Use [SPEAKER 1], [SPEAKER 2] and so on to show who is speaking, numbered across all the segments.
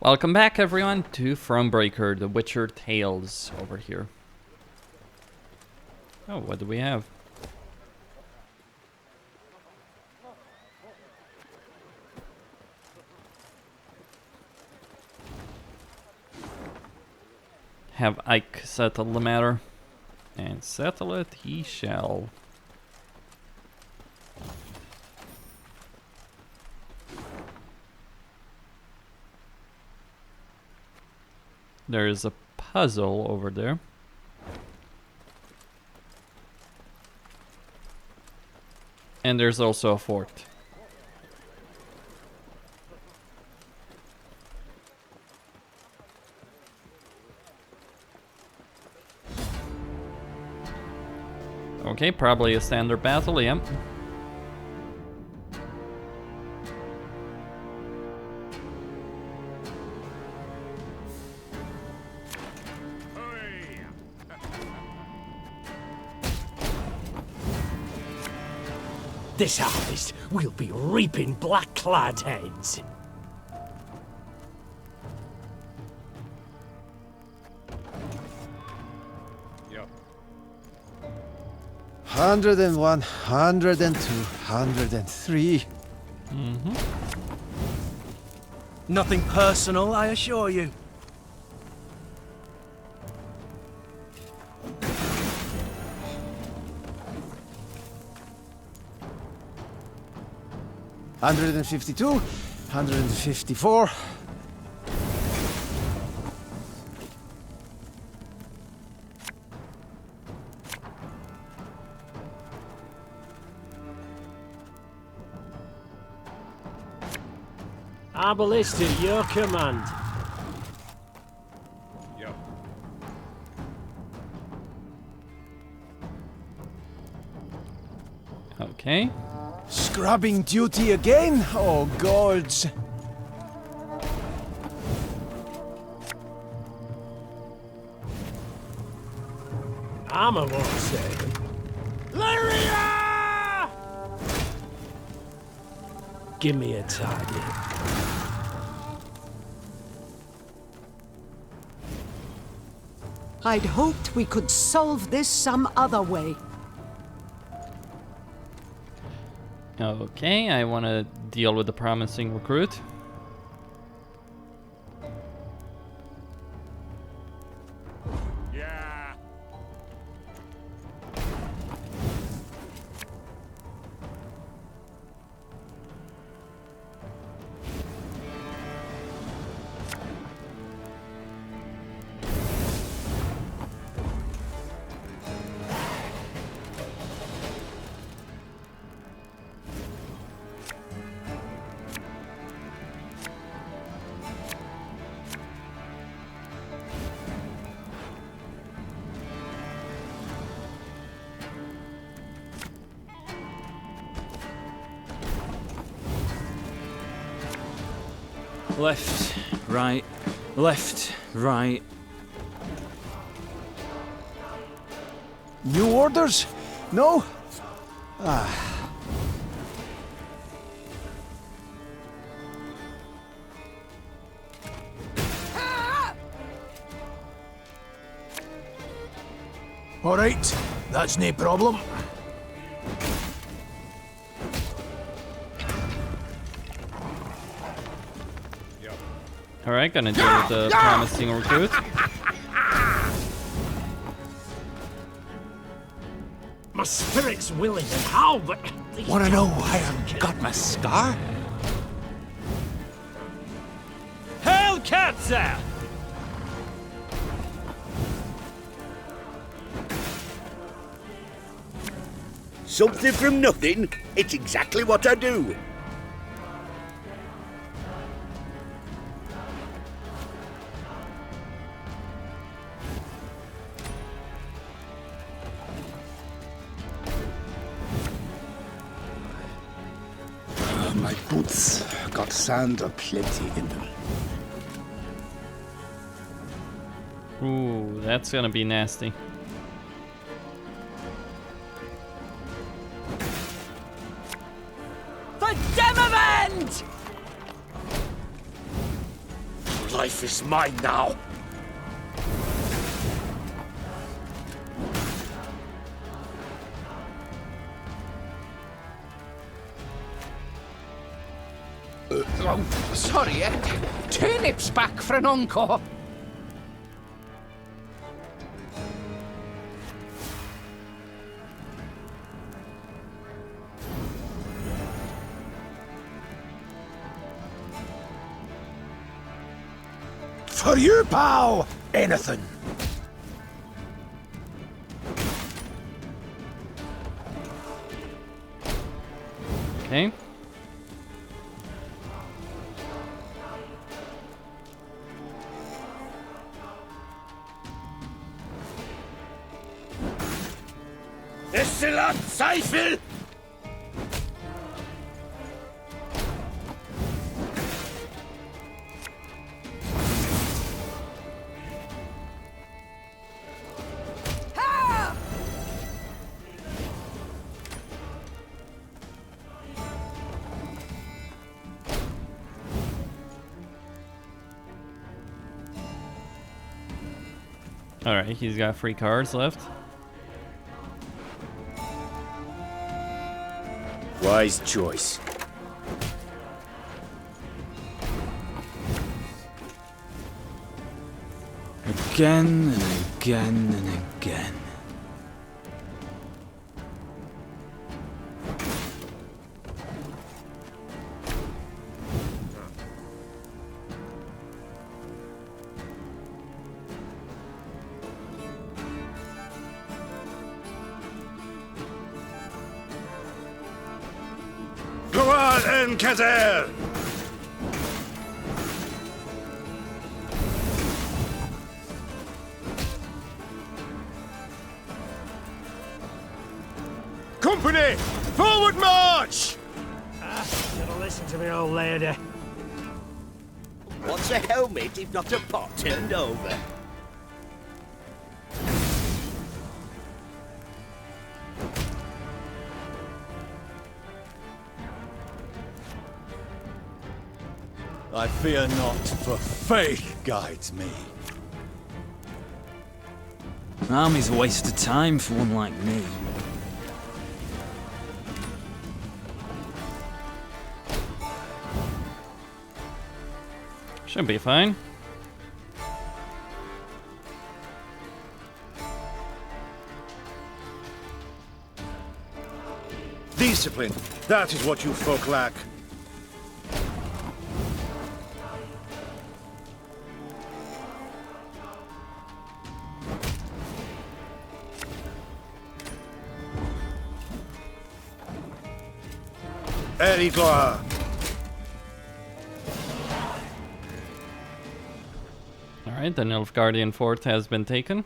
[SPEAKER 1] Welcome back, everyone, to Thronebreaker, the Witcher Tales over here. Oh, what do we have? Have Ike settle the matter. And settle it he shall. There is a puzzle over there. And there's also a fort. Okay, probably a standard battle, yeah.
[SPEAKER 2] This harvest, we'll be reaping black-clad heads.
[SPEAKER 3] Yep.
[SPEAKER 4] 101, 102, 103.
[SPEAKER 2] Nothing personal, I assure you.
[SPEAKER 4] Hundred and 52, 154.
[SPEAKER 2] Our ballista, your command.
[SPEAKER 3] Yep.
[SPEAKER 1] Okay.
[SPEAKER 4] Scrubbing duty again? Oh, gods.
[SPEAKER 2] Armor won't save. Rivia! Give me a target.
[SPEAKER 5] I'd hoped we could solve this some other way.
[SPEAKER 1] Okay, I want to deal with the promising recruit.
[SPEAKER 3] Yeah.
[SPEAKER 2] Left, right, left, right.
[SPEAKER 4] New orders? No? All right, that's no problem.
[SPEAKER 1] Alright, gonna deal with the promising recruit.
[SPEAKER 2] My spirit's willing and how, but...
[SPEAKER 6] Wanna know why I've got my scar?
[SPEAKER 2] Hellcats out!
[SPEAKER 7] Something from nothing? It's exactly what I do.
[SPEAKER 6] My boots got sand aplenty in them.
[SPEAKER 1] Ooh, that's gonna be nasty.
[SPEAKER 5] For Demavend!
[SPEAKER 7] life is mine now.
[SPEAKER 3] Oh, sorry, turnips back for an encore.
[SPEAKER 4] For you, pal! Anything.
[SPEAKER 1] Okay.
[SPEAKER 7] Excellent, Seifel!
[SPEAKER 1] Alright, he's got 3 cards left.
[SPEAKER 7] Wise choice.
[SPEAKER 6] Again and again and again.
[SPEAKER 7] Go on, Encater! Company! Forward march!
[SPEAKER 2] Should listen to me, old lady.
[SPEAKER 7] What's a helmet if not a pot turned over?
[SPEAKER 4] I fear not, for faith guides me.
[SPEAKER 6] Army's a waste of time for one like me.
[SPEAKER 1] Should be fine.
[SPEAKER 8] Discipline. That is what you folk lack. Erigloa.
[SPEAKER 1] Alright, the Nilfgaardian fort has been taken.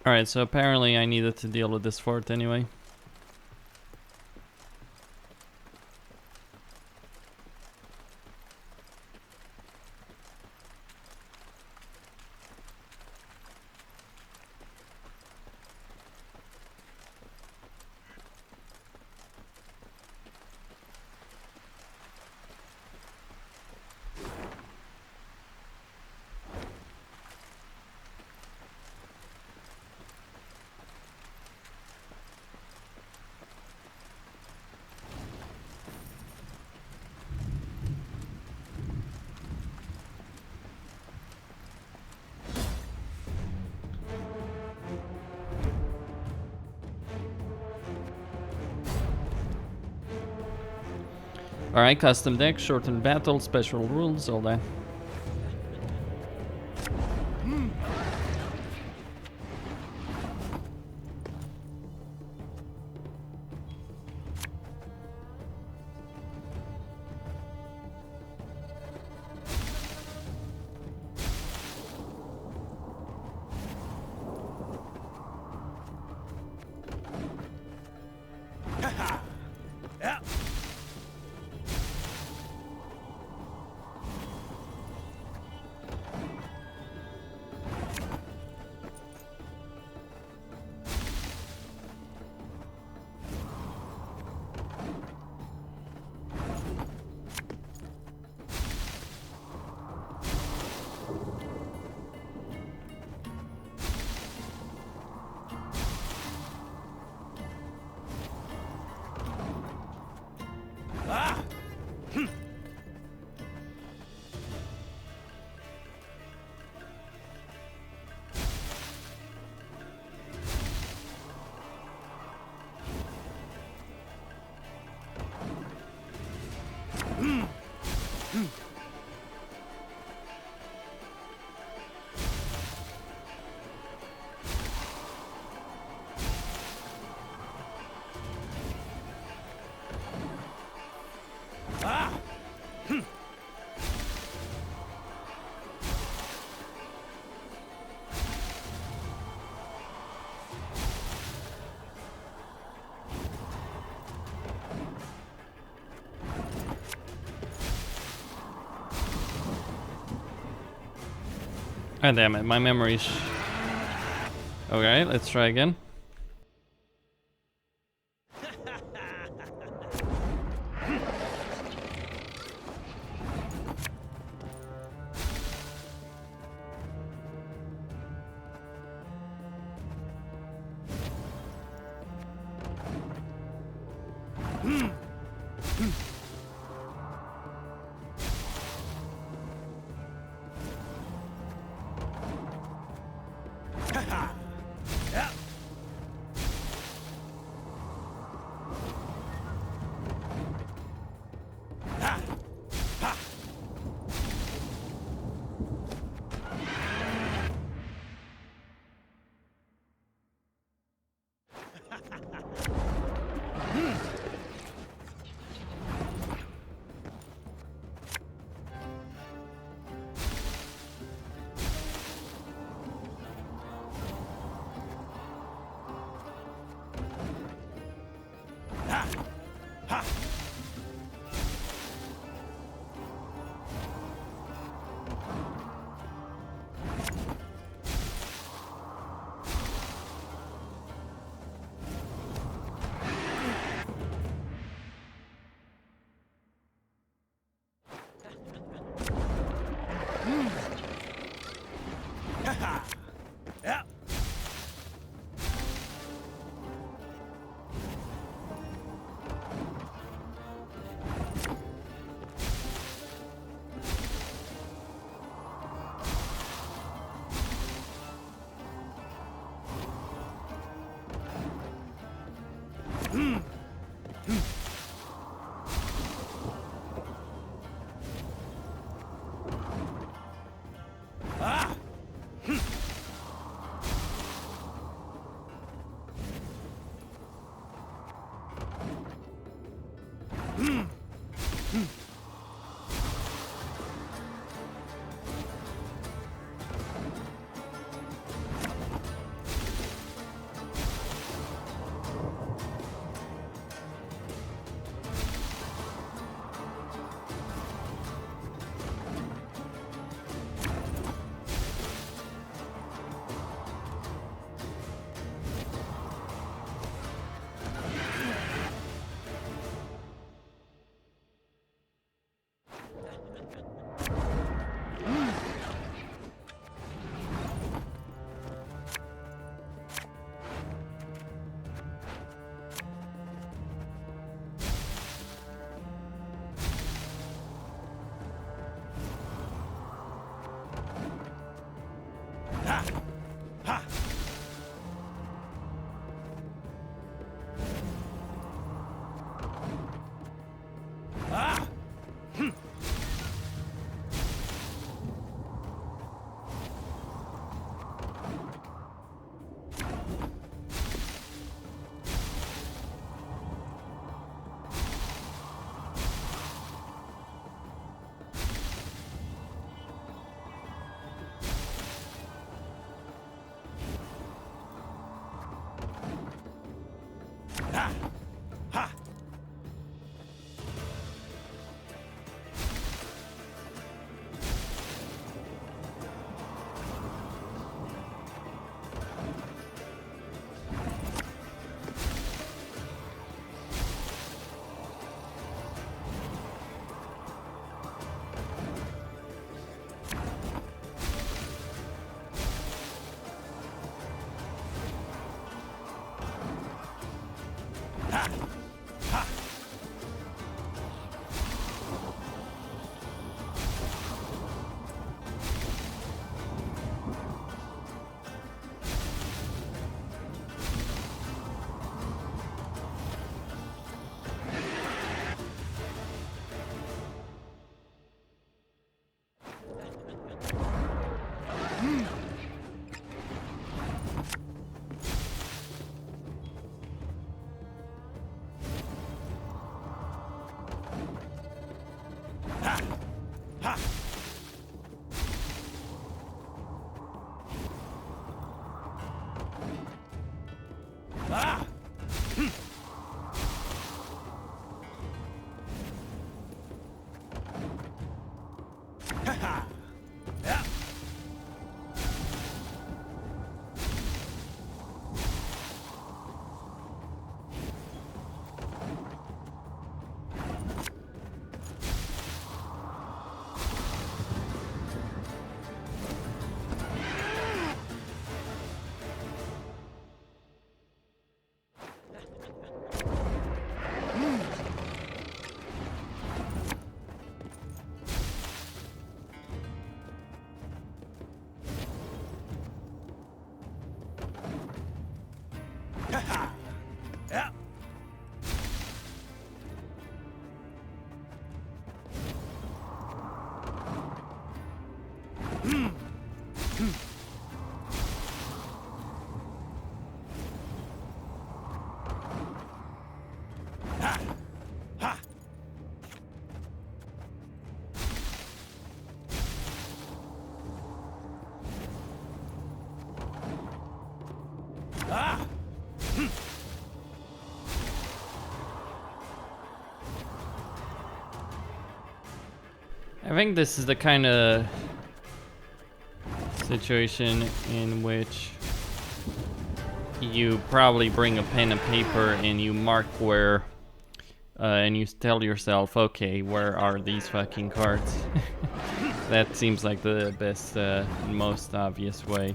[SPEAKER 1] Alright, so apparently I needed to deal with this fort anyway. Alright, custom deck, shortened battle, special rules, all that. God damn it, my memory's... Okay, let's try again.
[SPEAKER 2] Ah!
[SPEAKER 1] I think this is the kind of situation in which you probably bring a pen and paper and you mark where, and you tell yourself, okay, where are these fucking cards? That seems like the best, most obvious way.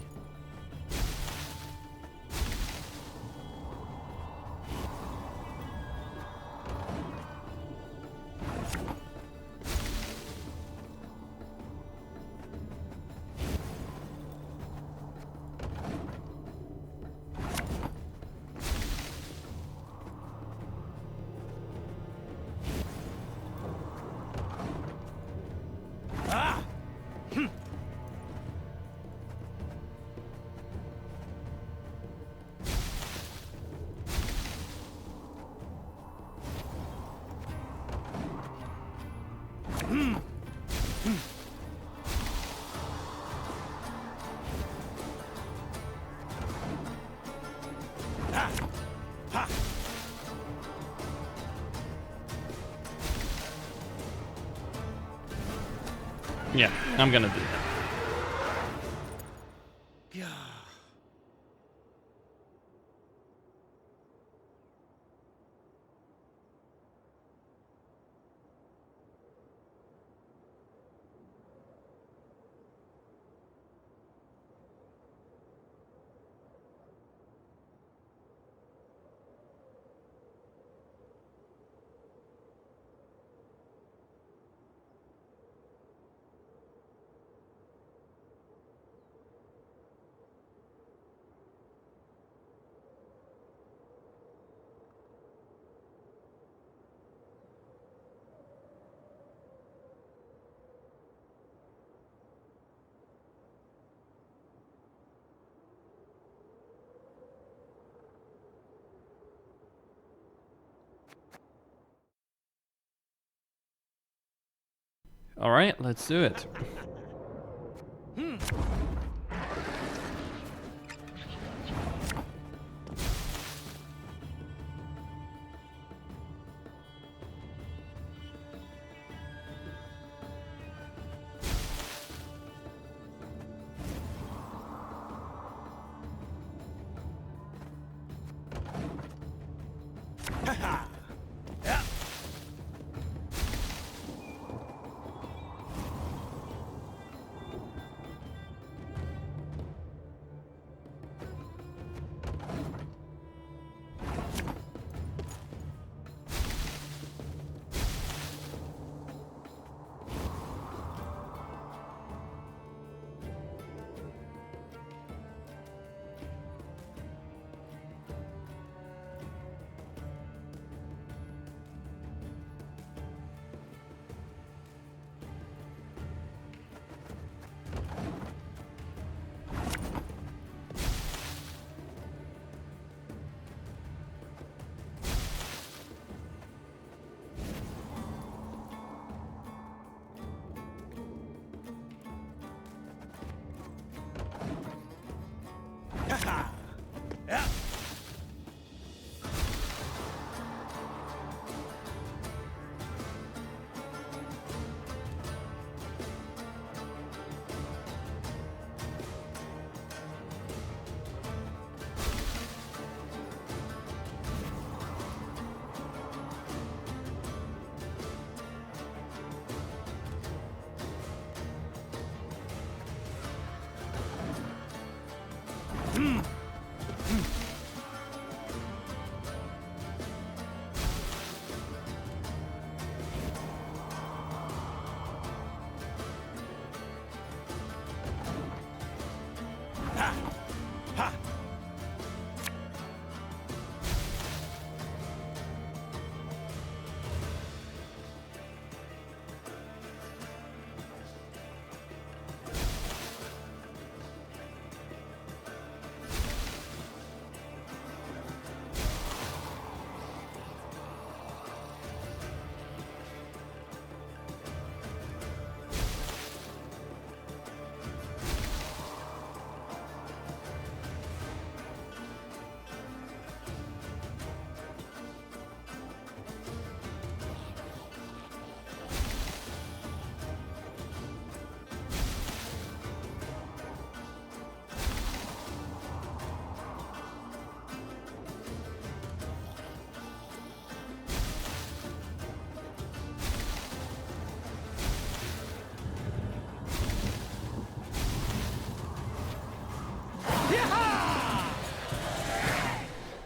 [SPEAKER 1] Yeah, I'm gonna do that. All right, let's do it.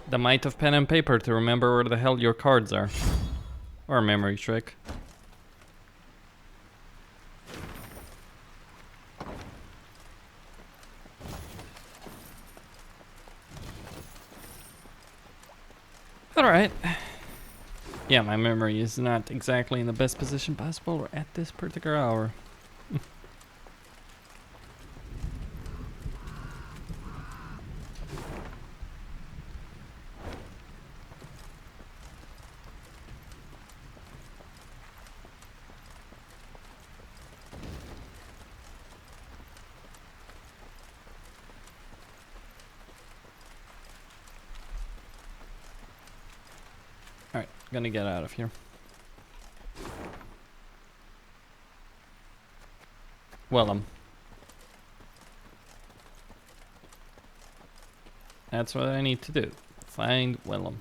[SPEAKER 1] The might of pen and paper to remember where the hell your cards are. Or a memory trick. Alright. Yeah, my memory is not exactly in the best position possible at this particular hour. Alright, gonna get out of here. Willem. That's what I need to do. Find Willem.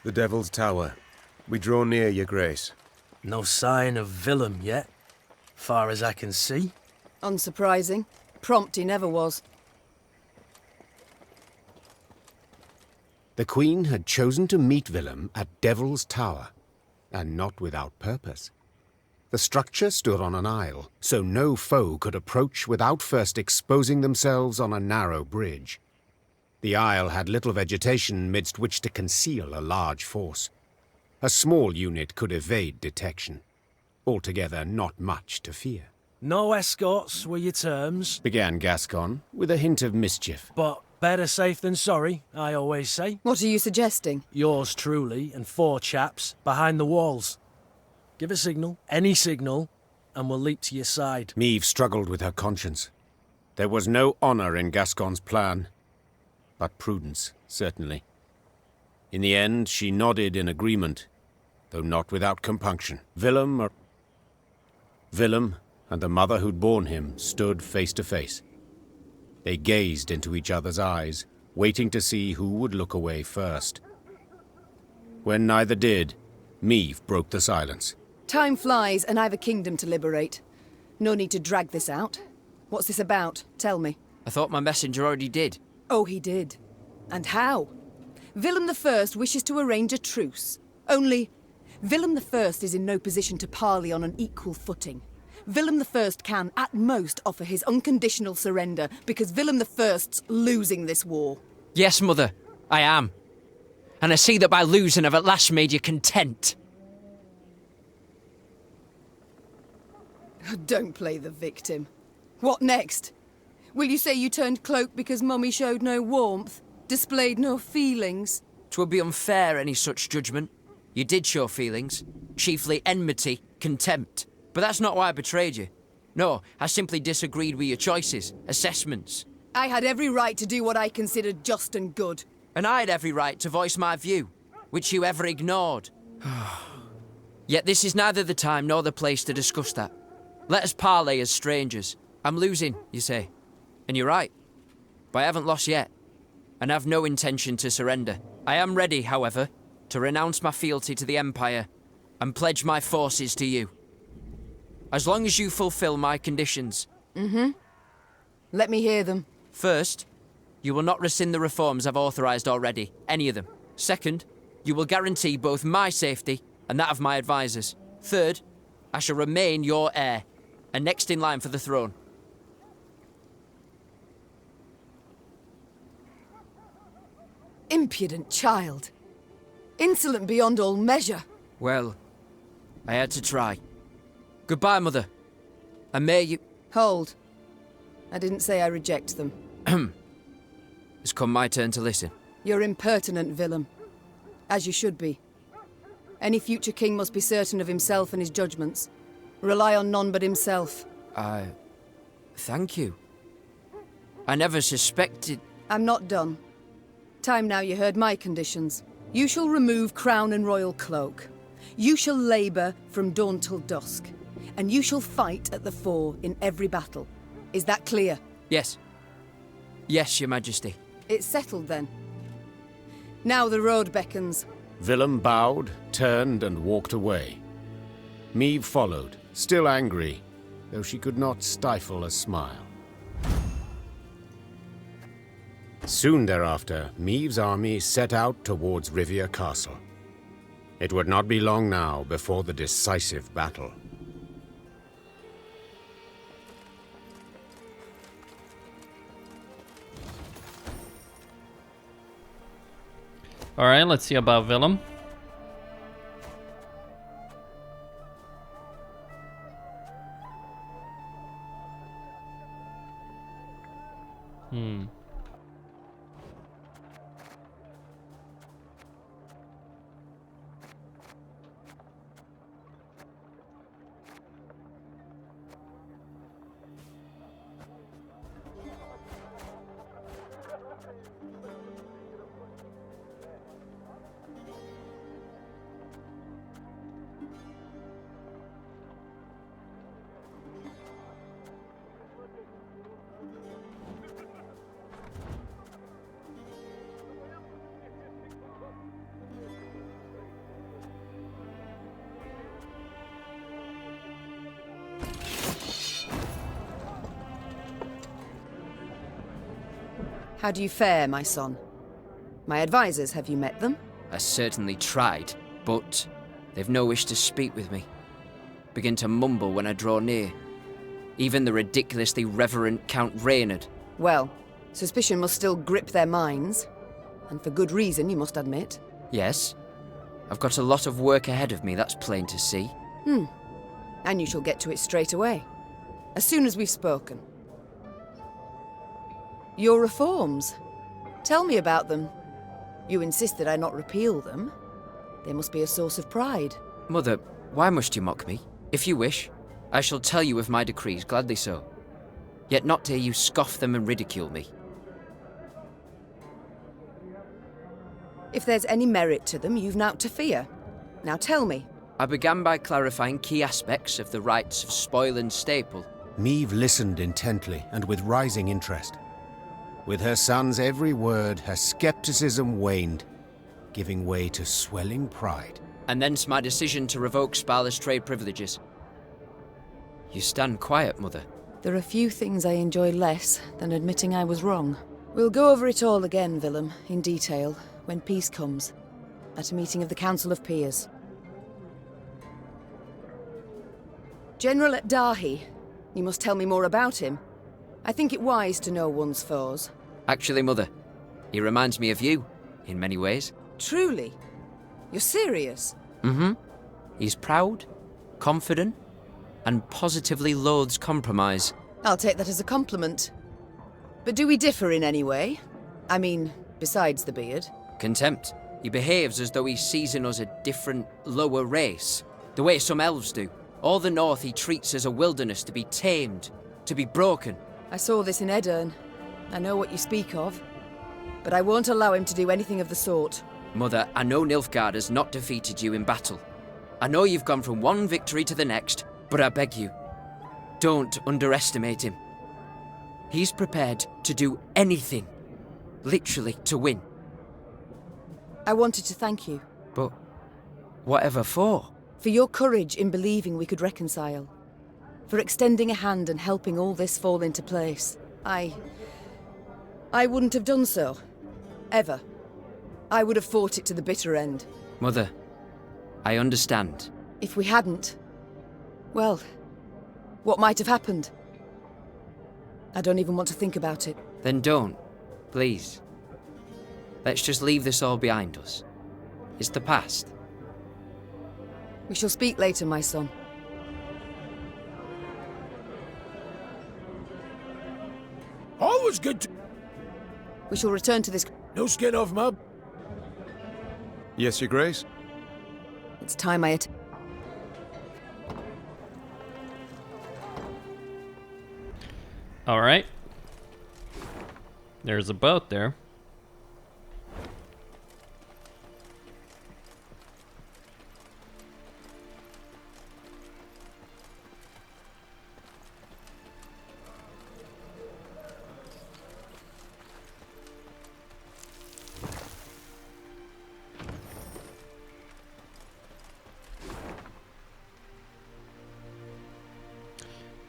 [SPEAKER 9] The Devil's Tower. We draw near, Your Grace.
[SPEAKER 2] No sign of Willem yet, far as I can see.
[SPEAKER 5] Unsurprising. Prompt he never was.
[SPEAKER 6] The Queen had chosen to meet Willem at Devil's Tower, and not without purpose. The structure stood on an isle, so no foe could approach without first exposing themselves on a narrow bridge. The isle had little vegetation midst which to conceal a large force. A small unit could evade detection. Altogether not much to fear.
[SPEAKER 2] No escorts were your terms,
[SPEAKER 6] Began Gascon, with a hint of mischief.
[SPEAKER 2] but better safe than sorry, I always say.
[SPEAKER 5] What are you suggesting?
[SPEAKER 2] Yours truly and 4 chaps behind the walls. Give a signal, any signal, and we'll leap to your side.
[SPEAKER 6] Meve struggled with her conscience. There was no honor in Gascon's plan, but prudence, certainly. In the end, she nodded in agreement, though not without compunction. Willem and the mother who'd borne him stood face to face. They gazed into each other's eyes, waiting to see who would look away first. When neither did, Meve broke the silence.
[SPEAKER 5] Time flies, and I've a kingdom to liberate. No need to drag this out. What's this about? Tell me.
[SPEAKER 10] I thought my messenger already did.
[SPEAKER 5] Oh, he did. And how? Willem I wishes to arrange a truce. Only, Willem I is in no position to parley on an equal footing. Willem I can, at most, offer his unconditional surrender, because Willem I's losing this war.
[SPEAKER 10] Yes, Mother, I am. And I see that by losing I've at last made you content.
[SPEAKER 5] Don't play the victim. What next? Will you say you turned cloak because Mummy showed no warmth, displayed no feelings?
[SPEAKER 10] 'Twould be unfair, any such judgment. You did show feelings, chiefly enmity, contempt. But that's not why I betrayed you. No, I simply disagreed with your choices, assessments.
[SPEAKER 5] I had every right to do what I considered just and good.
[SPEAKER 10] And I had every right to voice my view, which you ever ignored. Yet this is neither the time nor the place to discuss that. Let us parley as strangers. I'm losing, you say. And you're right. But I haven't lost yet. And have no intention to surrender. I am ready, however, to renounce my fealty to the Empire and pledge my forces to you. As long as you fulfill my conditions.
[SPEAKER 5] Let me hear them.
[SPEAKER 10] First, you will not rescind the reforms I've authorised already, any of them. Second, you will guarantee both my safety and that of my advisors. Third, I shall remain your heir, and next in line for the throne.
[SPEAKER 5] Impudent child. Insolent beyond all measure.
[SPEAKER 10] Well, I had to try. Goodbye, Mother. And may you...
[SPEAKER 5] Hold. I didn't say I reject them.
[SPEAKER 10] It's come my turn to listen.
[SPEAKER 5] You're impertinent, Willem. As you should be. Any future king must be certain of himself and his judgments. Rely on none but himself.
[SPEAKER 10] Thank you. I never suspected...
[SPEAKER 5] I'm not done. Time now you heard my conditions. You shall remove crown and royal cloak. You shall labour from dawn till dusk. And you shall fight at the fore in every battle. Is that clear?
[SPEAKER 10] Yes. Yes, Your Majesty.
[SPEAKER 5] It's settled then. Now the road beckons.
[SPEAKER 6] Willem bowed, turned, and walked away. Meve followed, still angry, though she could not stifle a smile. Soon thereafter, Meve's army set out towards Rivia Castle. It would not be long now before the decisive battle.
[SPEAKER 1] Alright, let's see about Willem.
[SPEAKER 5] How do you fare, my son? My advisors, have you met them?
[SPEAKER 10] I certainly tried, but they've no wish to speak with me. Begin to mumble when I draw near. Even the ridiculously reverent Count Reynard.
[SPEAKER 5] Well, suspicion must still grip their minds. And for good reason, you must admit.
[SPEAKER 10] Yes. I've got a lot of work ahead of me, that's plain to see.
[SPEAKER 5] And you shall get to it straight away. As soon as we've spoken. Your reforms. Tell me about them. You insist that I not repeal them. They must be a source of pride.
[SPEAKER 10] Mother, why must you mock me? If you wish, I shall tell you of my decrees, gladly so. Yet not hear you scoff them and ridicule me.
[SPEAKER 5] If there's any merit to them, you've naught to fear. Now tell me.
[SPEAKER 10] I began by clarifying key aspects of the rights of spoil and staple.
[SPEAKER 6] Meve listened intently and with rising interest. With her son's every word, her skepticism waned, giving way to swelling pride.
[SPEAKER 10] And thence my decision to revoke Sparless trade privileges. You stand quiet, Mother.
[SPEAKER 5] There are few things I enjoy less than admitting I was wrong. We'll go over it all again, Willem, in detail, when peace comes, at a meeting of the Council of Peers. General at Dahi. You must tell me more about him. I think it wise to know one's foes.
[SPEAKER 10] Actually, Mother, he reminds me of you, in many ways.
[SPEAKER 5] Truly? You're serious?
[SPEAKER 10] Mm-hmm. He's proud, confident, and positively loathes compromise.
[SPEAKER 5] I'll take that as a compliment. But do we differ in any way? I mean, besides the beard.
[SPEAKER 10] Contempt. He behaves as though he sees in us a different, lower race. The way some elves do. All the north he treats as a wilderness to be tamed, to be broken.
[SPEAKER 5] I saw this in Edirn. I know what you speak of. But I won't allow him to do anything of the sort.
[SPEAKER 10] Mother, I know Nilfgaard has not defeated you in battle. I know you've gone from one victory to the next, but I beg you, don't underestimate him. He's prepared to do anything, literally, to win.
[SPEAKER 5] I wanted to thank you.
[SPEAKER 10] But whatever for?
[SPEAKER 5] For your courage in believing we could reconcile. For extending a hand and helping all this fall into place. I wouldn't have done so. Ever. I would have fought it to the bitter end.
[SPEAKER 10] Mother, I understand.
[SPEAKER 5] If we hadn't, well, what might have happened? I don't even want to think about it.
[SPEAKER 10] Then don't, please. Let's just leave this all behind us. It's the past.
[SPEAKER 5] We shall speak later, my son.
[SPEAKER 2] Always good to...
[SPEAKER 5] We shall return to this...
[SPEAKER 2] No skin off, Mub.
[SPEAKER 9] Yes, Your Grace?
[SPEAKER 5] It's time I...
[SPEAKER 1] Alright. There's a boat there.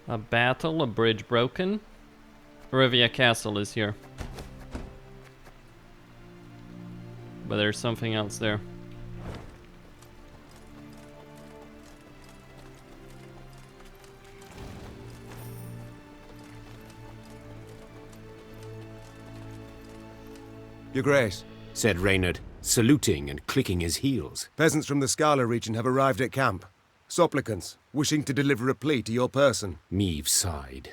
[SPEAKER 1] A battle, a bridge broken. Rivia Castle is here. But there's something else there.
[SPEAKER 9] Your Grace,
[SPEAKER 6] said Reynard, saluting and clicking his heels.
[SPEAKER 9] peasants from the Scala region have arrived at camp. Supplicants, wishing to deliver a plea to your person.
[SPEAKER 6] Meve sighed.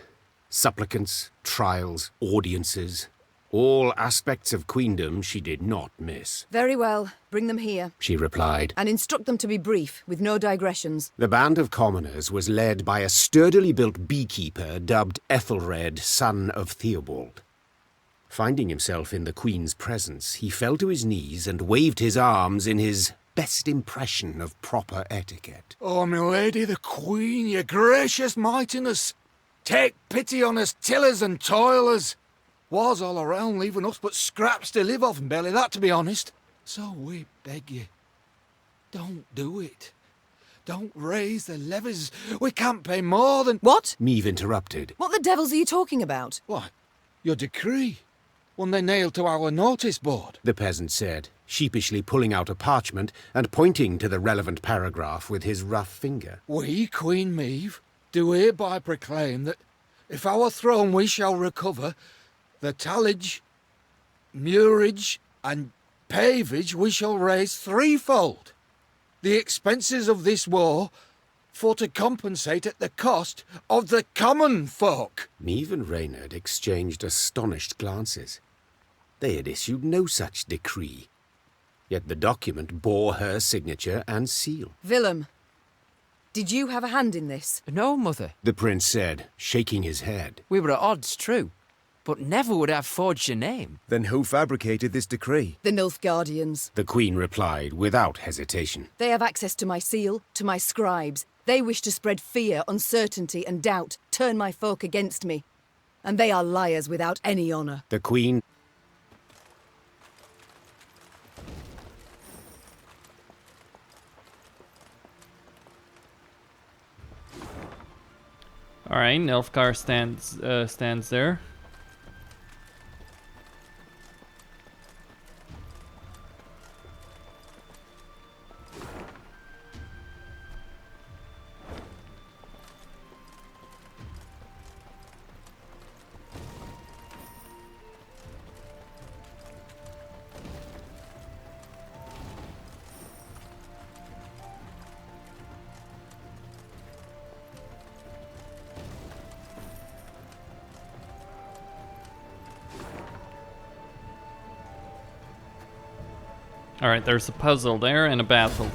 [SPEAKER 6] Supplicants, trials, audiences. All aspects of queendom she did not miss.
[SPEAKER 5] Very well. Bring them here.
[SPEAKER 6] She replied.
[SPEAKER 5] And instruct them to be brief, with no digressions.
[SPEAKER 6] The band of commoners was led by a sturdily built beekeeper dubbed Ethelred, son of Theobald. Finding himself in the Queen's presence, he fell to his knees and waved his arms in his best impression of proper etiquette.
[SPEAKER 3] Oh, my lady, the Queen, your gracious mightiness. Take pity on us tillers and toilers. Wars all around, leaving us but scraps to live off, and barely that, to be honest. So we beg you, don't do it. Don't raise the levies. We can't pay more than...
[SPEAKER 5] What?
[SPEAKER 6] Meve interrupted.
[SPEAKER 5] What the devils are you talking about?
[SPEAKER 3] What? Your decree? One they nailed to our notice board.
[SPEAKER 6] The peasant said, sheepishly pulling out a parchment and pointing to the relevant paragraph with his rough finger.
[SPEAKER 3] We, Queen Meve, do hereby proclaim that if our throne we shall recover, the tallage, muirage, and pavage we shall raise threefold. The expenses of this war for to compensate at the cost of the common folk.
[SPEAKER 6] Meve and Reynard exchanged astonished glances. They had issued no such decree. Yet the document bore her signature and seal.
[SPEAKER 5] Willem, did you have a hand in this?
[SPEAKER 10] No, Mother.
[SPEAKER 6] The prince said, shaking his head.
[SPEAKER 10] We were at odds, true, but never would have forged your name.
[SPEAKER 9] Then who fabricated this decree?
[SPEAKER 5] The Nilfgaardians.
[SPEAKER 6] The Queen replied without hesitation.
[SPEAKER 5] They have access to my seal, to my scribes. They wish to spread fear, uncertainty, and doubt, turn my folk against me. And they are liars without any honour.
[SPEAKER 6] The Queen...
[SPEAKER 1] Alright, Nilfgaard stands there. Alright, there's a puzzle there and a battle.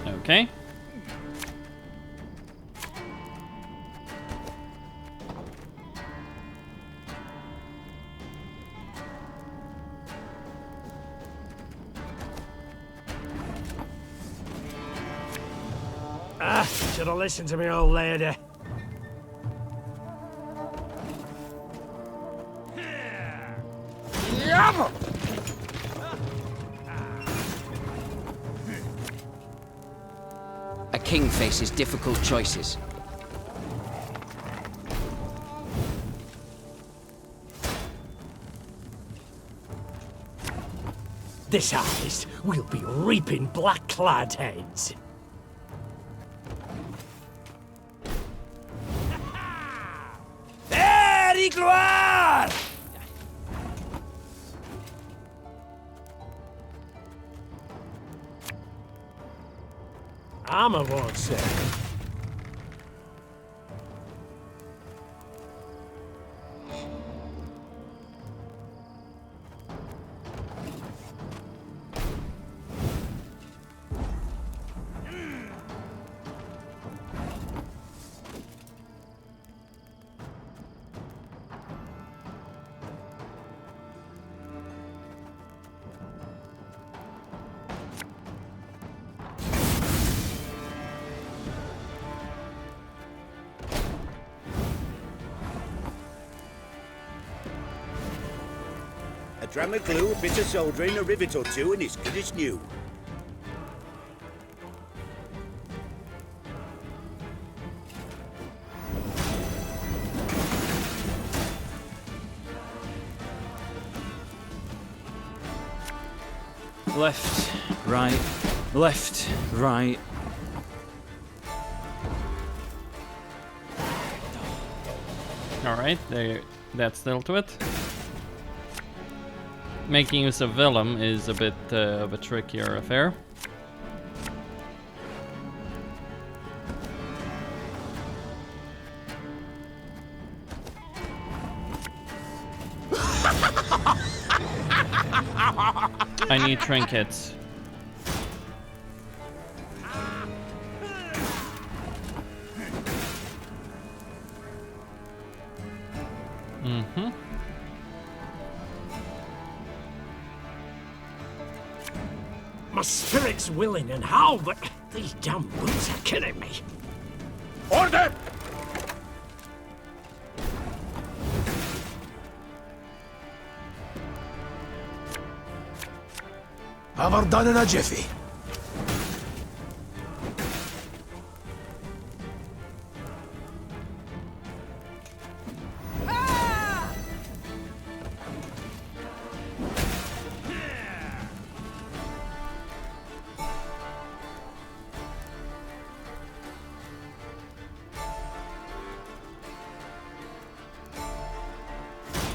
[SPEAKER 1] Okay.
[SPEAKER 2] Should have listened to me, old lady.
[SPEAKER 10] A king faces difficult choices.
[SPEAKER 2] This harvest, we'll be reaping black-clad heads. Very gloire! Armor won't say.
[SPEAKER 7] A dram of glue, a bit of soldering, a rivet or two, and it's good as new.
[SPEAKER 11] Left, right, left, right.
[SPEAKER 1] Alright, there. That's still to it. Making use of Vellum is a bit of a trickier affair. I need trinkets. Mm-hmm.
[SPEAKER 2] My spirit's willing and how, but these damn boots are killing me.
[SPEAKER 8] Order!
[SPEAKER 2] Have her done in a jiffy.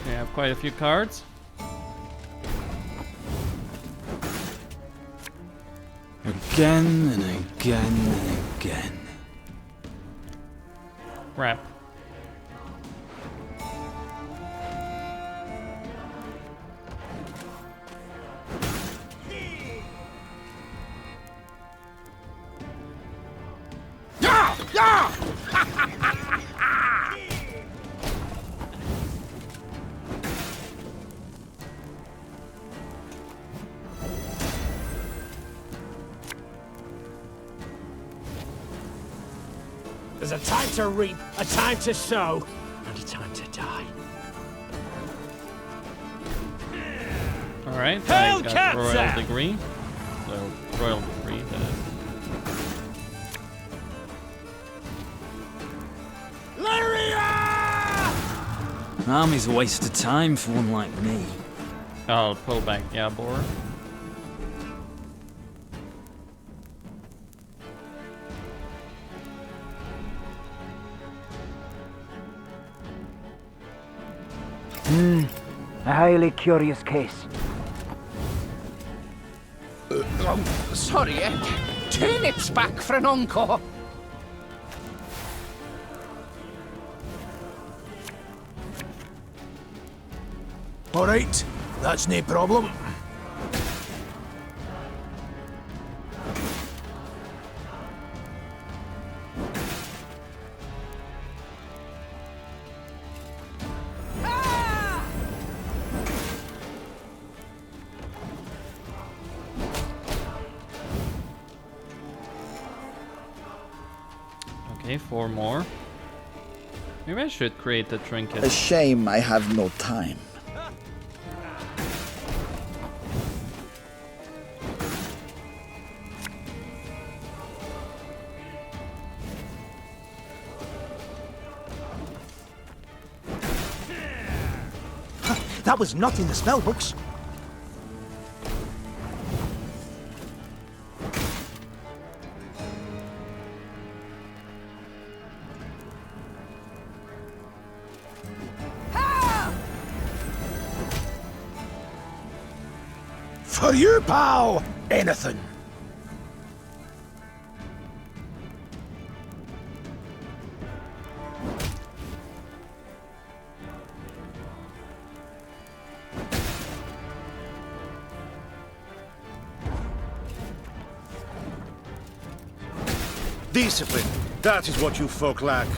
[SPEAKER 1] We have quite a few cards.
[SPEAKER 11] Again and again and again.
[SPEAKER 1] Crap.
[SPEAKER 3] Yeah! Yeah!
[SPEAKER 2] There's a time to reap, a time to sow, and a time to die.
[SPEAKER 1] Alright,
[SPEAKER 2] Hail
[SPEAKER 1] I got
[SPEAKER 2] Captain!
[SPEAKER 1] Royal Degree. So, Royal Degree,
[SPEAKER 11] Army's a waste of time for one like me.
[SPEAKER 1] I'll pull back Gabor.
[SPEAKER 12] A highly curious case.
[SPEAKER 13] Sorry, turnips back for an encore.
[SPEAKER 2] All right, that's no problem.
[SPEAKER 1] Okay, 4 more. Maybe I should create the trinket.
[SPEAKER 14] A shame I have no time.
[SPEAKER 2] That was not in the spell books.
[SPEAKER 3] For you, pal, anything.
[SPEAKER 4] Discipline. That is what you folk lack.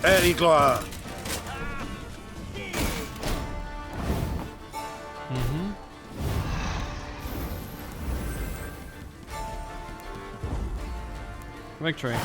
[SPEAKER 4] Erigloire.
[SPEAKER 1] Victory.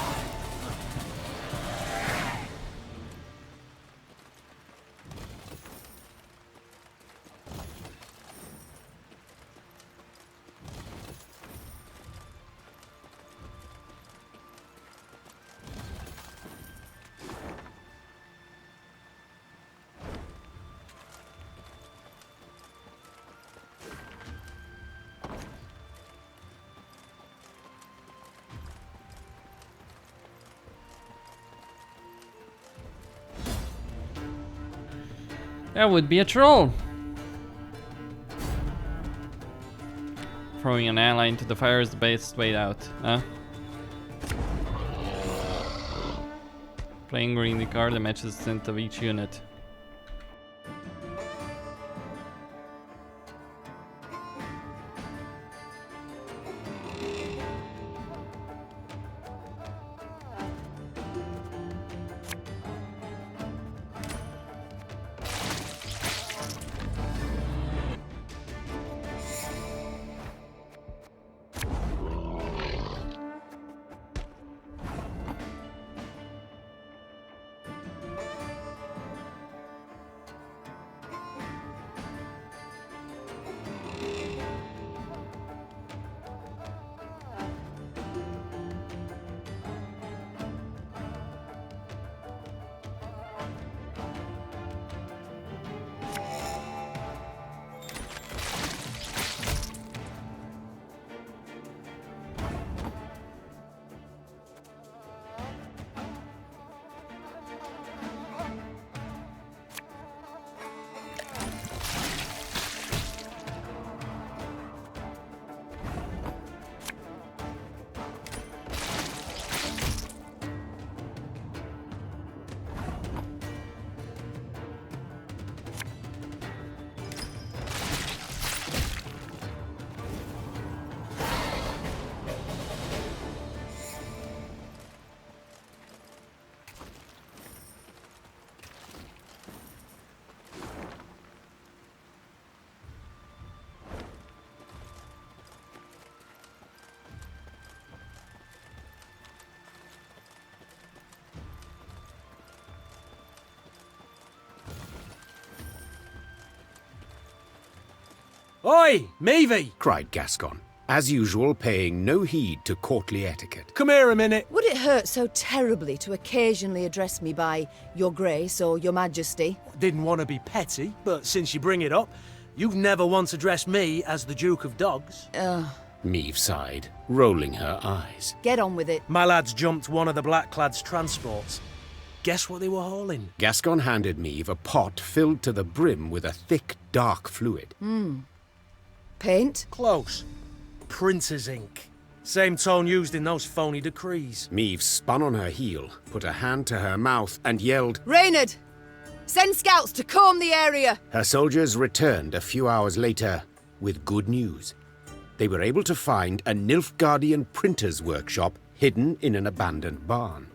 [SPEAKER 1] That would be a troll. Throwing an ally into the fire is the best way out, huh? Playing green the card that matches the strength of each unit.
[SPEAKER 2] Oi, Meve!
[SPEAKER 6] cried Gascon, as usual paying no heed to courtly etiquette.
[SPEAKER 2] Come here a minute.
[SPEAKER 5] Would it hurt so terribly to occasionally address me by Your Grace or Your Majesty?
[SPEAKER 2] Didn't want to be petty, but since you bring it up, you've never once addressed me as the Duke of Dogs.
[SPEAKER 6] Meve sighed, rolling her eyes.
[SPEAKER 5] Get on with it.
[SPEAKER 2] My lads jumped one of the Blackclads' transports. Guess what they were hauling?
[SPEAKER 6] Gascon handed Meve a pot filled to the brim with a thick, dark fluid.
[SPEAKER 5] Paint?
[SPEAKER 2] Close. Printer's ink. Same tone used in those phony decrees.
[SPEAKER 6] Meve spun on her heel, put a hand to her mouth, and yelled,
[SPEAKER 5] Reynard! Send scouts to comb the area!
[SPEAKER 6] Her soldiers returned a few hours later with good news. They were able to find a Nilfgaardian printer's workshop hidden in an abandoned barn.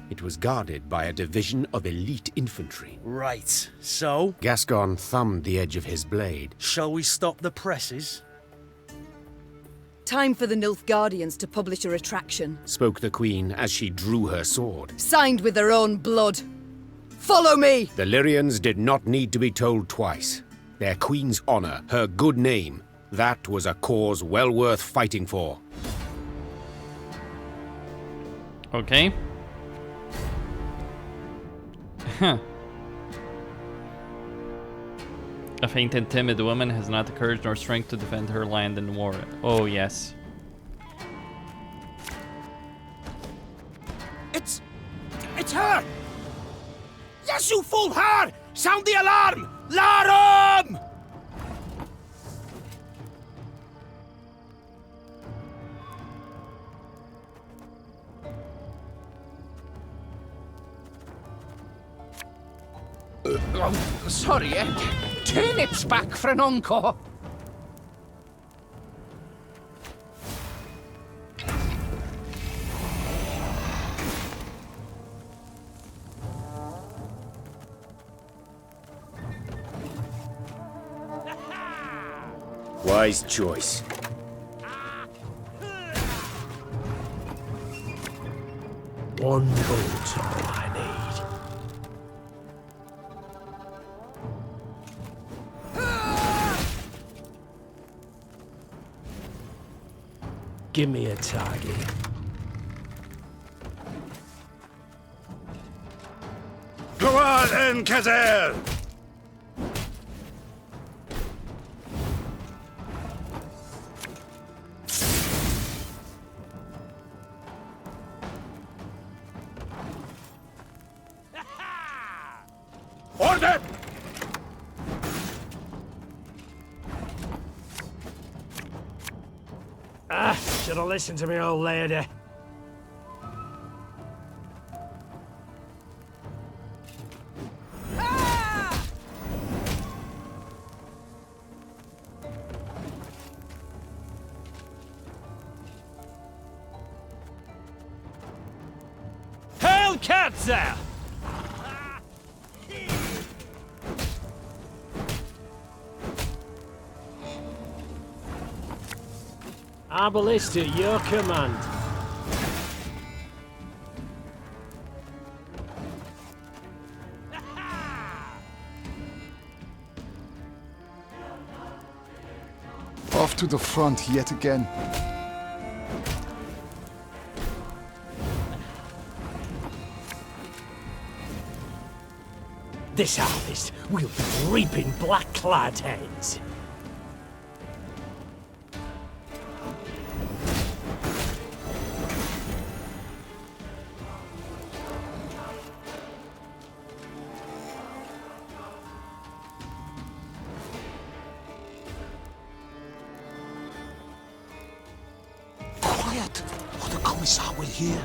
[SPEAKER 6] It was guarded by a division of elite infantry.
[SPEAKER 2] Right, so?
[SPEAKER 6] Gascon thumbed the edge of his blade.
[SPEAKER 2] Shall we stop the presses?
[SPEAKER 5] Time for the Nilfgaardians to publish a retraction.
[SPEAKER 6] Spoke the Queen as she drew her sword.
[SPEAKER 5] Signed with their own blood. Follow me!
[SPEAKER 6] The Lyrians did not need to be told twice. Their Queen's honor, her good name, that was a cause well worth fighting for.
[SPEAKER 1] Okay. A faint and timid woman has not the courage nor strength to defend her land in war. Oh, yes.
[SPEAKER 3] It's her! Yes, you fool her!
[SPEAKER 8] Sound the alarm! Larum!
[SPEAKER 13] Sorry, turnips back for an encore.
[SPEAKER 7] Wise choice.
[SPEAKER 2] One boat's all I need. Give me a target.
[SPEAKER 8] Go on, Enkazel! Order!
[SPEAKER 2] Should have listened to me old lady.
[SPEAKER 11] Hail Katza!
[SPEAKER 2] Our ballista at your command.
[SPEAKER 3] Off to the front yet again.
[SPEAKER 2] This harvest, we'll be reaping black-clad heads.
[SPEAKER 3] Quiet, or the Commissar will hear.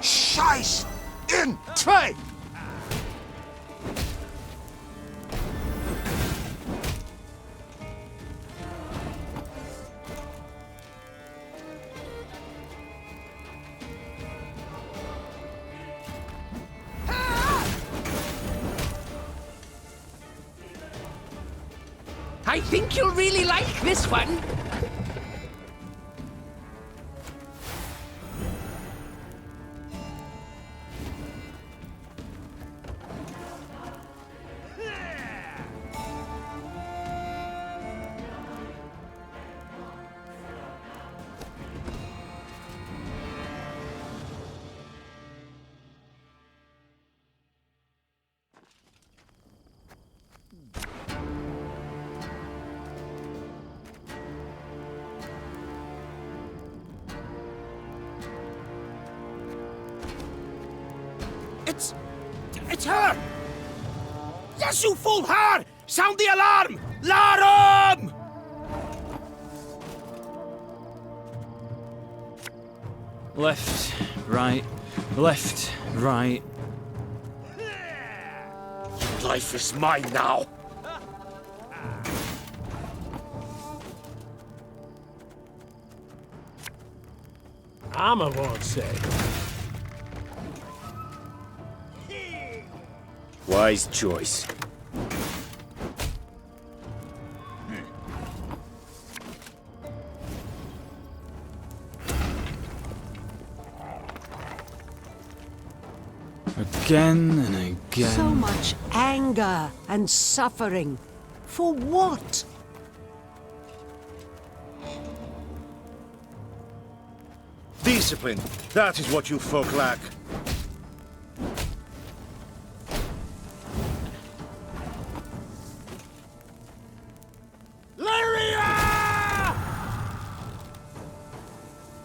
[SPEAKER 3] Scheiß! In! Zwei!
[SPEAKER 13] I think you'll really like this one.
[SPEAKER 8] It's her! Yes, you fool her! Sound the alarm! Larum!
[SPEAKER 11] Left, right, left, right.
[SPEAKER 8] Life is mine now.
[SPEAKER 2] Armor won't say.
[SPEAKER 7] Wise choice.
[SPEAKER 11] Again and again.
[SPEAKER 15] So much anger and suffering. For what?
[SPEAKER 7] Discipline. That is what you folk lack.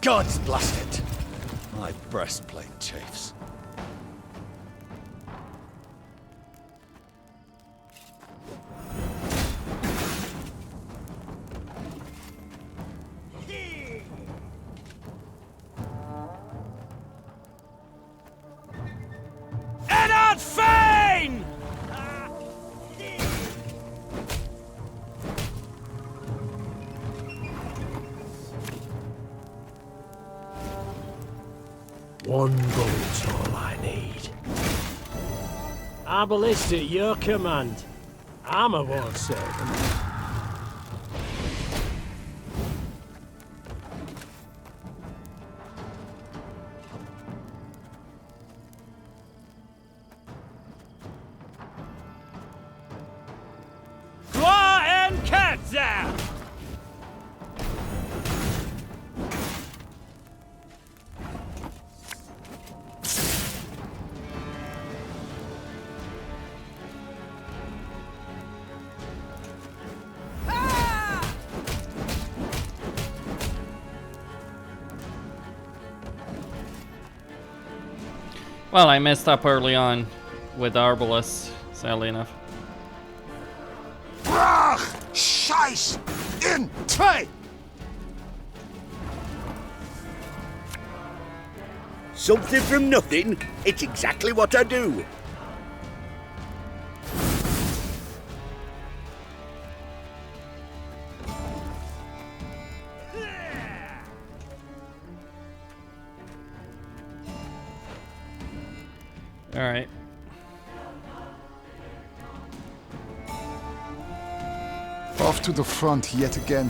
[SPEAKER 4] God's blast it! My breastplate chafes.
[SPEAKER 8] Eddard Fane!
[SPEAKER 2] One bullet's all I need. Our ballista at your command. Armor won't save them.
[SPEAKER 8] Gloire and Katza!
[SPEAKER 1] Well, I messed up early on with Arbalest, sadly enough.
[SPEAKER 8] Brach! Scheiß! In! Zwei!
[SPEAKER 7] Something from nothing? It's exactly what I do.
[SPEAKER 1] Alright.
[SPEAKER 16] Off to the front yet again.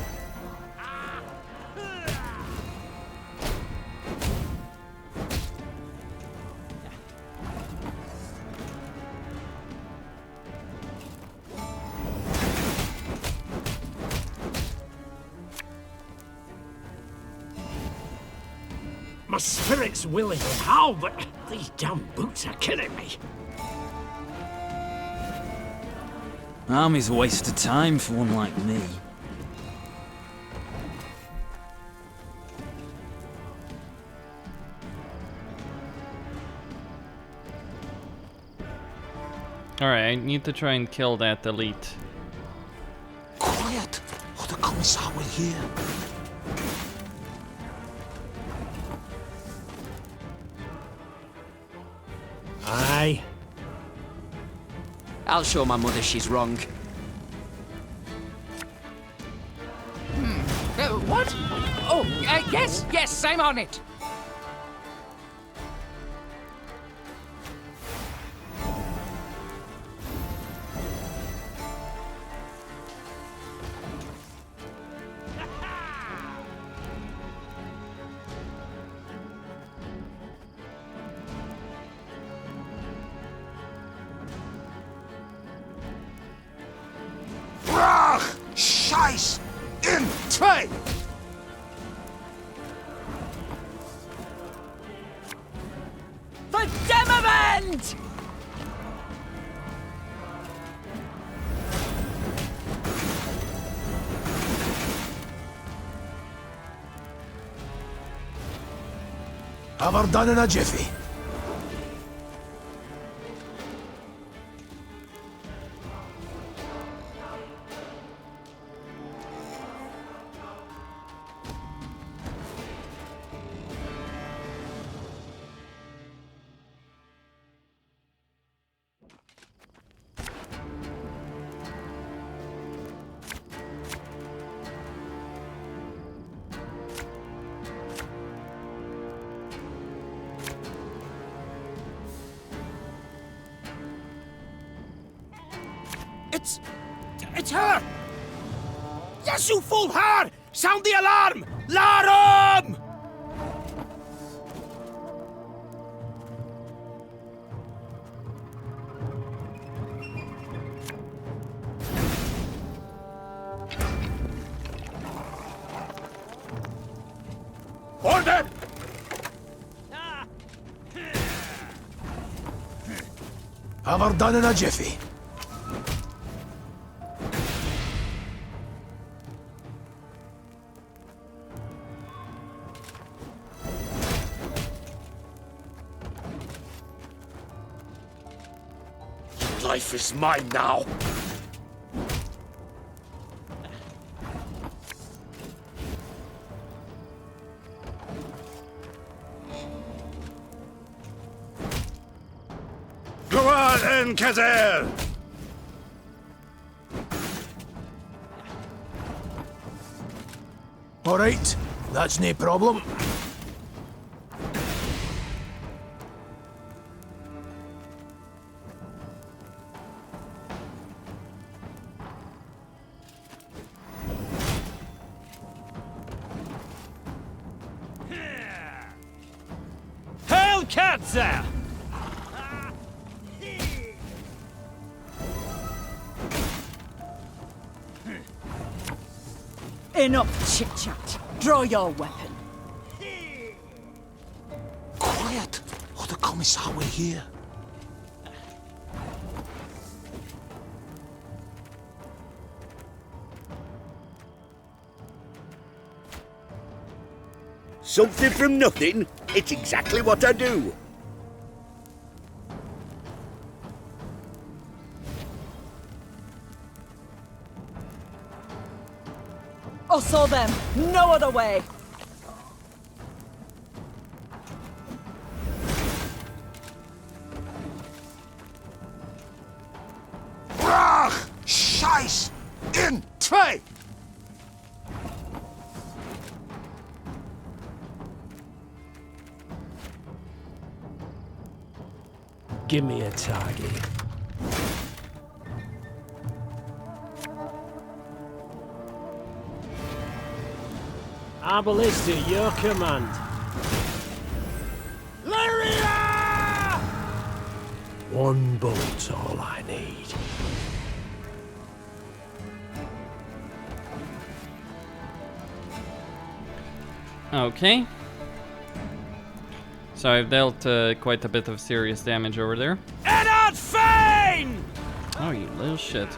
[SPEAKER 2] My spirit's willing and how, but these damn boots are killing me.
[SPEAKER 11] Army's a waste of time for one like me.
[SPEAKER 1] Alright, I need to try and kill that elite.
[SPEAKER 8] Quiet, or the Commissar will hear.
[SPEAKER 2] Aye.
[SPEAKER 10] I'll show my mother she's wrong.
[SPEAKER 13] What? Oh, yes, I'm on it.
[SPEAKER 8] Brach! Scheiß! In! Zwei!
[SPEAKER 13] Verdammt!
[SPEAKER 8] Aber done in a jiffy. It's her! Yes, you fool her! Sound the alarm! Larum! Order! Have her done in a jiffy.
[SPEAKER 7] Life is mine now.
[SPEAKER 8] Go on, Enkazel! All right, that's no problem.
[SPEAKER 2] Hellkatzer!
[SPEAKER 15] Enough chit-chat. Draw your weapon.
[SPEAKER 8] Quiet, or the Commissar will hear.
[SPEAKER 7] Something from nothing? It's exactly what I do.
[SPEAKER 15] I saw them. No other way.
[SPEAKER 8] Brach! Scheiß! In! Tray!
[SPEAKER 2] Give me a target. Our ballista, your command.
[SPEAKER 8] Rivia!
[SPEAKER 2] One bullet's all I need.
[SPEAKER 1] Okay. So I've dealt quite a bit of serious damage over there.
[SPEAKER 8] Ennard Fane!
[SPEAKER 1] Oh, you little shit.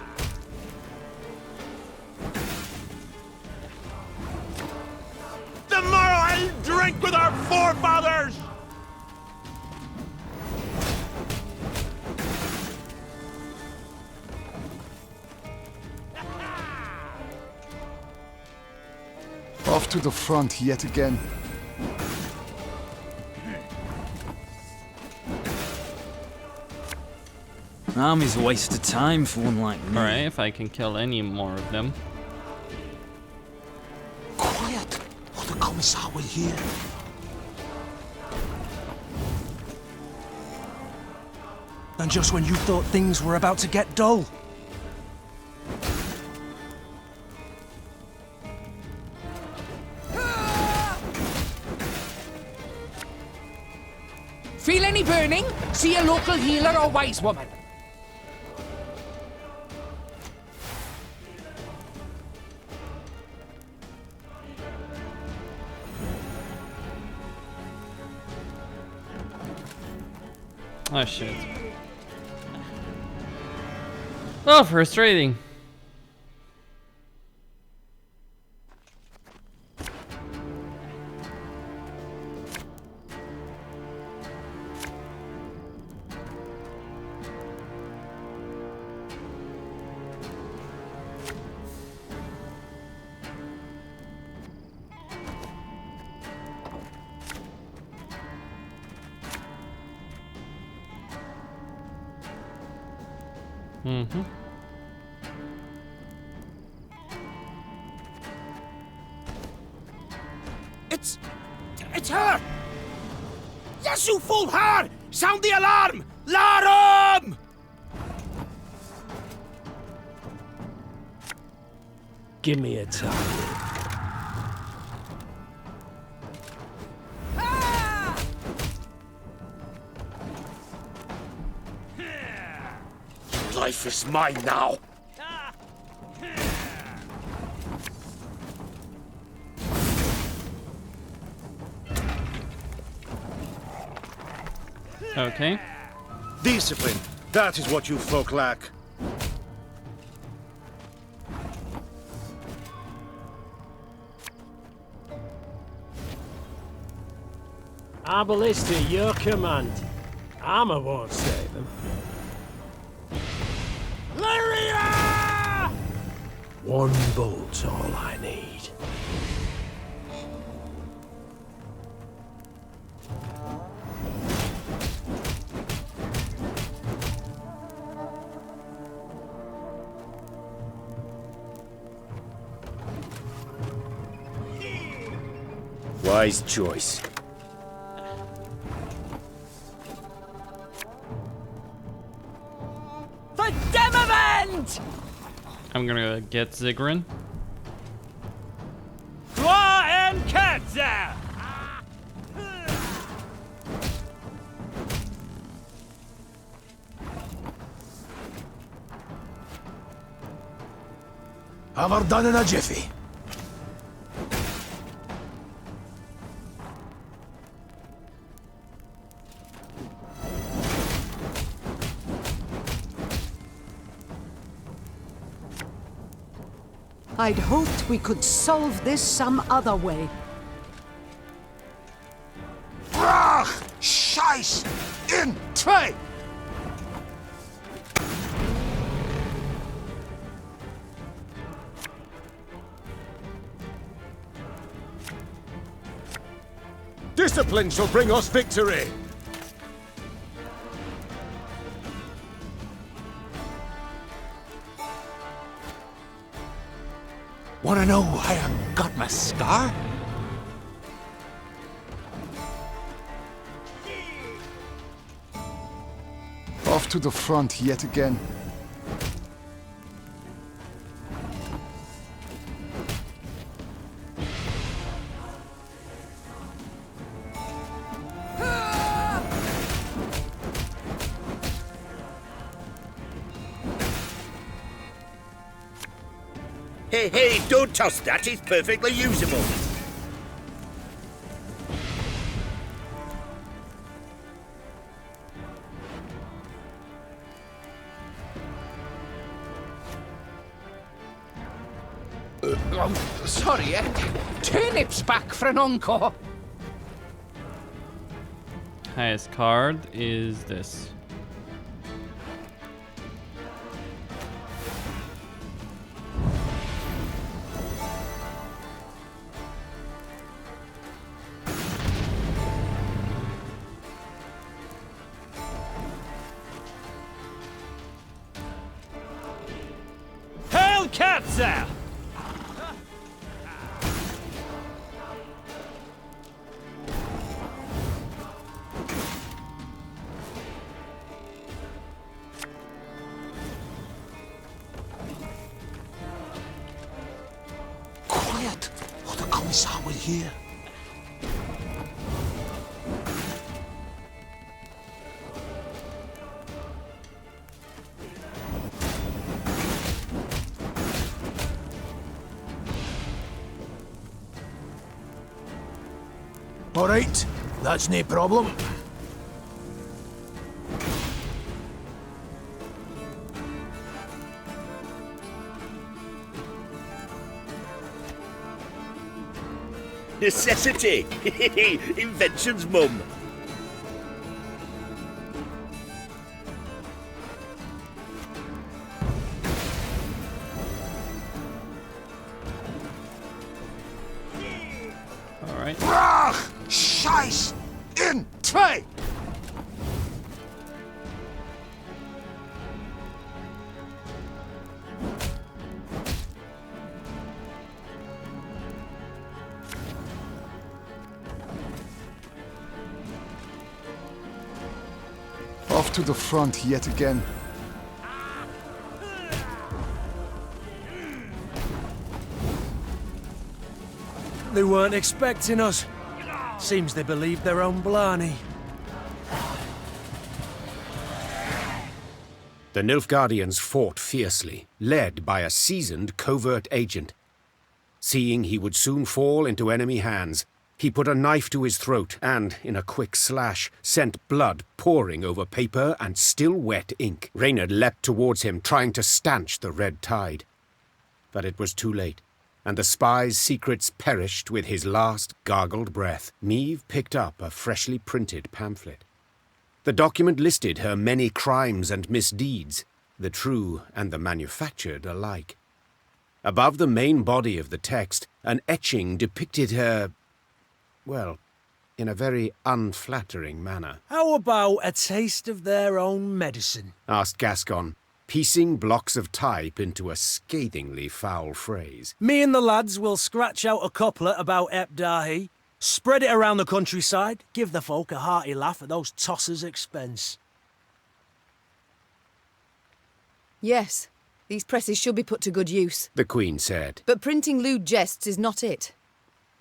[SPEAKER 8] Tomorrow I'll drink with our forefathers!
[SPEAKER 16] Off to the front yet again.
[SPEAKER 11] Army's a waste of time for one like me.
[SPEAKER 1] Alright, if I can kill any more of them.
[SPEAKER 8] Quiet, or the Commissar will hear. And just when you thought things were about to get dull.
[SPEAKER 13] Feel any burning? See a local healer or wise woman.
[SPEAKER 1] Oh shit. Oh, frustrating. Mm-hmm.
[SPEAKER 8] It's her! Yes, you fool her! Sound the alarm! Larum!
[SPEAKER 2] Give me a target.
[SPEAKER 7] Life is mine now.
[SPEAKER 1] Okay.
[SPEAKER 9] Discipline. That is what you folk lack.
[SPEAKER 2] Our ballista, your command. Armor won't save them. Rivia! One bolt's all I need.
[SPEAKER 7] Wise choice.
[SPEAKER 13] For Demavend!
[SPEAKER 1] I'm gonna get Ziggurin.
[SPEAKER 2] Gloire and Katza!
[SPEAKER 8] Have her done in a jiffy.
[SPEAKER 15] I'd hoped we could solve this some other way.
[SPEAKER 8] Brach! Scheiß! In! Zwei!
[SPEAKER 9] Discipline shall bring us victory!
[SPEAKER 8] Wanna know why I got my scar?
[SPEAKER 16] Off to the front yet again.
[SPEAKER 7] Hey, don't toss that. It's perfectly usable.
[SPEAKER 13] Sorry, turnips back for an encore.
[SPEAKER 1] Highest card is this.
[SPEAKER 2] Hail Katza!
[SPEAKER 8] Quiet, or the Commissar will hear. All right, that's no problem.
[SPEAKER 7] Necessity! Invention's mum.
[SPEAKER 1] Alright.
[SPEAKER 8] Brach! Scheiß! In! Zwei!
[SPEAKER 16] Off to the front yet again.
[SPEAKER 2] They weren't expecting us. Seems they believed their own blarney.
[SPEAKER 6] The Nilfgaardians fought fiercely, led by a seasoned covert agent. Seeing he would soon fall into enemy hands, He put a knife to his throat and, in a quick slash, sent blood pouring over paper and still wet ink. Reynard leapt towards him, trying to stanch the red tide. But it was too late, and the spy's secrets perished with his last gargled breath. Meve picked up a freshly printed pamphlet. The document listed her many crimes and misdeeds, the true and the manufactured alike. Above the main body of the text, an etching depicted her, well, in a very unflattering manner.
[SPEAKER 2] How about a taste of their own medicine?
[SPEAKER 6] Asked Gascon, piecing blocks of type into a scathingly foul phrase.
[SPEAKER 2] Me and the lads will scratch out a couplet about Epdahi, spread it around the countryside, give the folk a hearty laugh at those tossers' expense.
[SPEAKER 5] Yes, these presses should be put to good use.
[SPEAKER 6] The Queen said.
[SPEAKER 5] But printing lewd jests is not it.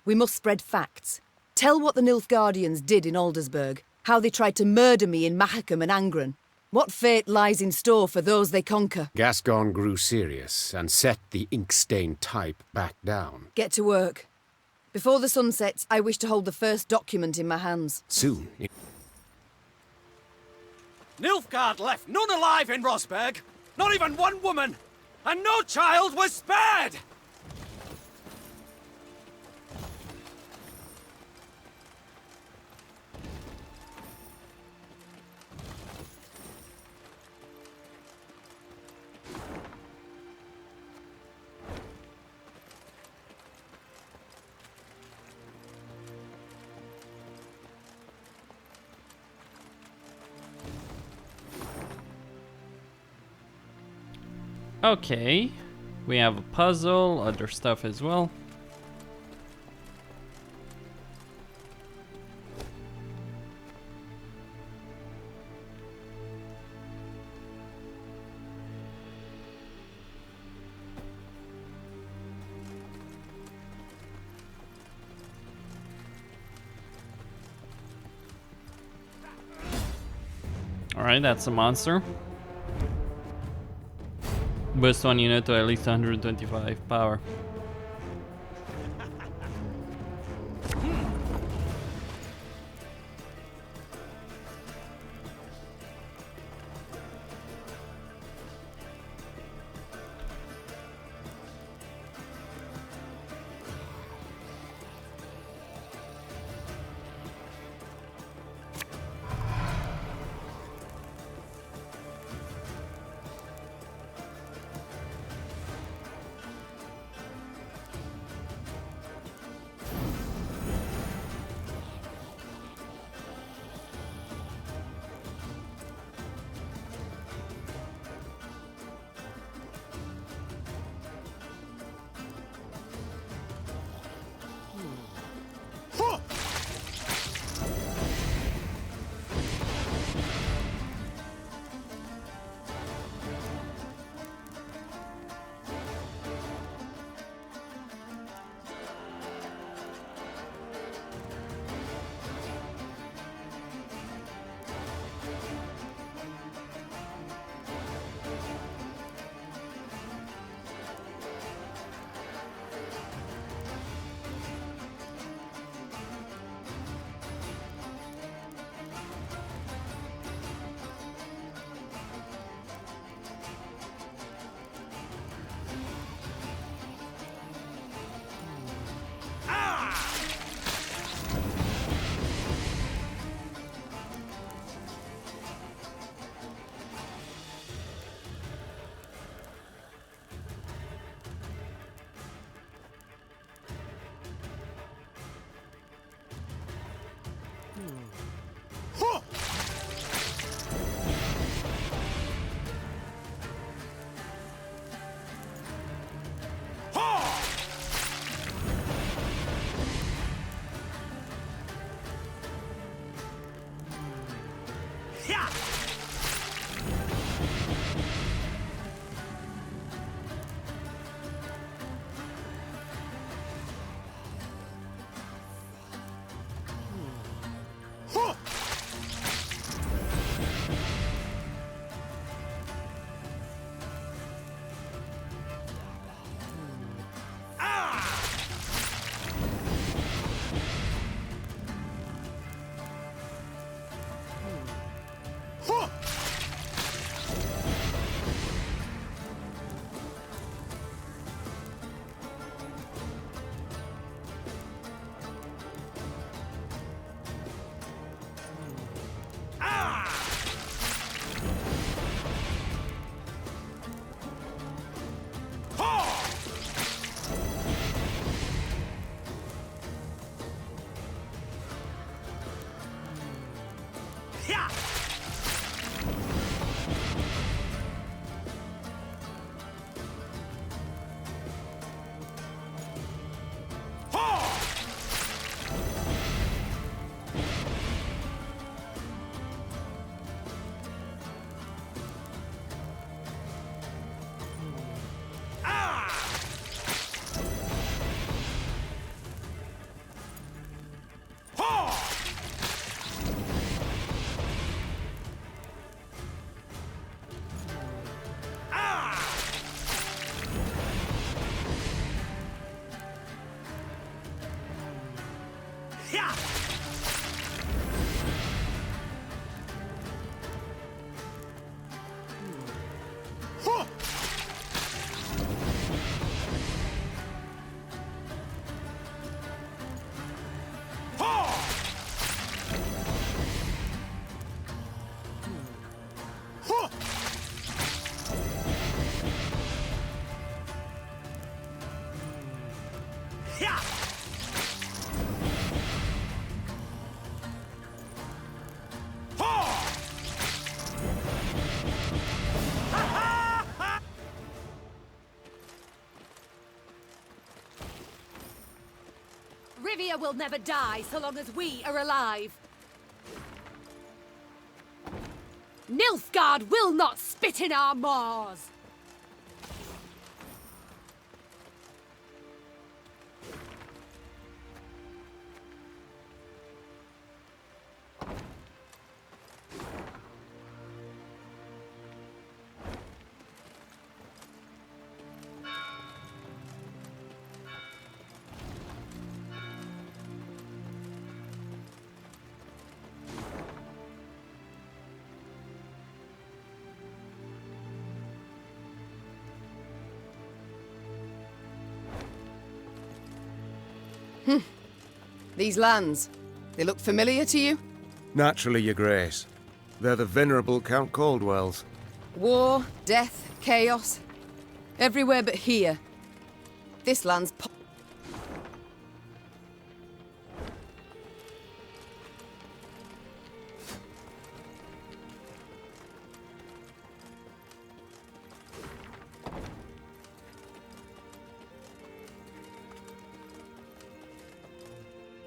[SPEAKER 5] We must spread facts. Tell what the Nilfgaardians did in Aldersburg, how they tried to murder me in Mahakam and Angren. What fate lies in store for those they conquer?
[SPEAKER 6] Gascon grew serious and set the ink-stained type back down.
[SPEAKER 5] Get to work. Before the sun sets, I wish to hold the first document in my hands.
[SPEAKER 6] Soon.
[SPEAKER 8] Nilfgaard left none alive in Rosberg, not even one woman, and no child was spared!
[SPEAKER 1] Okay, we have a puzzle, other stuff as well. Alright, that's a monster. Boost one unit to at least 125 power.
[SPEAKER 17] Rivia will never die so long as we are alive. Nilfgaard will not spit in our maws!
[SPEAKER 5] These lands, they look familiar to you?
[SPEAKER 9] Naturally, Your Grace. They're the venerable Count Caldwell's.
[SPEAKER 5] War, death, chaos. Everywhere but here. This land's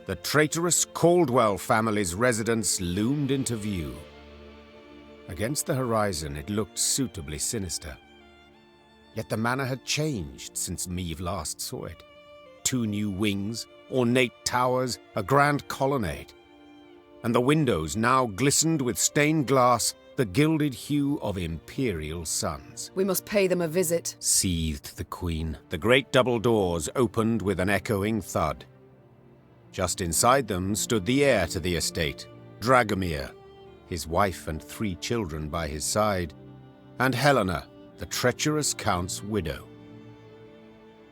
[SPEAKER 6] The traitorous Caldwell family's residence loomed into view. Against the horizon, it looked suitably sinister. Yet the manor had changed since Meve last saw it. 2 new wings, ornate towers, a grand colonnade. And the windows now glistened with stained glass, the gilded hue of imperial suns.
[SPEAKER 5] We must pay them a visit,
[SPEAKER 6] Seethed the Queen. The great double doors opened with an echoing thud. Just inside them stood the heir to the estate, Dragomir, his wife and 3 children by his side, and Helena, the treacherous Count's widow.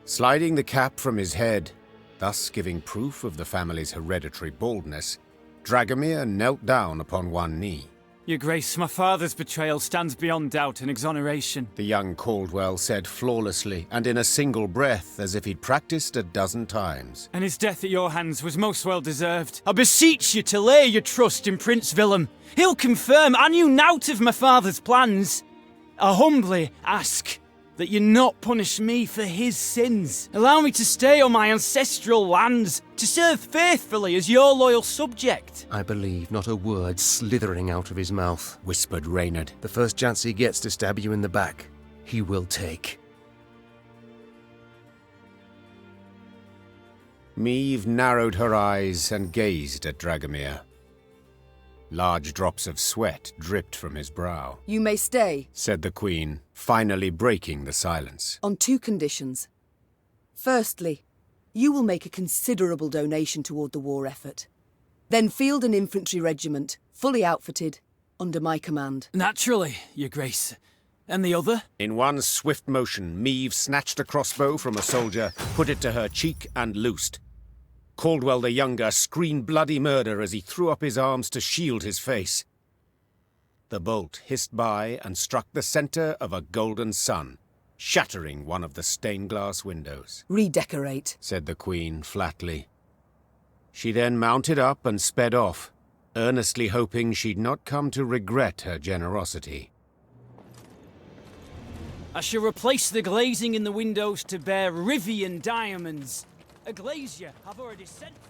[SPEAKER 6] Sliding the cap from his head, thus giving proof of the family's hereditary baldness, Dragomir knelt down upon one knee.
[SPEAKER 11] Your Grace, my father's betrayal stands beyond doubt and exoneration.
[SPEAKER 6] The young Caldwell said flawlessly, and in a single breath, as if he'd practiced a dozen times.
[SPEAKER 11] And his death at your hands was most well deserved. I beseech you to lay your trust in Prince Willem. He'll confirm I knew naught of my father's plans. I humbly ask that you not punish me for his sins. Allow me to stay on my ancestral lands, to serve faithfully as your loyal subject.
[SPEAKER 9] I believe not a word slithering out of his mouth,
[SPEAKER 6] whispered Reynard.
[SPEAKER 9] The first chance he gets to stab you in the back, he will take.
[SPEAKER 6] Meve narrowed her eyes and gazed at Dragomir. Large drops of sweat dripped from his brow.
[SPEAKER 5] You may stay,
[SPEAKER 6] said the Queen, finally breaking the silence.
[SPEAKER 5] On 2 conditions. Firstly, you will make a considerable donation toward the war effort. Then field an infantry regiment, fully outfitted, under my command.
[SPEAKER 11] Naturally, Your Grace. And the other?
[SPEAKER 6] In one swift motion, Meve snatched a crossbow from a soldier, put it to her cheek, and loosed. Caldwell the Younger screamed bloody murder as he threw up his arms to shield his face. The bolt hissed by and struck the center of a golden sun, shattering one of the stained glass windows.
[SPEAKER 5] Redecorate,
[SPEAKER 6] said the Queen flatly. She then mounted up and sped off, earnestly hoping she'd not come to regret her generosity.
[SPEAKER 11] I shall replace the glazing in the windows to bear Rivian diamonds. A glazier I've already sent for.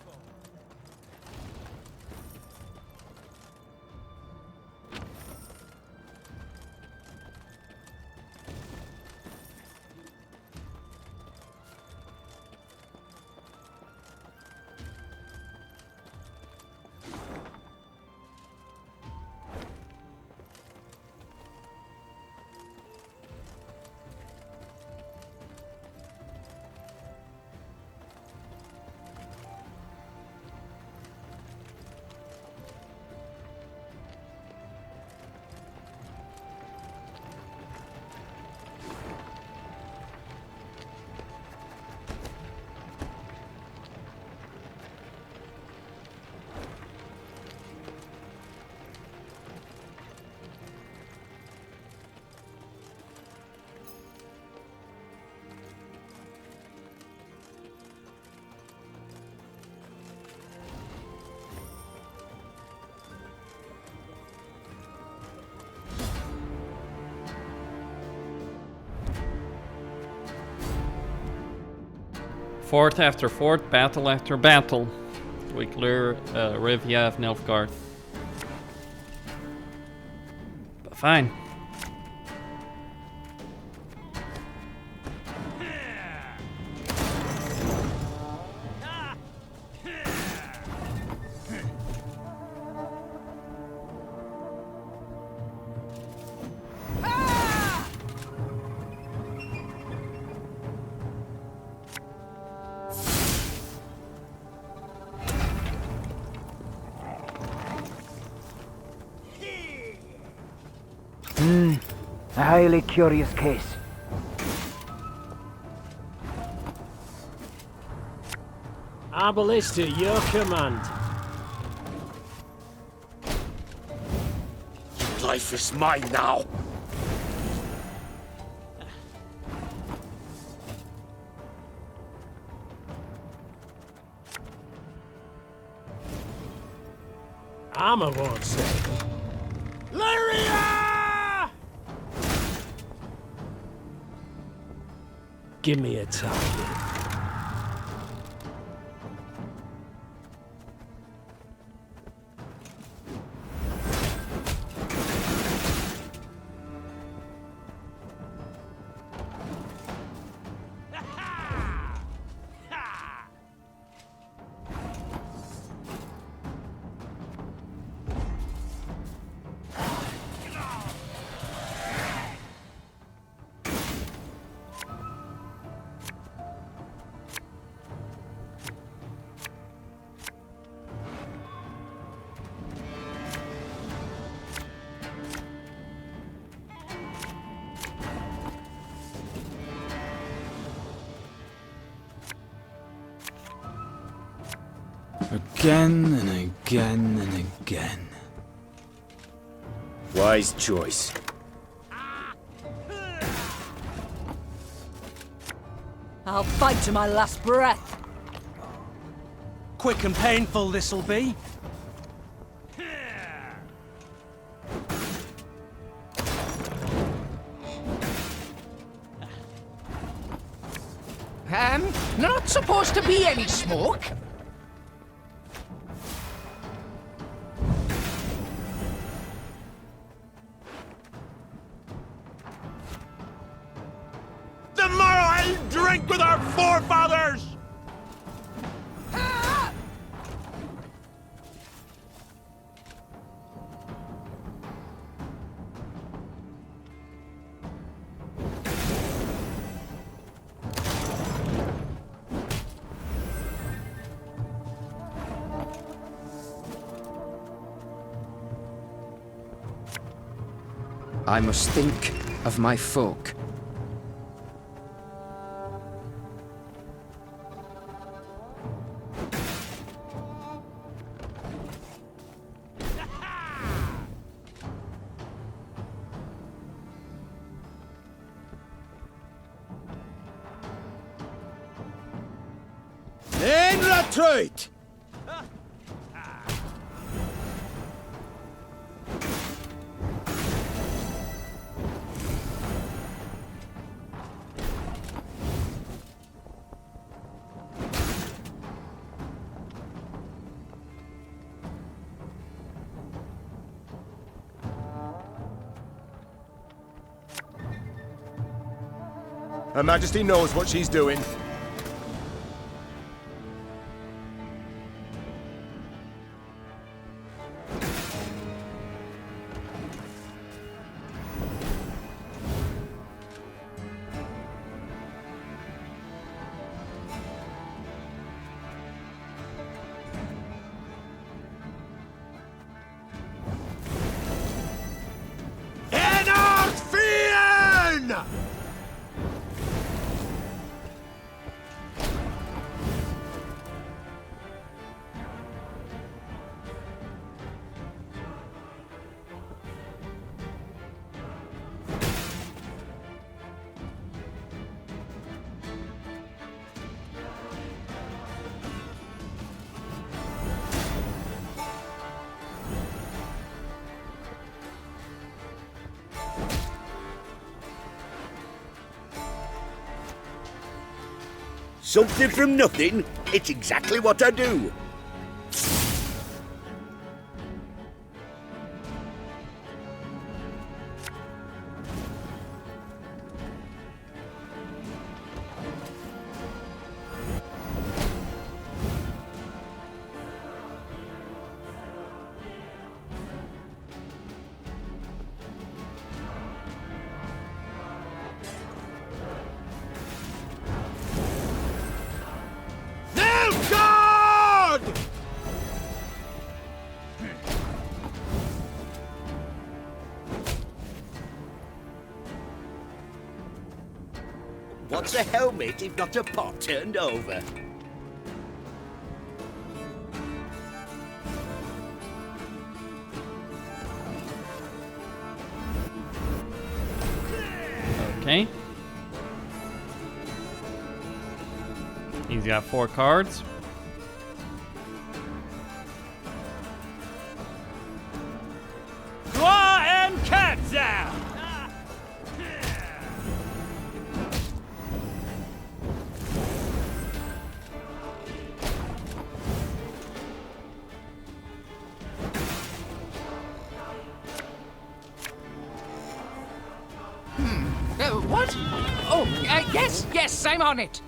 [SPEAKER 1] Fort after fort, battle after battle. we clear Rivia of Nilfgaard. But fine.
[SPEAKER 12] A highly curious case.
[SPEAKER 2] Our ballista at your command.
[SPEAKER 7] Life is mine now.
[SPEAKER 2] Armor won't save. Lyria! Give me a target.
[SPEAKER 11] Again and again and again.
[SPEAKER 7] Wise choice.
[SPEAKER 17] I'll fight to my last breath.
[SPEAKER 8] Quick and painful this'll be.
[SPEAKER 13] Not supposed to be any smoke.
[SPEAKER 7] Tomorrow I'll drink with our forefathers!
[SPEAKER 10] I must think of my folk.
[SPEAKER 7] In retreat!
[SPEAKER 9] Her Majesty knows what she's doing.
[SPEAKER 7] Something from nothing? It's exactly what I do. What's a helmet if not a pot turned over?
[SPEAKER 1] Okay. He's got 4 cards.
[SPEAKER 11] Claw and cats out!
[SPEAKER 13] What? Oh, yes, I'm on it.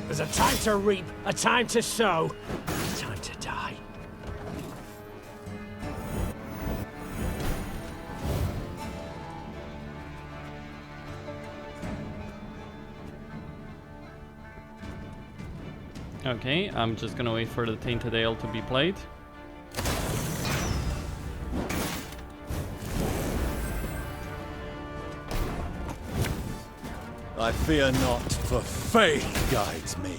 [SPEAKER 2] There's a time to reap, a time to sow, a time to die.
[SPEAKER 1] Okay, I'm just gonna wait for the Tainted Ale to be played.
[SPEAKER 4] I fear not, for faith guides me.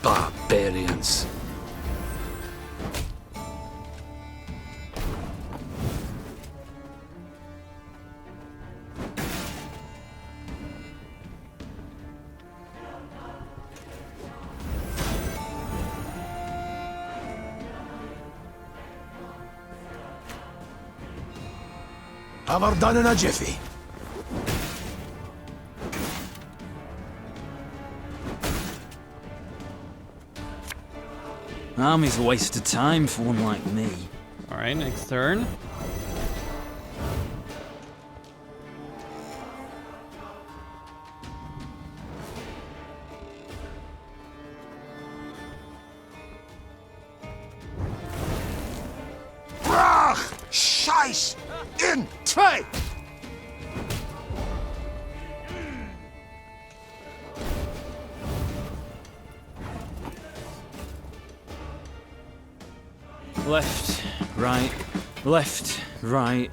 [SPEAKER 18] Barbarians.
[SPEAKER 19] Hammer done in a jiffy.
[SPEAKER 11] Army's a waste of time for one like me.
[SPEAKER 1] Alright, next turn.
[SPEAKER 19] Brach! Scheiß! In! Zwei!
[SPEAKER 11] Left, right, left, right.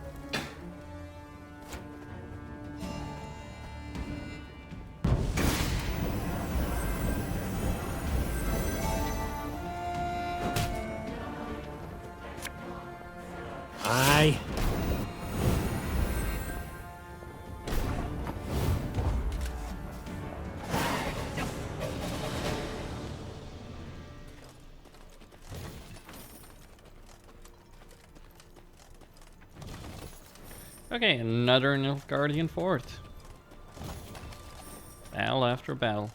[SPEAKER 2] Aye.
[SPEAKER 1] Okay, another Nilfgaardian fort. Battle after battle.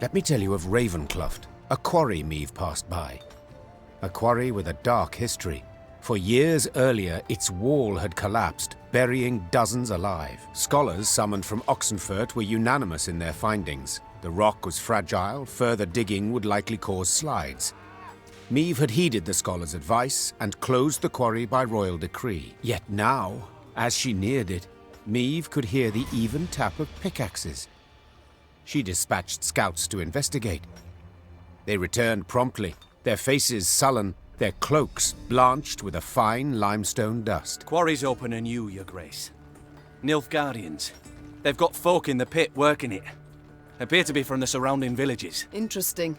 [SPEAKER 6] Let me tell you of Ravencloft, a quarry Meve passed by. A quarry with a dark history. For years earlier, its wall had collapsed, burying dozens alive. Scholars summoned from Oxenfurt were unanimous in their findings. The rock was fragile, further digging would likely cause slides. Meve had heeded the scholars' advice and closed the quarry by royal decree. Yet now, as she neared it, Meve could hear the even tap of pickaxes. She dispatched scouts to investigate. They returned promptly, their faces sullen, their cloaks blanched with a fine limestone dust.
[SPEAKER 8] Quarry's open anew, Your Grace. Nilfgaardians. They've got folk in the pit working it. Appear to be from the surrounding villages.
[SPEAKER 5] Interesting.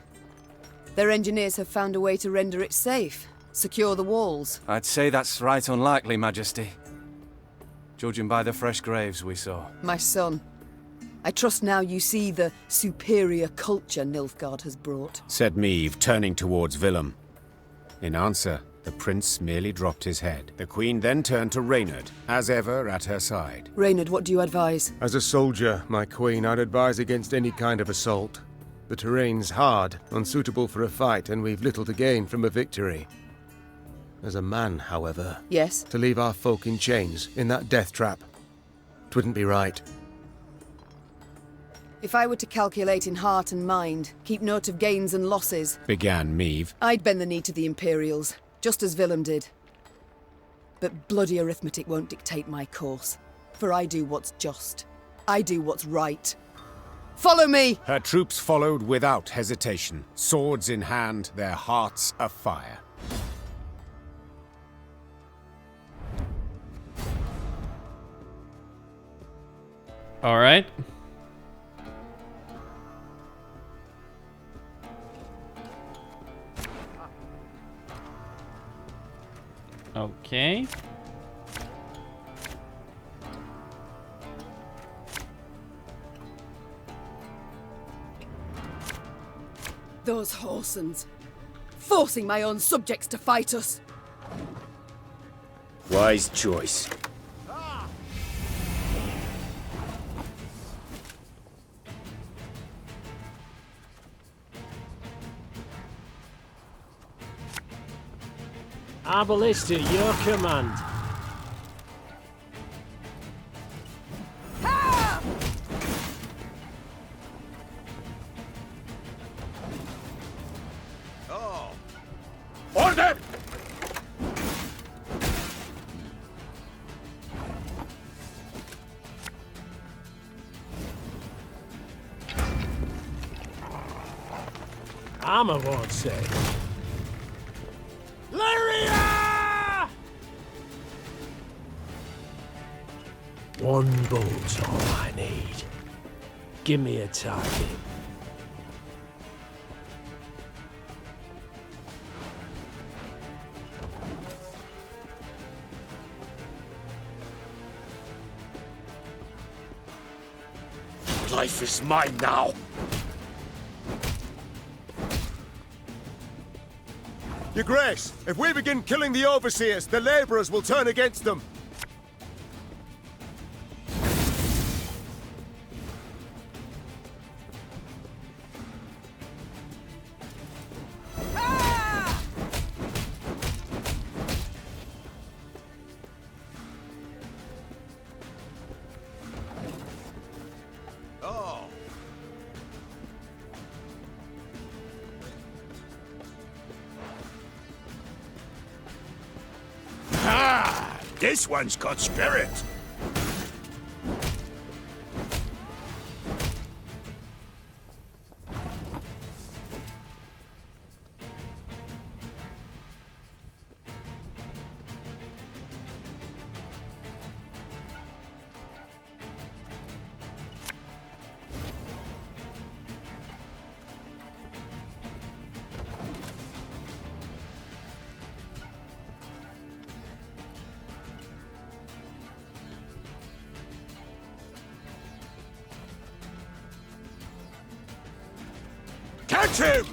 [SPEAKER 5] Their engineers have found a way to render it safe. Secure the walls.
[SPEAKER 8] I'd say that's right unlikely, Majesty. Judging by the fresh graves we saw.
[SPEAKER 5] My son, I trust now you see the superior culture Nilfgaard has brought.
[SPEAKER 6] Said Meve, turning towards Willem. In answer, the prince merely dropped his head. The queen then turned to Reynard, as ever at her side.
[SPEAKER 5] Reynard, what do you advise?
[SPEAKER 9] As a soldier, my queen, I'd advise against any kind of assault. The terrain's hard, unsuitable for a fight, and we've little to gain from a victory. As a man, however...
[SPEAKER 5] Yes?
[SPEAKER 9] To leave our folk in chains, in that death trap. 'Twouldn't be right.
[SPEAKER 5] If I were to calculate in heart and mind, keep note of gains and losses...
[SPEAKER 6] Began Meve.
[SPEAKER 5] I'd bend the knee to the Imperials, just as Willem did. But bloody arithmetic won't dictate my course. For I do what's just. I do what's right. Follow me!
[SPEAKER 6] Her troops followed without hesitation, swords in hand, their hearts afire.
[SPEAKER 1] All right. Okay.
[SPEAKER 5] Those Horsens, forcing my own subjects to fight us.
[SPEAKER 7] Wise choice.
[SPEAKER 2] Our ballista, your command.
[SPEAKER 19] Order!
[SPEAKER 2] Armor won't say. Rivia! One bolt's all I need. Give me a target.
[SPEAKER 19] Life is mine now.
[SPEAKER 9] Your Grace, if we begin killing the overseers, the laborers will turn against them.
[SPEAKER 19] This one's got spirit. Catch him!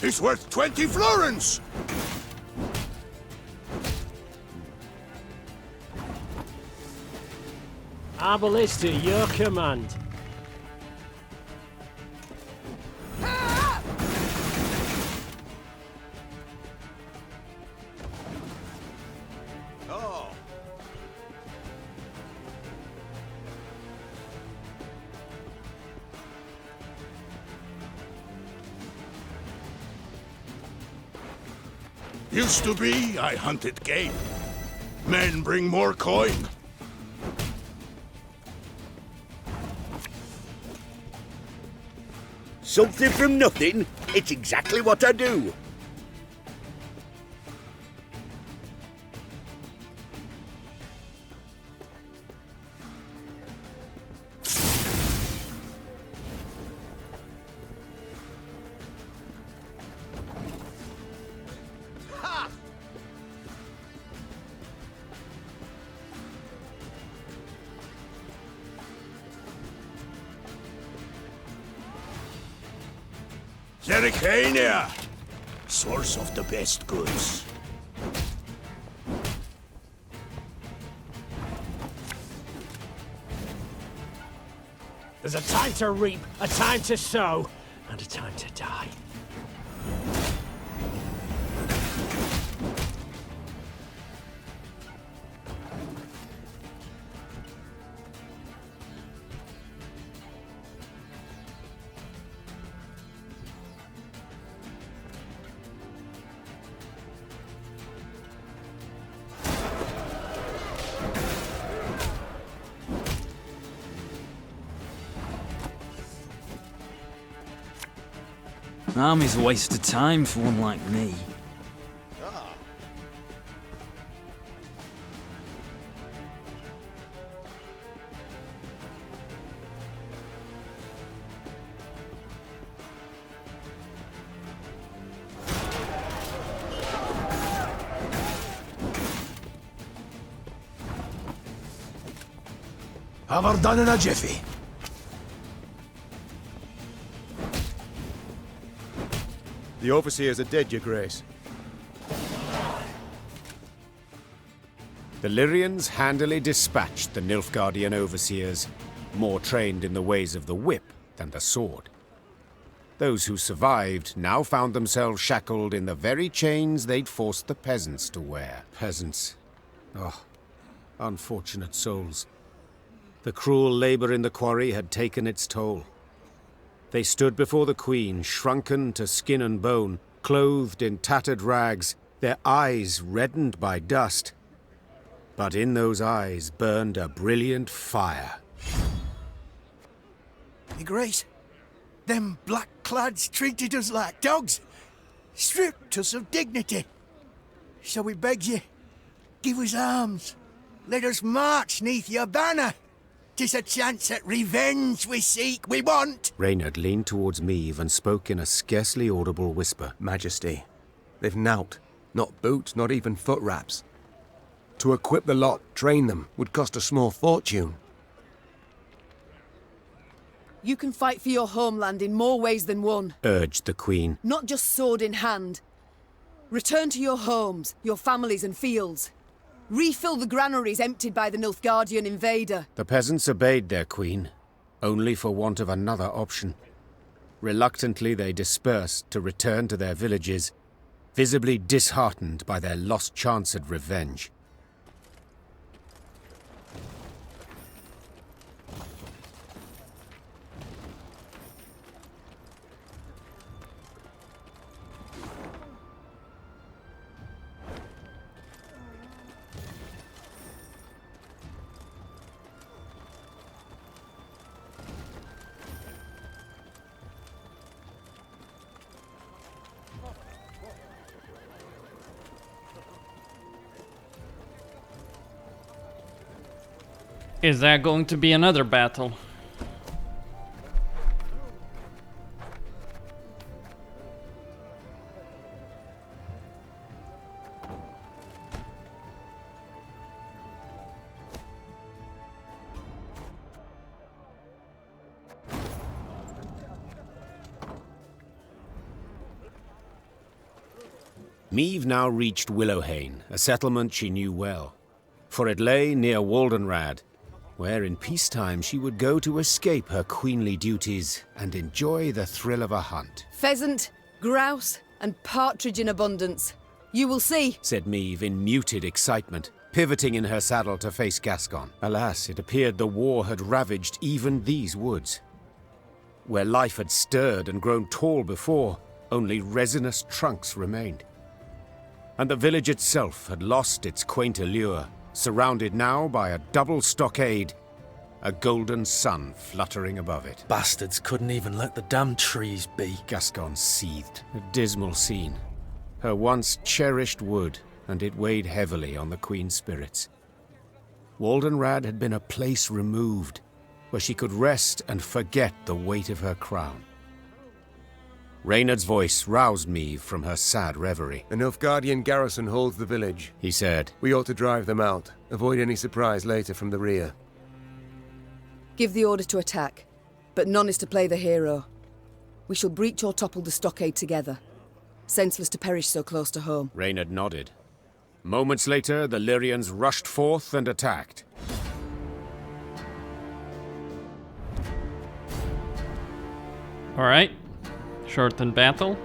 [SPEAKER 19] He's worth 20 florins!
[SPEAKER 2] Our ballista, your command.
[SPEAKER 19] Used to be, I hunted game. Men bring more coin.
[SPEAKER 7] Something from nothing? It's exactly what I do.
[SPEAKER 19] Terracania, source of the best goods.
[SPEAKER 2] There's a time to reap, a time to sow, and a time to die.
[SPEAKER 11] Army's a waste of time for one like me.
[SPEAKER 19] Have her done in a jiffy.
[SPEAKER 9] The overseers are dead, your grace.
[SPEAKER 6] The Lyrians handily dispatched the Nilfgaardian overseers, more trained in the ways of the whip than the sword. Those who survived now found themselves shackled in the very chains they'd forced the peasants to wear. Peasants. Oh, unfortunate souls. The cruel labor in the quarry had taken its toll. They stood before the queen, shrunken to skin and bone, clothed in tattered rags, their eyes reddened by dust. But in those eyes burned a brilliant fire.
[SPEAKER 20] Your Grace, them black-clads treated us like dogs, stripped us of dignity. So we beg you, give us arms, let us march neath your banner. 'Tis a chance at revenge we seek, we want!
[SPEAKER 6] Reynard leaned towards Meve and spoke in a scarcely audible whisper.
[SPEAKER 9] Majesty, they've nowt. Not boots, not even foot wraps. To equip the lot, train them, would cost a small fortune.
[SPEAKER 5] You can fight for your homeland in more ways than one.
[SPEAKER 6] Urged the queen.
[SPEAKER 5] Not just sword in hand. Return to your homes, your families and fields. Refill the granaries emptied by the Nilfgaardian invader.
[SPEAKER 6] The peasants obeyed their queen, only for want of another option. Reluctantly they dispersed to return to their villages, visibly disheartened by their lost chance at revenge.
[SPEAKER 1] Is that going to be another battle?
[SPEAKER 6] Meve now reached Willowhain, a settlement she knew well, for it lay near Waldenrad, where in peacetime she would go to escape her queenly duties and enjoy the thrill of a hunt.
[SPEAKER 5] Pheasant, grouse, and partridge in abundance. You will see,
[SPEAKER 6] said Meve in muted excitement, pivoting in her saddle to face Gascon. Alas, it appeared the war had ravaged even these woods. Where life had stirred and grown tall before, only resinous trunks remained. And the village itself had lost its quaint allure, surrounded now by a double stockade, a golden sun fluttering above it.
[SPEAKER 18] Bastards couldn't even let the damn trees be.
[SPEAKER 6] Gascon seethed. A dismal scene. Her once cherished wood, and it weighed heavily on the queen's spirits. Waldenrad had been a place removed, where she could rest and forget the weight of her crown. Reynard's voice roused Meve from her sad reverie.
[SPEAKER 9] The Nilfgaardian garrison holds the village,
[SPEAKER 6] he said.
[SPEAKER 9] We ought to drive them out, avoid any surprise later from the rear.
[SPEAKER 5] give the order to attack, but none is to play the hero. We shall breach or topple the stockade together. Senseless to perish so close to home.
[SPEAKER 6] Reynard nodded. Moments later, the Lyrians rushed forth and attacked.
[SPEAKER 1] Alright. Shortened battle.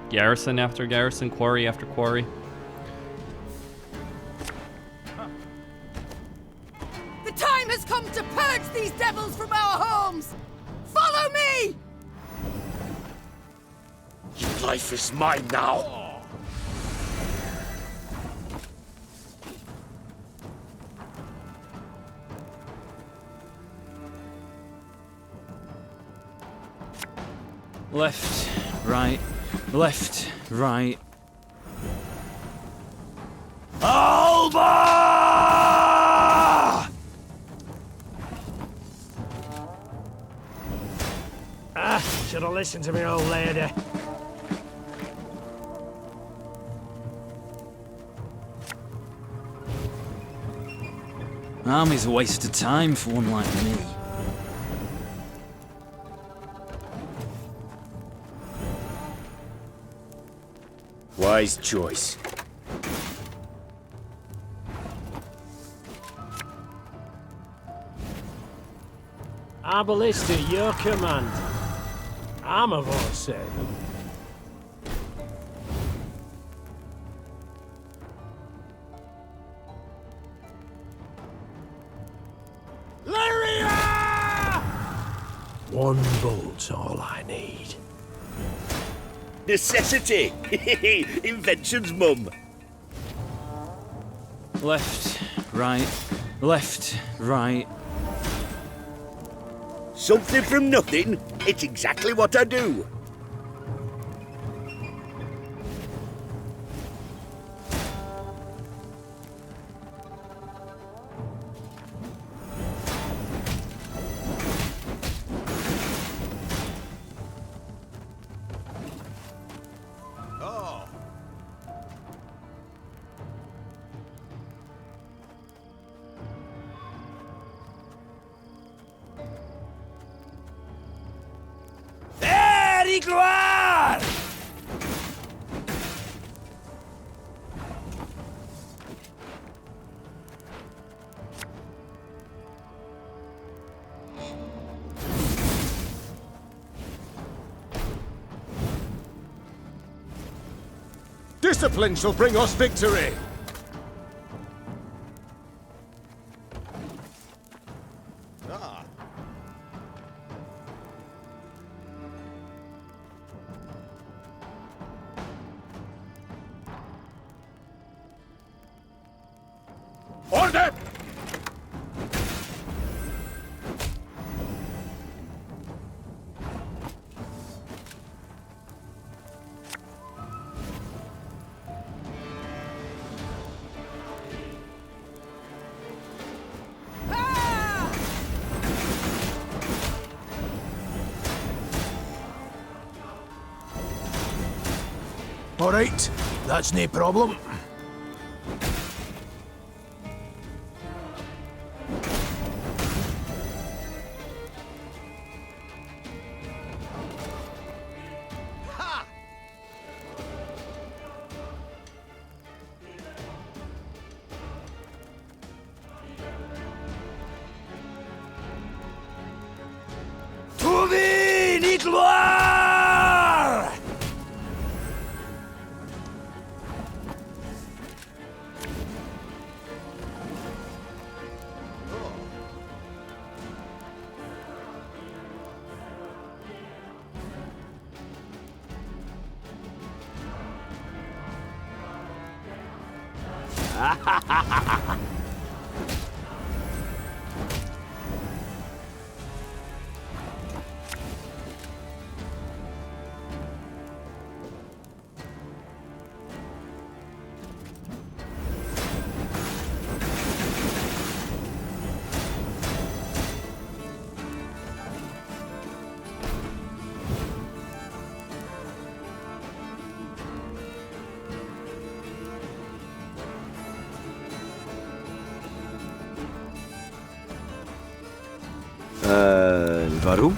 [SPEAKER 1] Garrison after garrison, quarry after quarry.
[SPEAKER 5] The time has come to purge these devils from our homes! Follow me!
[SPEAKER 7] Your life is mine now.
[SPEAKER 11] Left, right, left, right.
[SPEAKER 8] Alba!
[SPEAKER 2] Should have listened to me old lady.
[SPEAKER 11] Army's a waste of time for one like me.
[SPEAKER 7] Wise choice.
[SPEAKER 2] Our ballista, your command. I'm of all saving.
[SPEAKER 8] Lyria!
[SPEAKER 2] One bolt's all I need.
[SPEAKER 7] Necessity! Invention's mum.
[SPEAKER 11] Left, right, left, right.
[SPEAKER 7] Something from nothing. It's exactly what I do.
[SPEAKER 8] Gloire!
[SPEAKER 9] Discipline shall bring us victory!
[SPEAKER 19] Order!
[SPEAKER 2] All right, that's no problem.
[SPEAKER 8] Gloire!
[SPEAKER 21] Warum?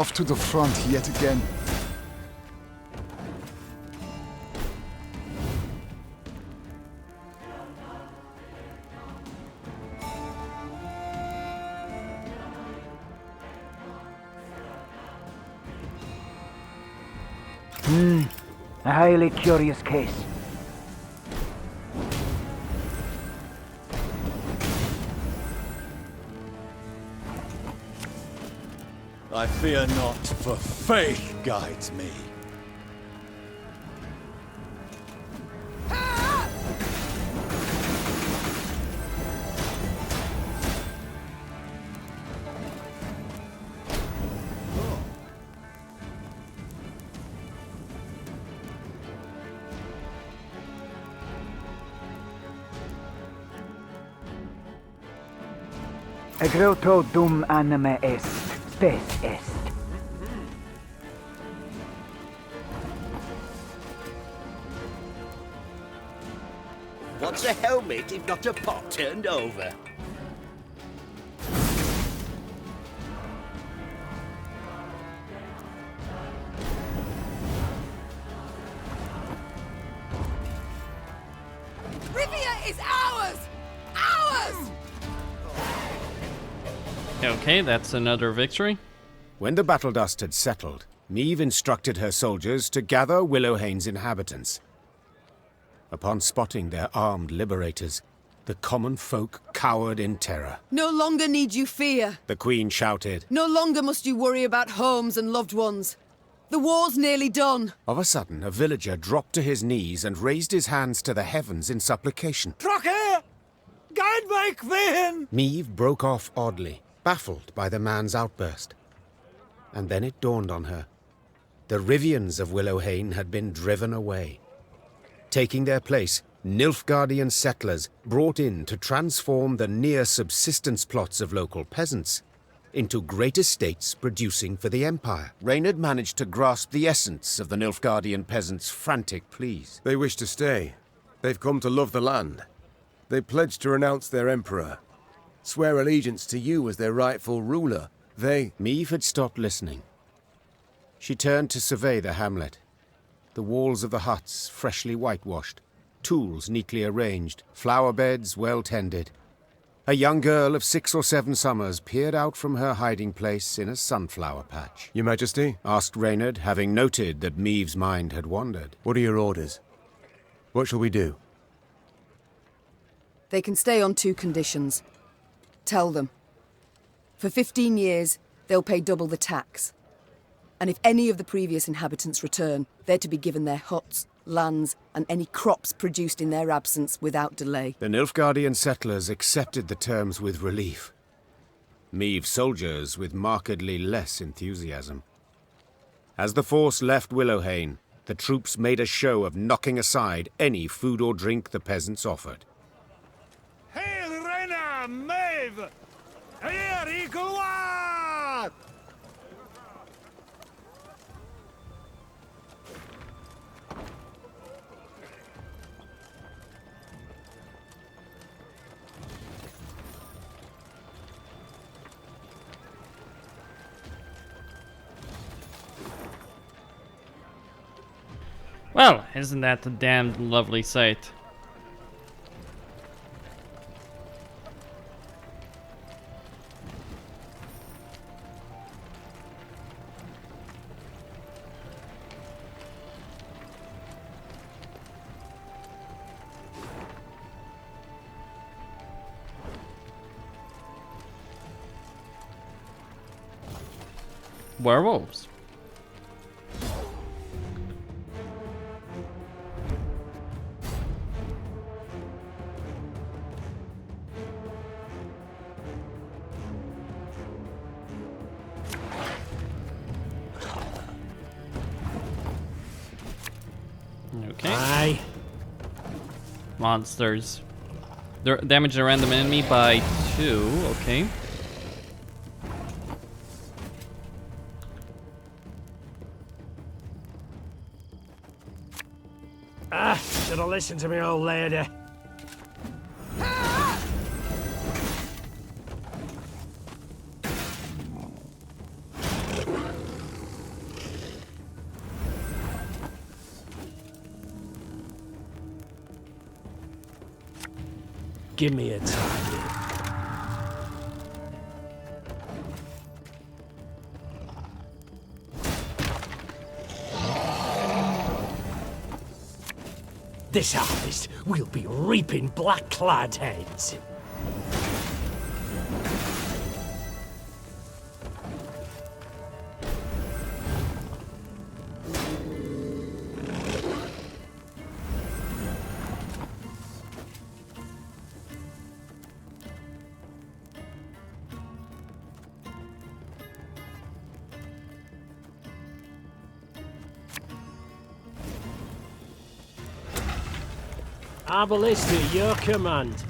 [SPEAKER 16] Off to the front yet again.
[SPEAKER 12] A highly curious case.
[SPEAKER 4] I fear not, for faith guides me.
[SPEAKER 12] Egreto dum anima est, spes est.
[SPEAKER 7] What's a helmet if not a pot turned over?
[SPEAKER 5] Rivia is ours! Ours!
[SPEAKER 1] Okay, that's another victory.
[SPEAKER 6] When the battle dust had settled, Meve instructed her soldiers to gather Willowhane's inhabitants. Upon spotting their armed liberators, the common folk cowered in terror.
[SPEAKER 5] No longer need you fear.
[SPEAKER 6] The Queen shouted.
[SPEAKER 5] No longer must you worry about homes and loved ones. The war's nearly done.
[SPEAKER 6] Of a sudden, a villager dropped to his knees and raised his hands to the heavens in supplication.
[SPEAKER 20] Trache! Guide my queen!
[SPEAKER 6] Meve broke off oddly, baffled by the man's outburst. And then it dawned on her. The Rivians of Willowhane had been driven away. Taking their place, Nilfgaardian settlers brought in to transform the near-subsistence plots of local peasants into great estates producing for the Empire. Reynard managed to grasp the essence of the Nilfgaardian peasants' frantic pleas.
[SPEAKER 9] They wish to stay. They've come to love the land. They pledged to renounce their emperor, swear allegiance to you as their rightful ruler.
[SPEAKER 6] Meve had stopped listening. She turned to survey the hamlet. The walls of the huts freshly whitewashed, tools neatly arranged, flower beds well tended. A young girl of 6 or 7 summers peered out from her hiding place in a sunflower patch.
[SPEAKER 9] Your Majesty?
[SPEAKER 6] Asked Reynard, having noted that Meve's mind had wandered.
[SPEAKER 9] What are your orders? What shall we do?
[SPEAKER 5] They can stay on 2 conditions. Tell them. For 15 years, they'll pay double the tax. And if any of the previous inhabitants return, they're to be given their huts, lands, and any crops produced in their absence without delay.
[SPEAKER 6] The Nilfgaardian settlers accepted the terms with relief. Meve's soldiers with markedly less enthusiasm. As the force left Willowhane, the troops made a show of knocking aside any food or drink the peasants offered.
[SPEAKER 20] Hail, Reina, Meve! Here, Equal!
[SPEAKER 1] Well, isn't that a damn lovely sight? Werewolves. Okay.
[SPEAKER 2] Aye.
[SPEAKER 1] Monsters. Damage a random enemy by 2. Okay.
[SPEAKER 2] Should have listened to me, old lady. Give me a target. This harvest, we'll be reaping black-clad heads. Our ballista, your command.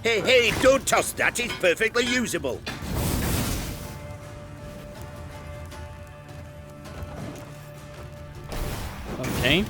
[SPEAKER 7] Hey, hey, don't toss that. It's perfectly usable.
[SPEAKER 1] Okay.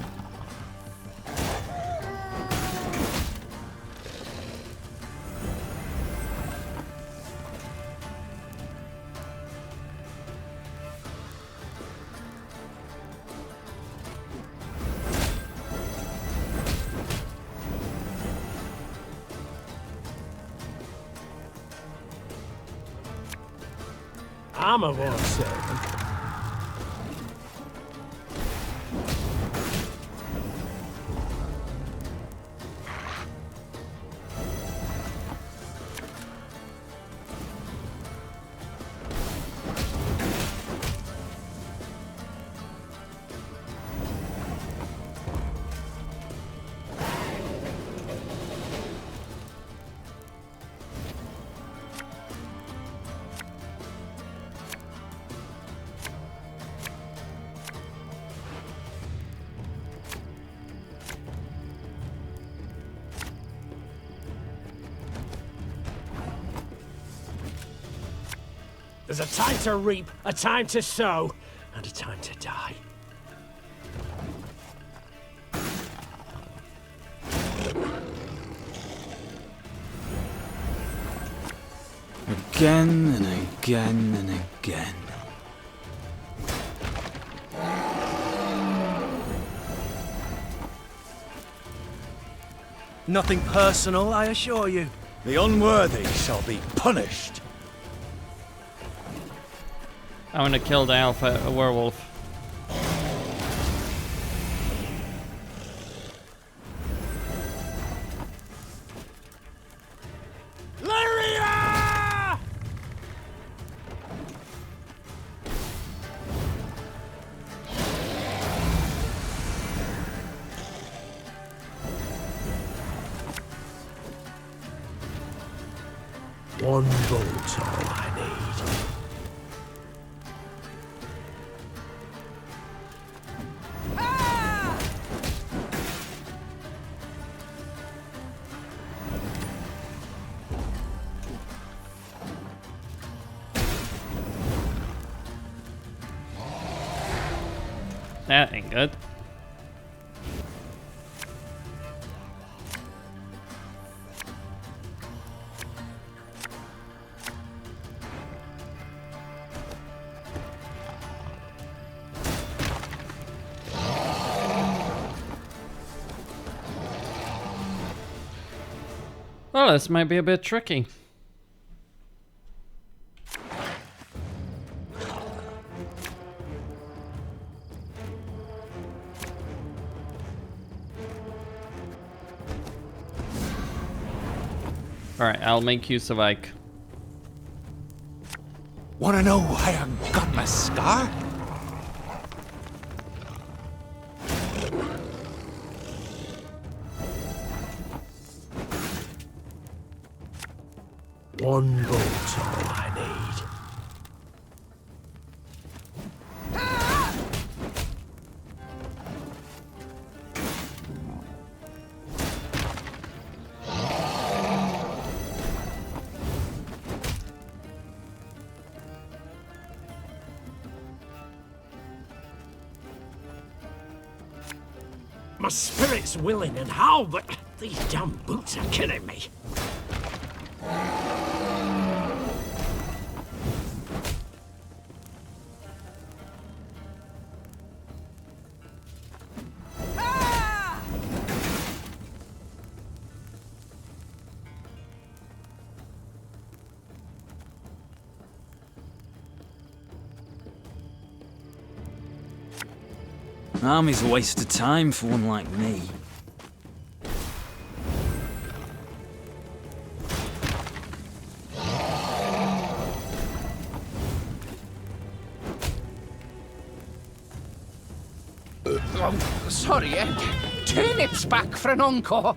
[SPEAKER 2] I'm a war servant. There's a time to reap, a time to sow, and a time to die.
[SPEAKER 11] Again and again and again.
[SPEAKER 8] Nothing personal, I assure you.
[SPEAKER 4] The unworthy shall be punished.
[SPEAKER 1] I'm gonna kill the alpha werewolf.
[SPEAKER 2] Rivia! One bolt's all I need.
[SPEAKER 1] That ain't good. Well, this might be a bit tricky. Alright, I'll make use of Ike.
[SPEAKER 19] Wanna know why I got my scar?
[SPEAKER 2] One bolt's all I need. My spirit's willing and how, but these damn boots are killing me.
[SPEAKER 11] Army's a waste of time for one like me.
[SPEAKER 13] Oh, sorry, turnips back for an encore.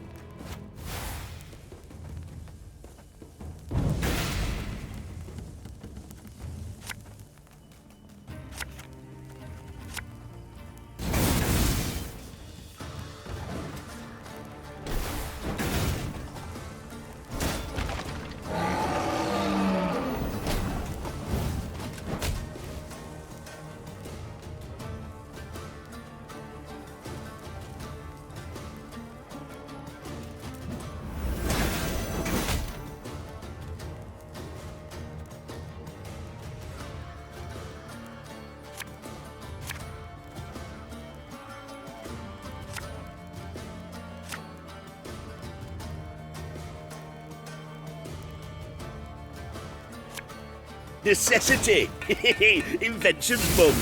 [SPEAKER 7] Necessity! Invention's mum.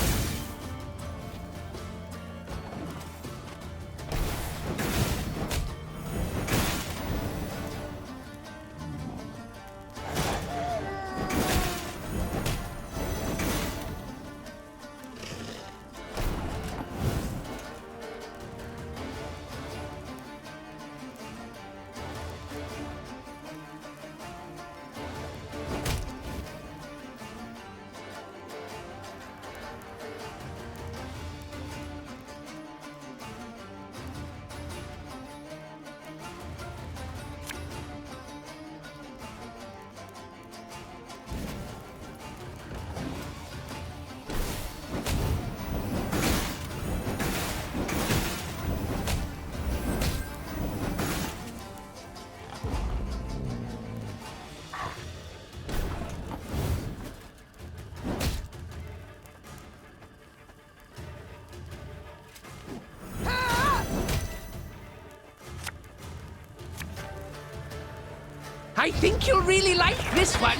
[SPEAKER 13] I think you'll really like this one.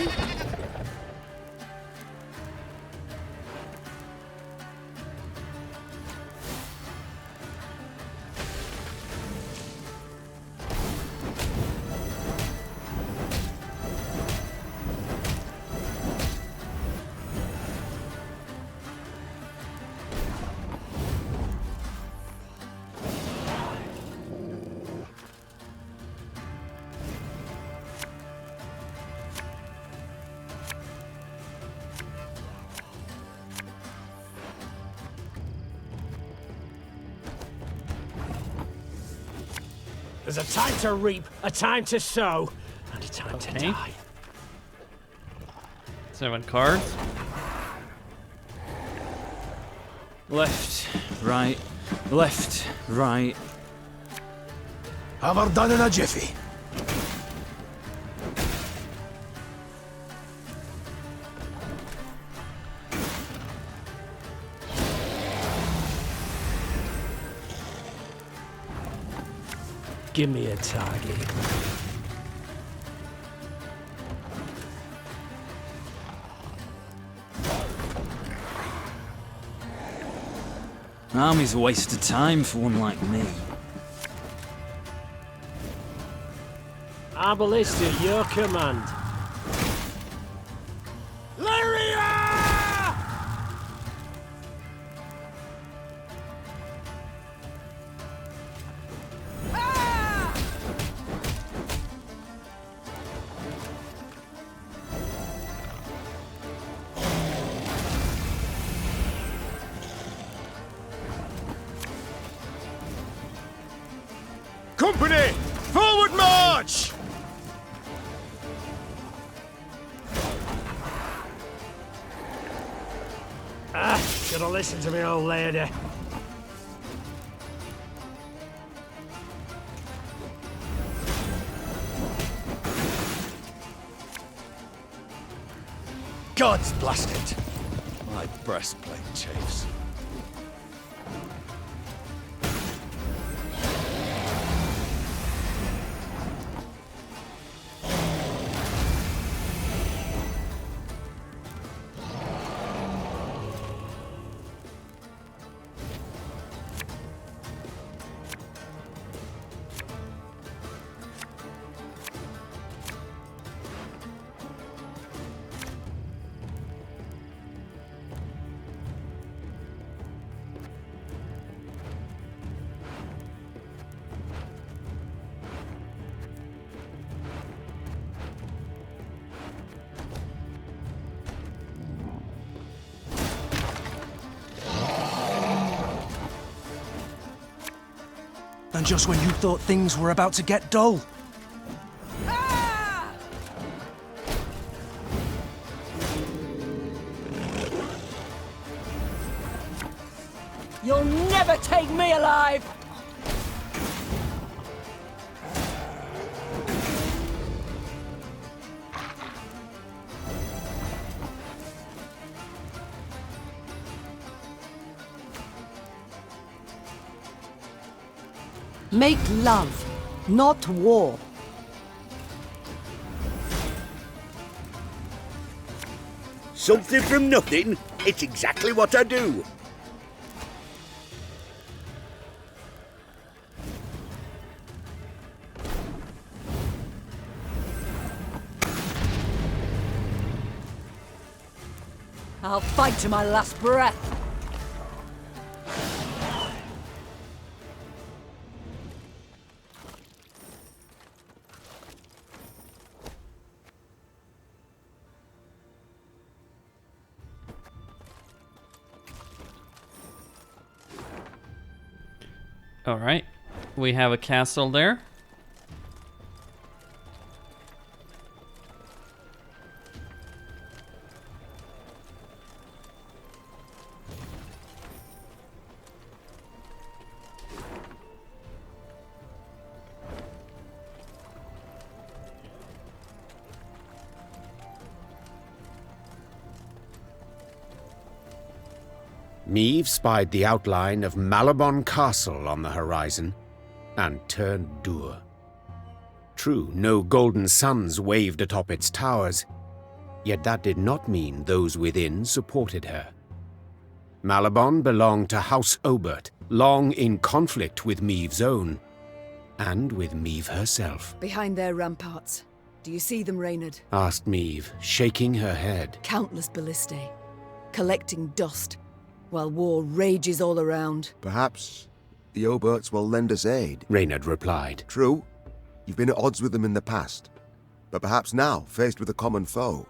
[SPEAKER 2] There's a time to reap, a time to sow, and a time to die.
[SPEAKER 1] 7 cards.
[SPEAKER 11] Left, right, left, right.
[SPEAKER 20] Have her done in a jiffy.
[SPEAKER 2] Give me a target.
[SPEAKER 11] Army's a waste of time for one like me.
[SPEAKER 2] Our ballista at your command.
[SPEAKER 9] Company! Forward march!
[SPEAKER 2] Should have listened to me old lady.
[SPEAKER 4] Gods blast it! My breastplate chafes.
[SPEAKER 8] And just when you thought things were about to get dull.
[SPEAKER 17] You'll never take me alive!
[SPEAKER 15] Make love, not war.
[SPEAKER 7] Something from nothing? It's exactly what I do.
[SPEAKER 17] I'll fight to my last breath.
[SPEAKER 1] Alright, we have a castle there.
[SPEAKER 6] Meve spied the outline of Malabon Castle on the horizon and turned dour. True, no golden suns waved atop its towers, yet that did not mean those within supported her. Malabon belonged to House Obert, long in conflict with Meve's own, and with Meve herself.
[SPEAKER 5] Behind their ramparts. Do you see them, Reynard?
[SPEAKER 6] Asked Meve, shaking her head.
[SPEAKER 5] Countless ballistae, collecting dust, while war rages all around.
[SPEAKER 9] Perhaps the Oberts will lend us aid,
[SPEAKER 6] Reynard replied.
[SPEAKER 9] True, you've been at odds with them in the past, but perhaps now, faced with a common foe.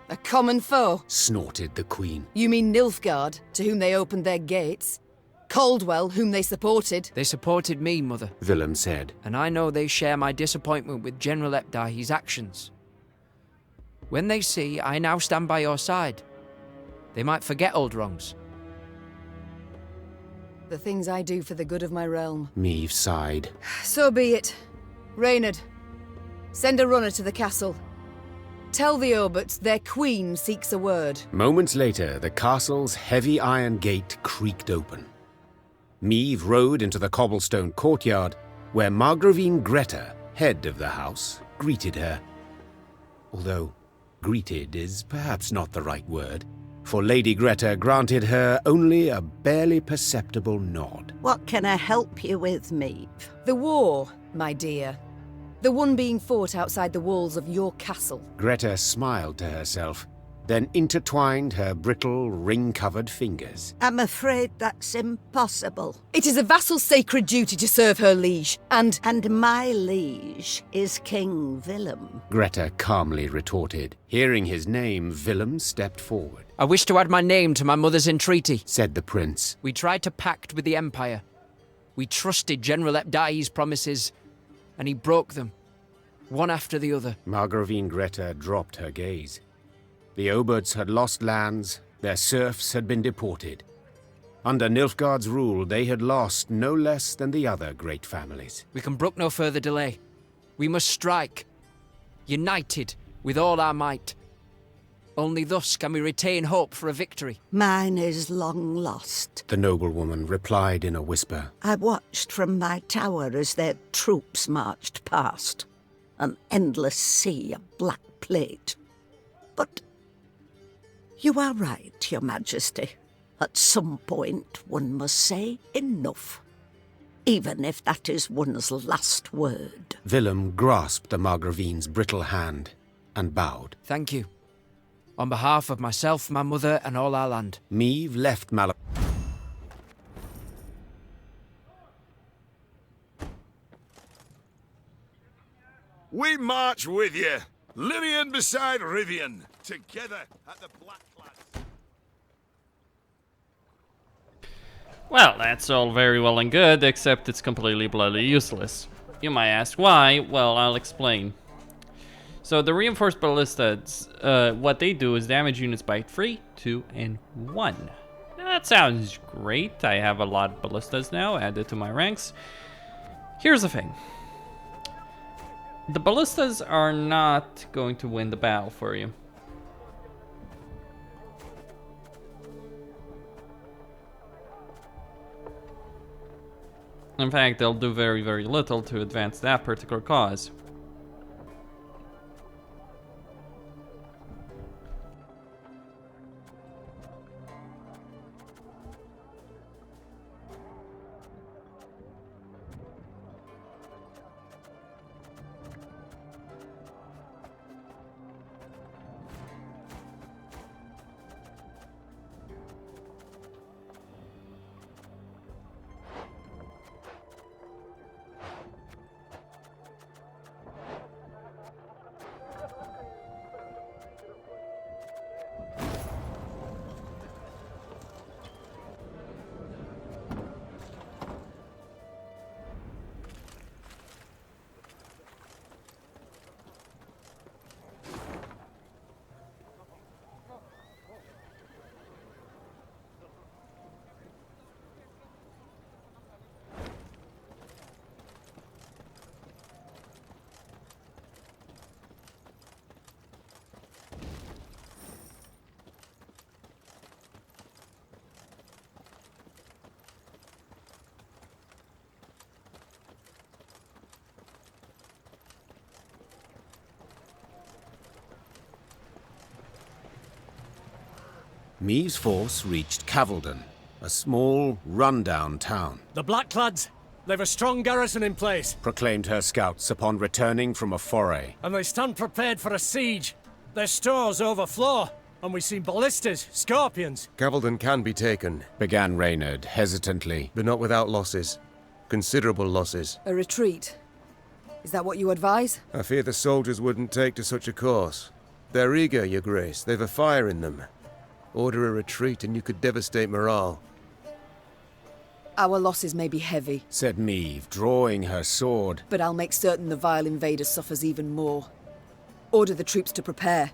[SPEAKER 5] A common foe?
[SPEAKER 6] Snorted the Queen.
[SPEAKER 5] You mean Nilfgaard, to whom they opened their gates? Caldwell, whom they supported?
[SPEAKER 10] They supported me, Mother.
[SPEAKER 6] Willem said.
[SPEAKER 10] And I know they share my disappointment with General Epdai's actions. When they see I now stand by your side, they might forget old wrongs.
[SPEAKER 5] The things I do for the good of my realm.
[SPEAKER 6] Meve sighed.
[SPEAKER 5] So be it. Reynard, send a runner to the castle. Tell the Oberts their queen seeks a word.
[SPEAKER 6] Moments later, the castle's heavy iron gate creaked open. Meve rode into the cobblestone courtyard, where Margravine Greta, head of the house, greeted her. Although greeted is perhaps not the right word, for Lady Greta granted her only a barely perceptible nod.
[SPEAKER 15] What can I help you with, Meve?
[SPEAKER 5] The war, my dear. The one being fought outside the walls of your castle.
[SPEAKER 6] Greta smiled to herself, then intertwined her brittle, ring-covered fingers.
[SPEAKER 15] I'm afraid that's impossible.
[SPEAKER 5] It is a vassal's sacred duty to serve her liege, and...
[SPEAKER 15] And my liege is King Willem.
[SPEAKER 6] Greta calmly retorted. Hearing his name, Willem stepped forward.
[SPEAKER 10] I wish to add my name to my mother's entreaty,
[SPEAKER 6] said the prince.
[SPEAKER 10] We tried to pact with the Empire. We trusted General Epdai's promises, and he broke them, one after the other.
[SPEAKER 6] Margravine Greta dropped her gaze. The Oberts had lost lands, their serfs had been deported. Under Nilfgaard's rule, they had lost no less than the other great families.
[SPEAKER 10] We can brook no further delay. We must strike, united with all our might. Only thus can we retain hope for a victory.
[SPEAKER 15] Mine is long lost.
[SPEAKER 6] The noblewoman replied in a whisper.
[SPEAKER 15] I watched from my tower as their troops marched past. An endless sea of black plate. But you are right, Your Majesty. At some point, one must say enough. Even if that is one's last word.
[SPEAKER 6] Willem grasped the Margravine's brittle hand and bowed.
[SPEAKER 10] Thank you. On behalf of myself, my mother, and all our land.
[SPEAKER 6] Meve left
[SPEAKER 19] We march with you, Livian beside Rivian, together at the Black Clads.
[SPEAKER 1] Well, that's all very well and good, except it's completely bloody useless. You might ask why. Well, I'll explain. So the reinforced ballistas, what they do is damage units by 3, 2, and 1. That sounds great. I have a lot of ballistas now added to my ranks. Here's the thing. The ballistas are not going to win the battle for you. In fact, they'll do very, very little to advance that particular cause.
[SPEAKER 6] Meve's force reached Cavaldon, a small, run-down town.
[SPEAKER 2] The Blackclads! They've a strong garrison in place.
[SPEAKER 6] Proclaimed her scouts upon returning from a foray.
[SPEAKER 2] And they stand prepared for a siege. Their stores overflow, and we see ballistas, scorpions.
[SPEAKER 9] Cavaldon can be taken,
[SPEAKER 6] began Reynard hesitantly.
[SPEAKER 9] But not without losses. Considerable losses.
[SPEAKER 5] A retreat? Is that what you advise?
[SPEAKER 9] I fear the soldiers wouldn't take to such a course. They're eager, Your Grace. They've a fire in them. Order a retreat and you could devastate morale.
[SPEAKER 5] Our losses may be heavy,
[SPEAKER 6] said Meve, drawing her sword.
[SPEAKER 5] But I'll make certain the vile invader suffers even more. Order the troops to prepare.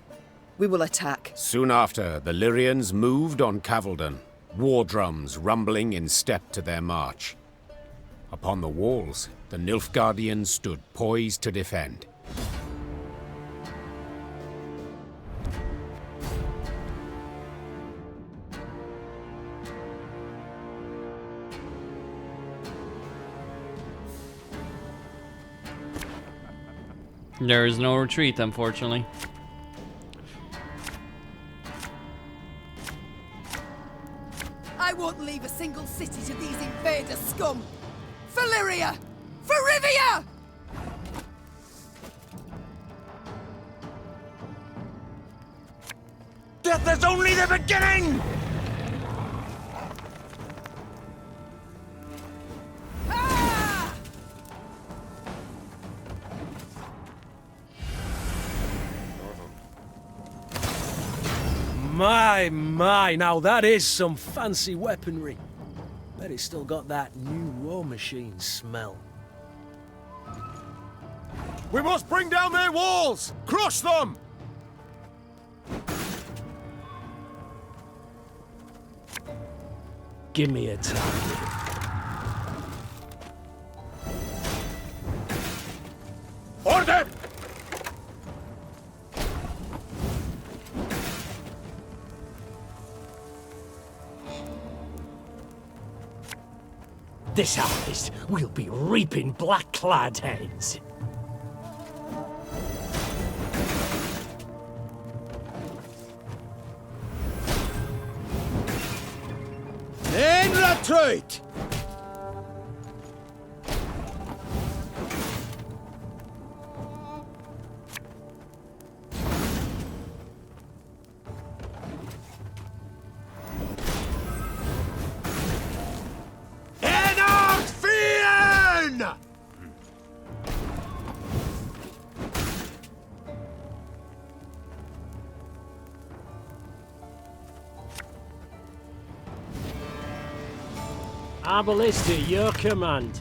[SPEAKER 5] We will attack.
[SPEAKER 6] Soon after, the Lyrians moved on Cavaldon, war drums rumbling in step to their march. Upon the walls, the Nilfgaardians stood poised to defend.
[SPEAKER 1] There is no retreat, unfortunately.
[SPEAKER 5] I won't leave a single city to these invader scum! For Lyria! For Rivia!
[SPEAKER 8] Death is only the beginning!
[SPEAKER 2] My, now that is some fancy weaponry. Bet it's still got that new war machine smell.
[SPEAKER 9] We must bring down their walls! Crush them!
[SPEAKER 2] Give me a target.
[SPEAKER 19] Order!
[SPEAKER 2] This harvest, we'll be reaping black-clad heads.
[SPEAKER 4] In retreat!
[SPEAKER 2] Our ballista, your command.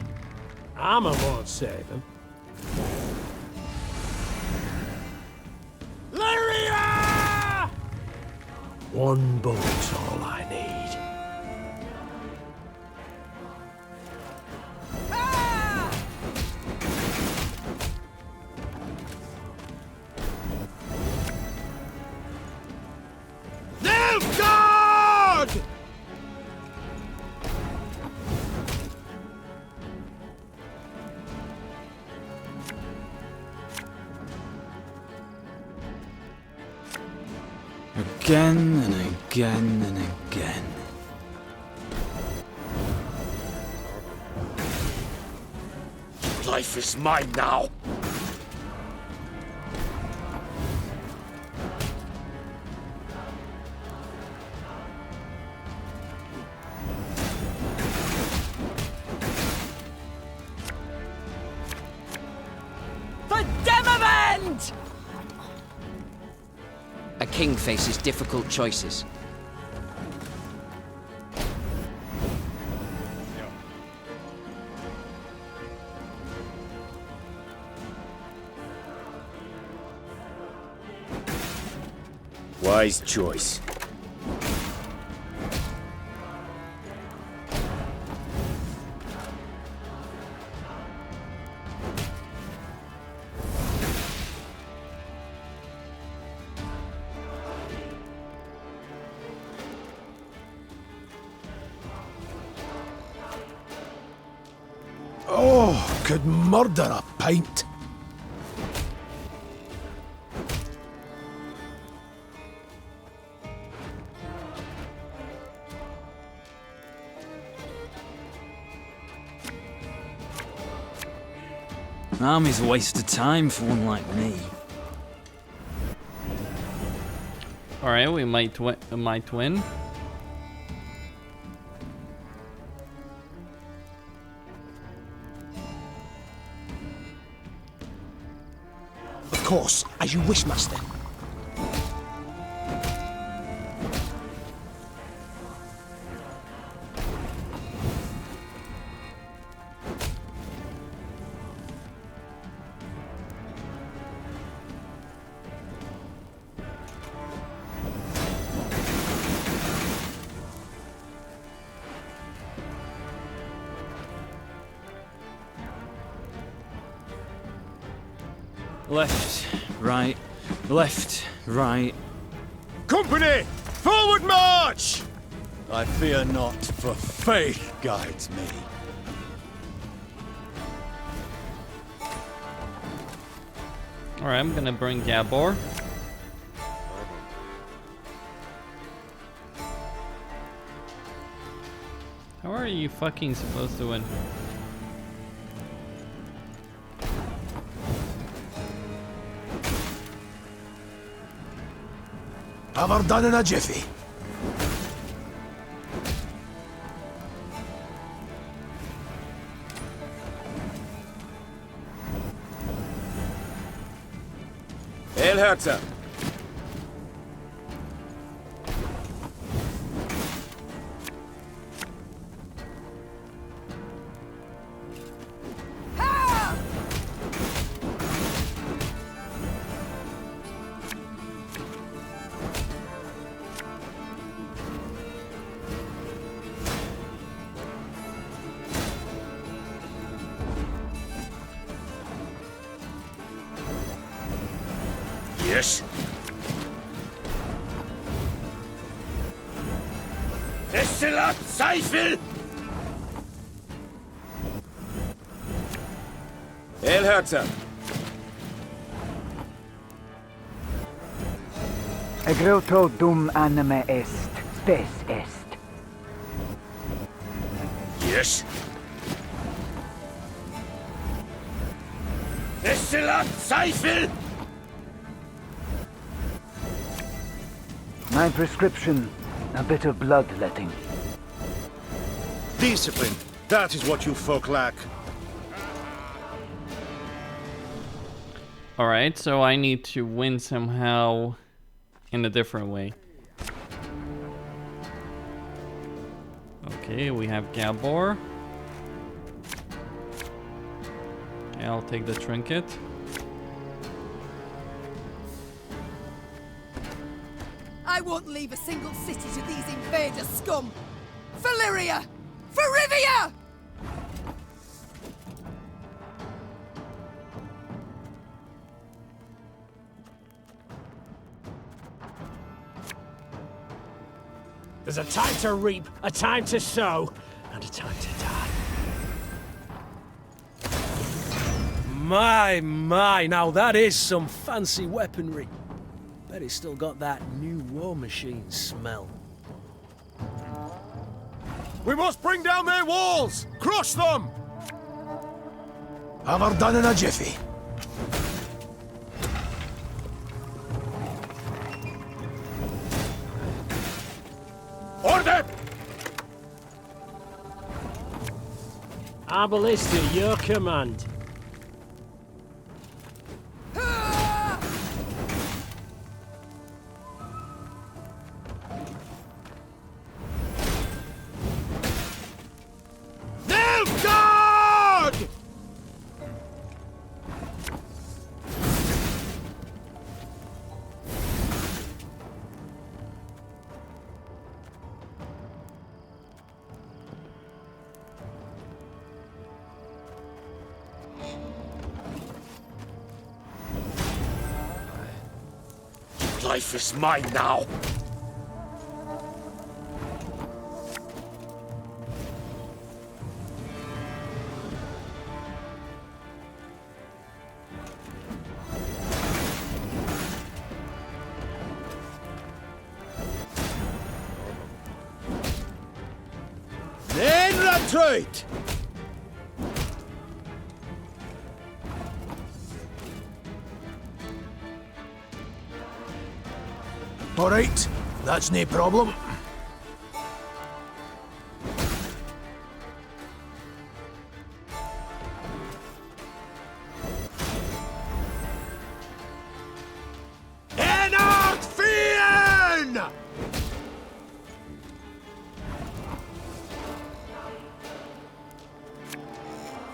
[SPEAKER 2] Armor won't save him.
[SPEAKER 8] Lyria!
[SPEAKER 2] One bullet's all I need.
[SPEAKER 8] Nilfgaard!
[SPEAKER 11] Again and again and again.
[SPEAKER 8] Life is mine now.
[SPEAKER 17] For Demavend!
[SPEAKER 10] A king faces difficult choices.
[SPEAKER 4] Wise choice.
[SPEAKER 19] Oh, could murder a pint.
[SPEAKER 11] Army's a waste of time for one like me.
[SPEAKER 1] Alright, we might win.
[SPEAKER 20] Of course, as you wish, master.
[SPEAKER 11] Left, right, left, right.
[SPEAKER 4] Company! Forward march! I fear not, for faith guides me.
[SPEAKER 1] Alright, I'm gonna bring Gabor. How are you fucking supposed to win?
[SPEAKER 19] Have her done in a jiffy.
[SPEAKER 4] Elherzer. Yes. Destillat Seifel! El Herzer.
[SPEAKER 12] Egroto dum anima est, spes est.
[SPEAKER 19] Yes.
[SPEAKER 4] Excellat Zweifel!
[SPEAKER 12] My prescription, a bit of bloodletting.
[SPEAKER 19] Discipline. That is what you folk lack.
[SPEAKER 1] Alright, so I need to win somehow in a different way. Okay, we have Gabor. Okay, I'll take the trinket.
[SPEAKER 5] I won't leave a single city to these invader scum! For Lyria! For Rivia!
[SPEAKER 2] There's a time to reap, a time to sow, and a time to die.
[SPEAKER 18] My, now that is some fancy weaponry. Bet it's still got that new war machine smell.
[SPEAKER 4] We must bring down their walls! Crush them!
[SPEAKER 20] Have her done in a jiffy.
[SPEAKER 4] Order!
[SPEAKER 2] Our ballista, your command.
[SPEAKER 4] Life is mine now. Then retreat!
[SPEAKER 20] All right, that's no problem.
[SPEAKER 4] Enoch Fian!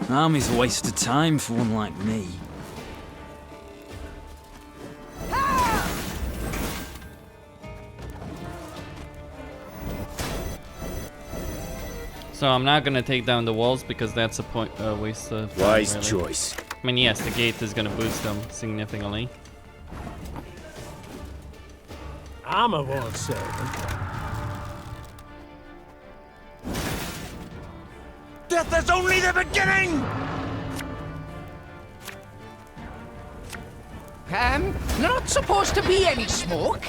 [SPEAKER 11] Army's a waste of time for one like me.
[SPEAKER 1] So I'm not gonna take down the walls because that's a waste of time,
[SPEAKER 4] Wise
[SPEAKER 1] really.
[SPEAKER 4] choice.
[SPEAKER 1] I mean, yes, the gate is gonna boost them significantly.
[SPEAKER 2] Armor won't save them.
[SPEAKER 4] Death is only the beginning!
[SPEAKER 13] Not supposed to be any smoke.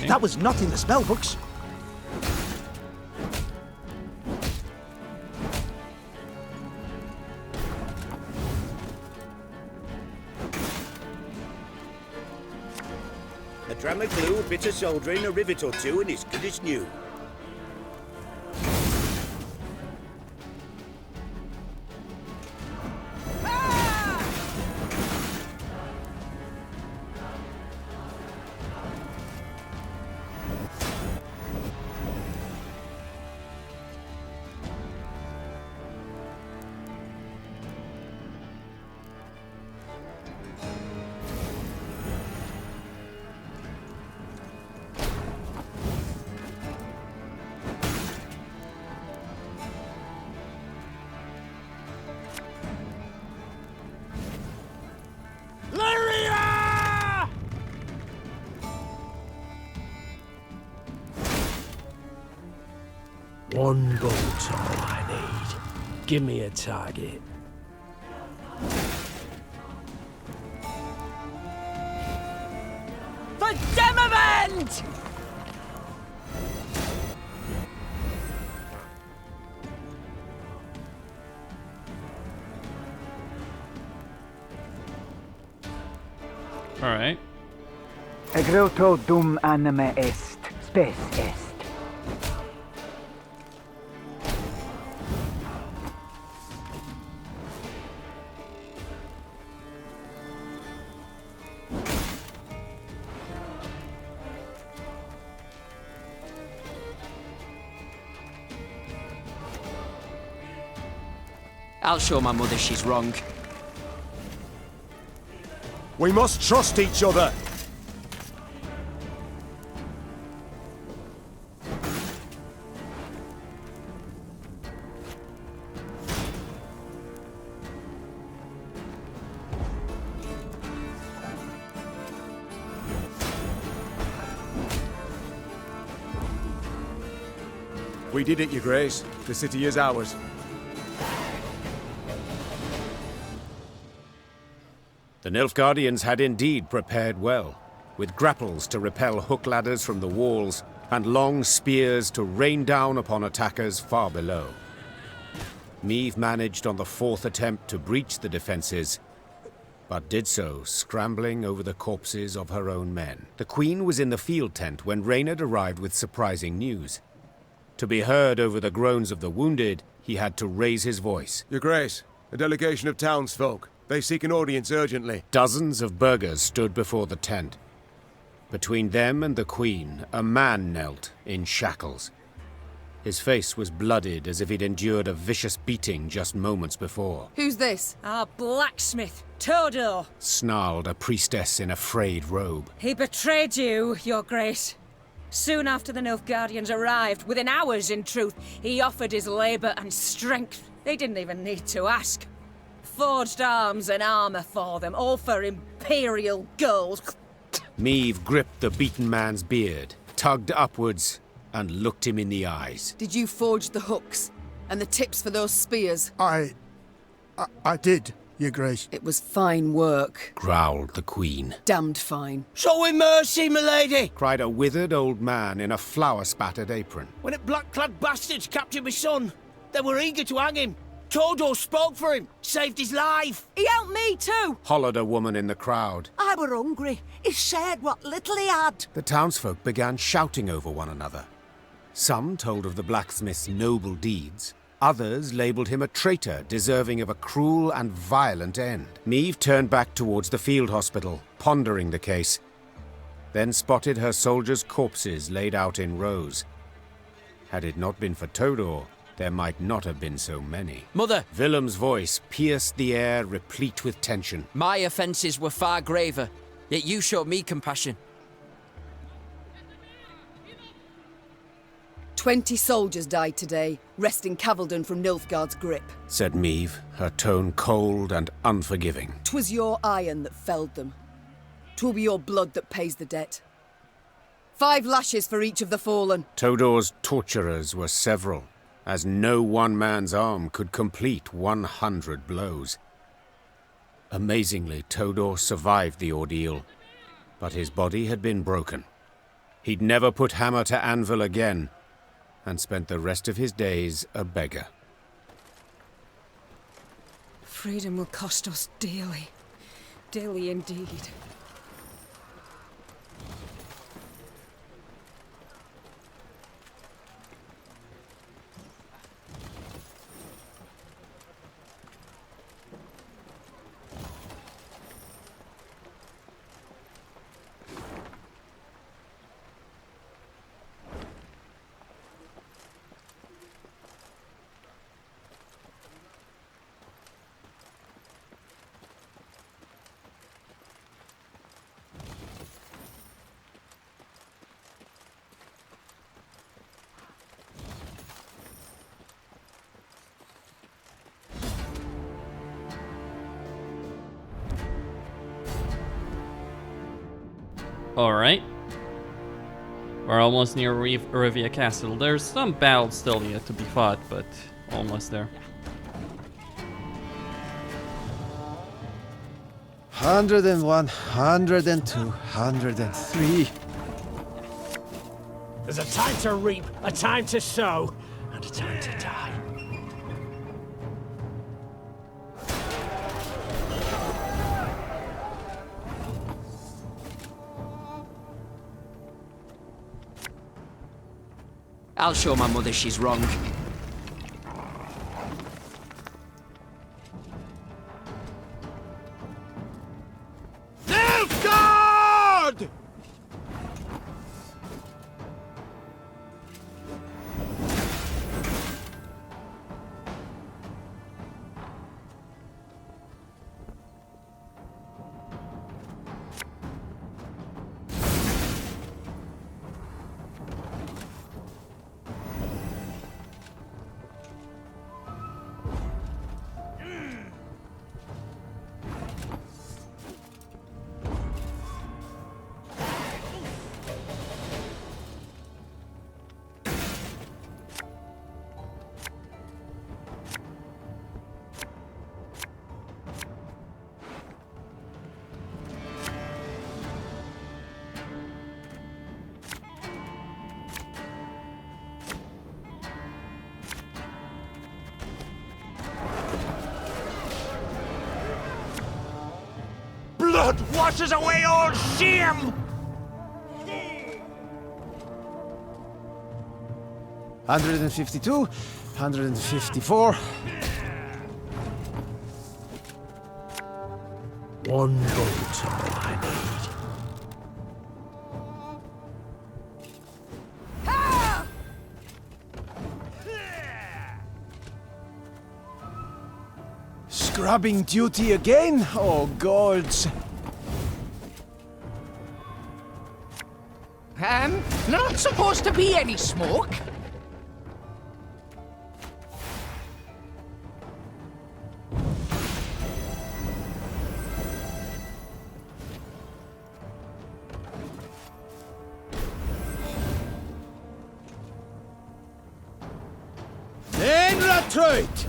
[SPEAKER 20] That was not in the spell books.
[SPEAKER 7] A dram of glue, a bit of soldering, a rivet or two, and it's good as new.
[SPEAKER 2] One bullet's all I need. Give me a target.
[SPEAKER 17] For Demavend!
[SPEAKER 1] Alright.
[SPEAKER 12] Egreto dum anima est, spes est.
[SPEAKER 10] I'll show my mother she's wrong.
[SPEAKER 9] We must trust each other. We did it, Your Grace. The city is ours.
[SPEAKER 6] The Nilfgaardians had indeed prepared well, with grapples to repel hook ladders from the walls and long spears to rain down upon attackers far below. Meve managed on the fourth attempt to breach the defences, but did so scrambling over the corpses of her own men. The Queen was in the field tent when Reynard arrived with surprising news. To be heard over the groans of the wounded, he had to raise his voice.
[SPEAKER 9] Your Grace, a delegation of townsfolk. They seek an audience urgently.
[SPEAKER 6] Dozens of burghers stood before the tent. Between them and the Queen, a man knelt in shackles. His face was blooded as if he'd endured a vicious beating just moments before.
[SPEAKER 5] Who's this?
[SPEAKER 17] Our blacksmith, Todor.
[SPEAKER 6] Snarled a priestess in a frayed robe.
[SPEAKER 17] He betrayed you, Your Grace. Soon after the Nilfgaardians arrived, within hours in truth, he offered his labour and strength. They didn't even need to ask. Forged arms and armour for them, all for imperial gold.
[SPEAKER 6] Meve gripped the beaten man's beard, tugged upwards, and looked him in the eyes.
[SPEAKER 5] Did you forge the hooks and the tips for those spears?
[SPEAKER 20] I did, Your Grace.
[SPEAKER 5] It was fine work,
[SPEAKER 6] Growled the Queen.
[SPEAKER 5] Damned fine.
[SPEAKER 20] Show him mercy, milady!
[SPEAKER 6] Cried a withered old man in a flour-spattered apron.
[SPEAKER 20] When the black-clad bastards captured my son, they were eager to hang him. Todor spoke for him, saved his life.
[SPEAKER 15] He helped me too.
[SPEAKER 6] Hollered a woman in the crowd.
[SPEAKER 15] I were hungry. He shared what little he had.
[SPEAKER 6] The townsfolk began shouting over one another. Some told of the blacksmith's noble deeds. Others labelled him a traitor, deserving of a cruel and violent end. Meve turned back towards the field hospital, pondering the case, then spotted her soldiers' corpses laid out in rows. Had it not been for Todor, there might not have been so many.
[SPEAKER 10] Mother!
[SPEAKER 6] Willem's voice pierced the air, replete with tension.
[SPEAKER 10] My offences were far graver, yet you showed me compassion.
[SPEAKER 5] 20 soldiers died today, wresting Cavaldon from Nilfgaard's grip.
[SPEAKER 6] Said Meve, her tone cold and unforgiving.
[SPEAKER 5] 'Twas your iron that felled them. 'Twill be your blood that pays the debt. 5 lashes for each of the fallen.
[SPEAKER 6] Todor's torturers were several, as no one man's arm could complete 100 blows. Amazingly, Todor survived the ordeal, but his body had been broken. He'd never put hammer to anvil again, and spent the rest of his days a beggar.
[SPEAKER 17] Freedom will cost us dearly. Dearly indeed.
[SPEAKER 1] Alright. We're almost near Rivia Castle. There's some battles still yet to be fought, but almost there.
[SPEAKER 9] 101, 102, 103.
[SPEAKER 2] There's a time to reap, a time to sow, and a time to die.
[SPEAKER 10] I'll show my mother she's wrong.
[SPEAKER 4] Nilfgaard!
[SPEAKER 8] Blood washes away all shame!
[SPEAKER 9] 152, 154.
[SPEAKER 2] One bullet's all I need.
[SPEAKER 9] Scrubbing duty again? Oh, gods.
[SPEAKER 13] Not supposed to be any smoke.
[SPEAKER 4] Then retreat!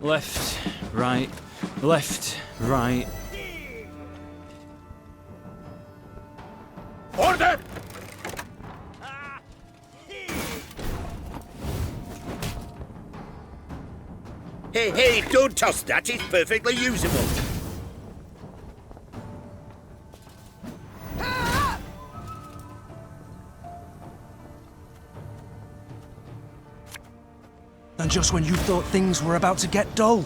[SPEAKER 11] Left, right, left, right.
[SPEAKER 8] Order!
[SPEAKER 7] Hey, don't toss that. It's perfectly usable.
[SPEAKER 18] And just when you thought things were about to get dull.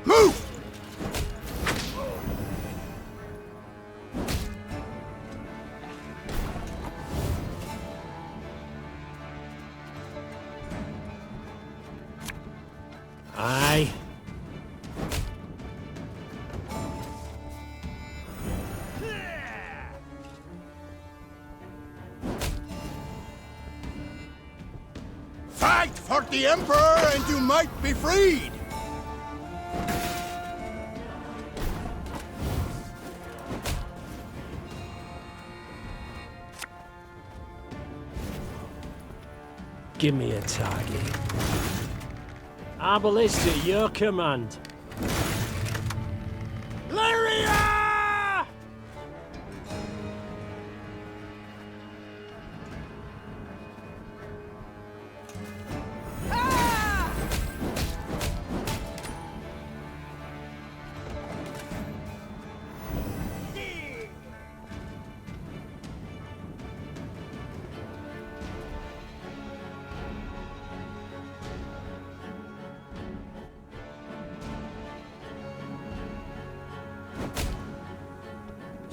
[SPEAKER 4] Move!
[SPEAKER 2] Aye.
[SPEAKER 4] Fight for the Emperor and you might be freed!
[SPEAKER 2] Give me a target. Our ballista, your command.
[SPEAKER 4] Lyria!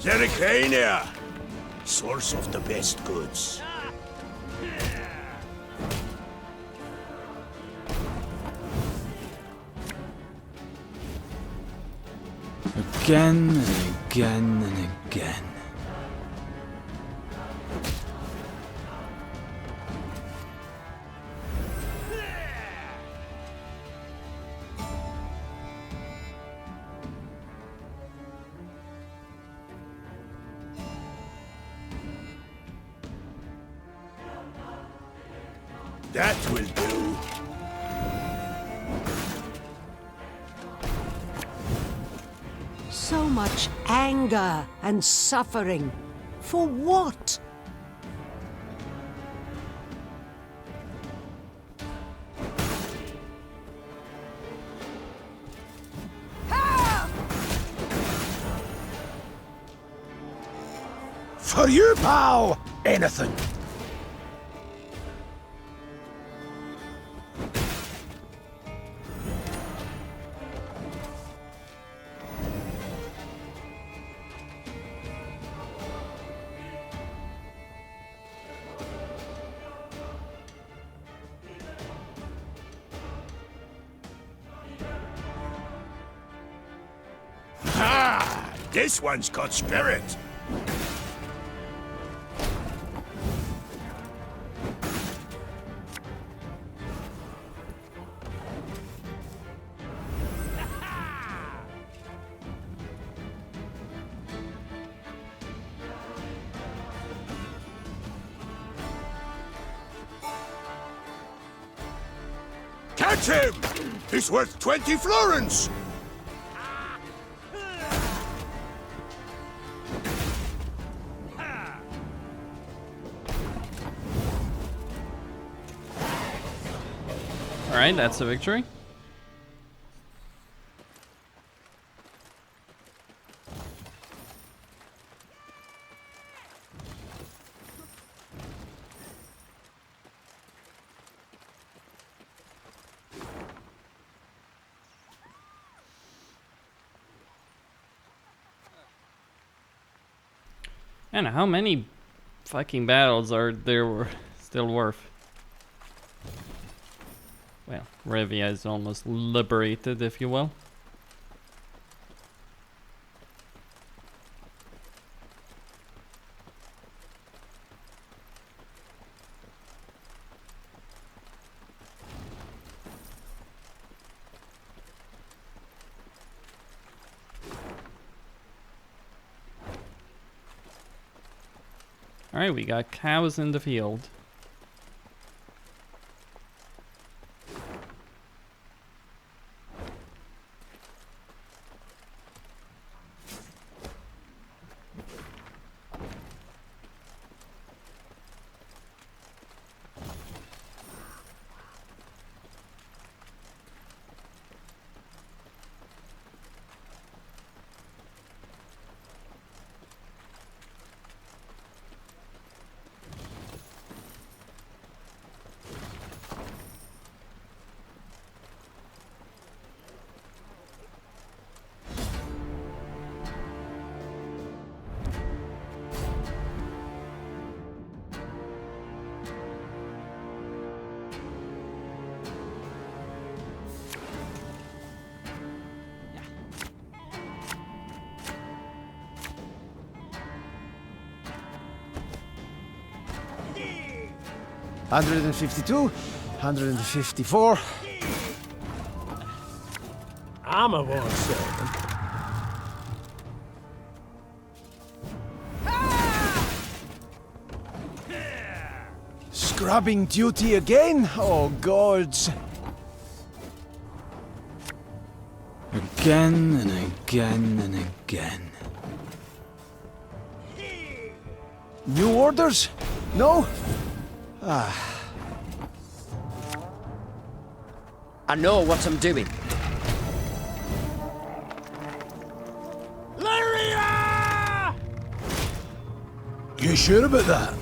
[SPEAKER 4] Zericania, source of the best goods.
[SPEAKER 11] Again and again and again.
[SPEAKER 19] That will do.
[SPEAKER 15] So much anger and suffering. For what?
[SPEAKER 20] For you, pal! Anything.
[SPEAKER 19] Ha! This one's got spirit. Catch him! He's worth 20 florins!
[SPEAKER 1] Alright, that's a victory. And how many fucking battles are there still worth? Well, Rivia is almost liberated, if you will. Alright, we got cows in the field.
[SPEAKER 20] $152, $154.
[SPEAKER 2] I'm a war servant.
[SPEAKER 20] Scrubbing duty again? Oh, gods.
[SPEAKER 11] Again and again and again.
[SPEAKER 20] New orders? No? Ah.
[SPEAKER 10] I know what I'm doing.
[SPEAKER 20] Lyria! You sure about that?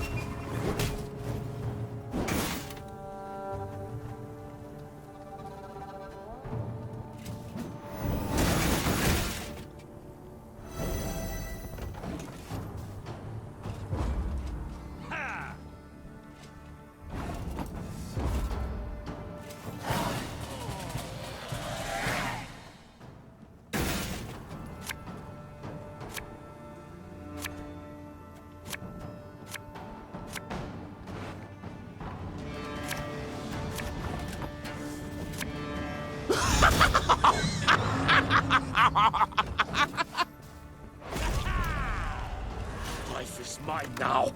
[SPEAKER 19] Life is mine now.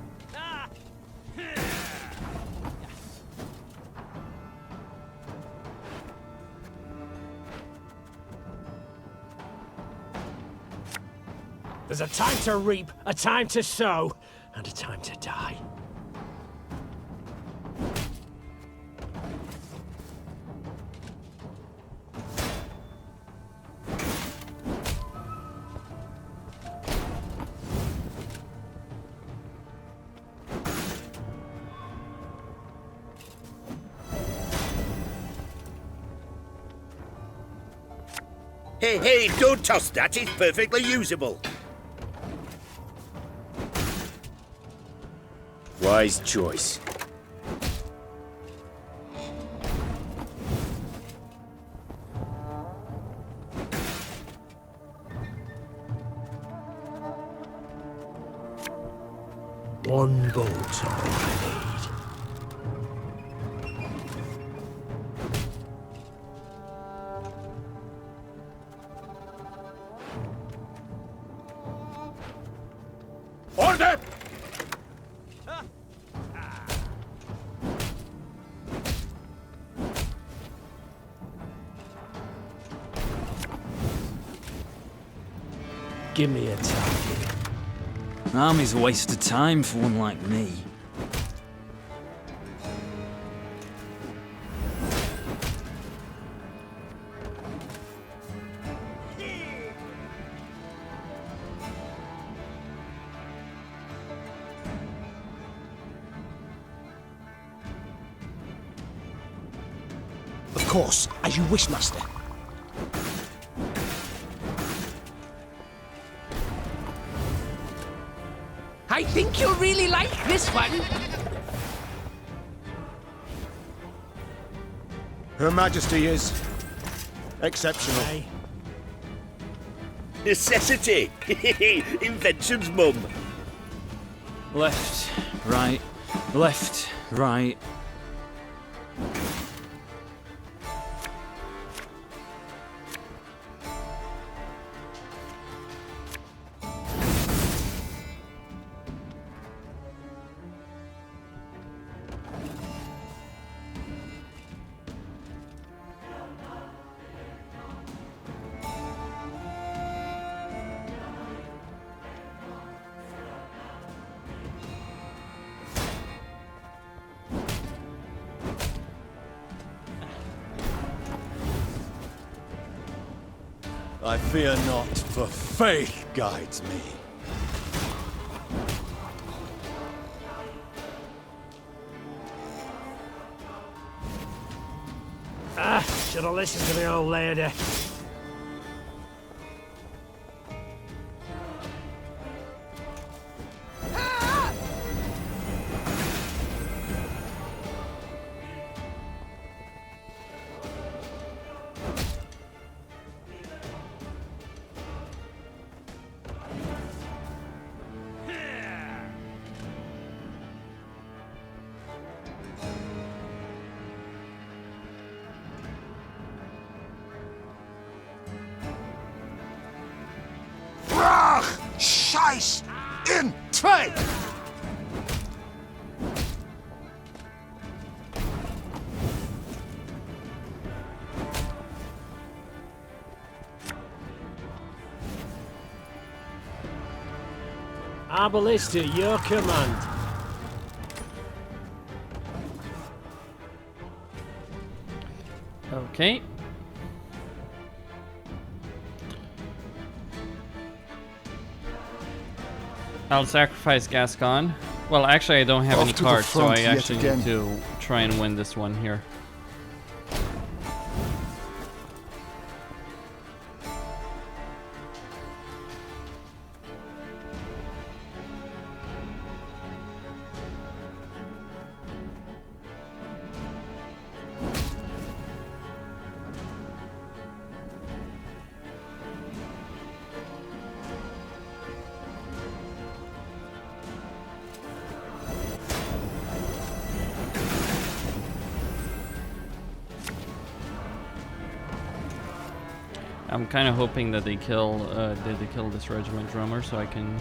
[SPEAKER 2] There's a time to reap, a time to sow, and a time to die.
[SPEAKER 7] Hey, don't toss that. It's perfectly usable. Wise choice.
[SPEAKER 2] One bolt's all I need.
[SPEAKER 19] Order!
[SPEAKER 2] Give me a target.
[SPEAKER 11] Army's a waste of time for one like me.
[SPEAKER 20] Of course, as you wish, master.
[SPEAKER 13] I think you'll really like this one.
[SPEAKER 9] Her Majesty is exceptional.
[SPEAKER 7] Necessity. Invention's mum.
[SPEAKER 11] Left, right, left, right.
[SPEAKER 4] I fear not, for faith guides me.
[SPEAKER 2] Should have listened to the old lady.
[SPEAKER 19] Scheiß in Trade!
[SPEAKER 2] Our ballista, your command.
[SPEAKER 1] Okay. I'll sacrifice Gascon. Well, actually, I don't have any cards, so I actually need to try and win this one here. I'm kind of hoping that they kill this regiment drummer so I can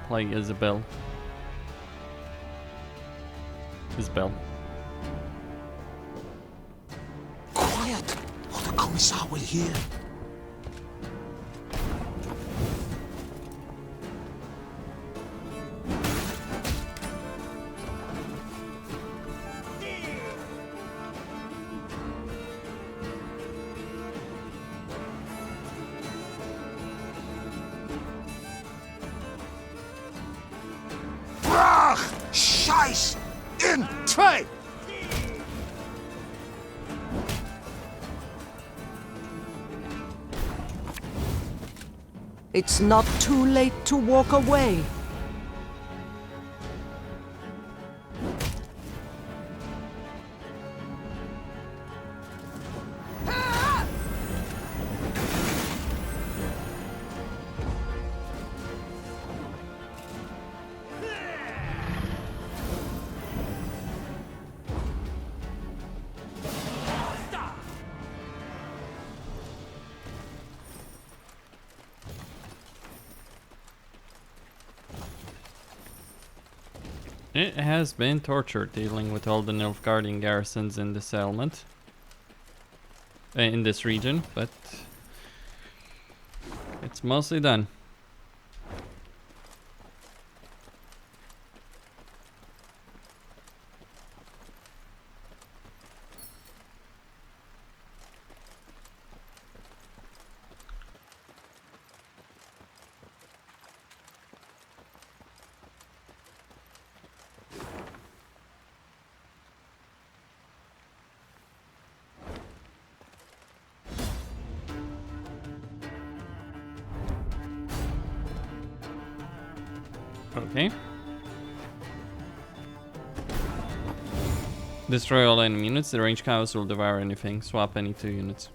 [SPEAKER 1] play Isabel.
[SPEAKER 20] Quiet, or the Commissar will hear.
[SPEAKER 19] Scheiß in 2!
[SPEAKER 15] It's not too late to walk away.
[SPEAKER 1] It has been torture dealing with all the Nilfgaardian garrisons in this settlement. In this region, but it's mostly done. Okay. Destroy all enemy units. The ranged cows will devour anything. Swap any 2 units.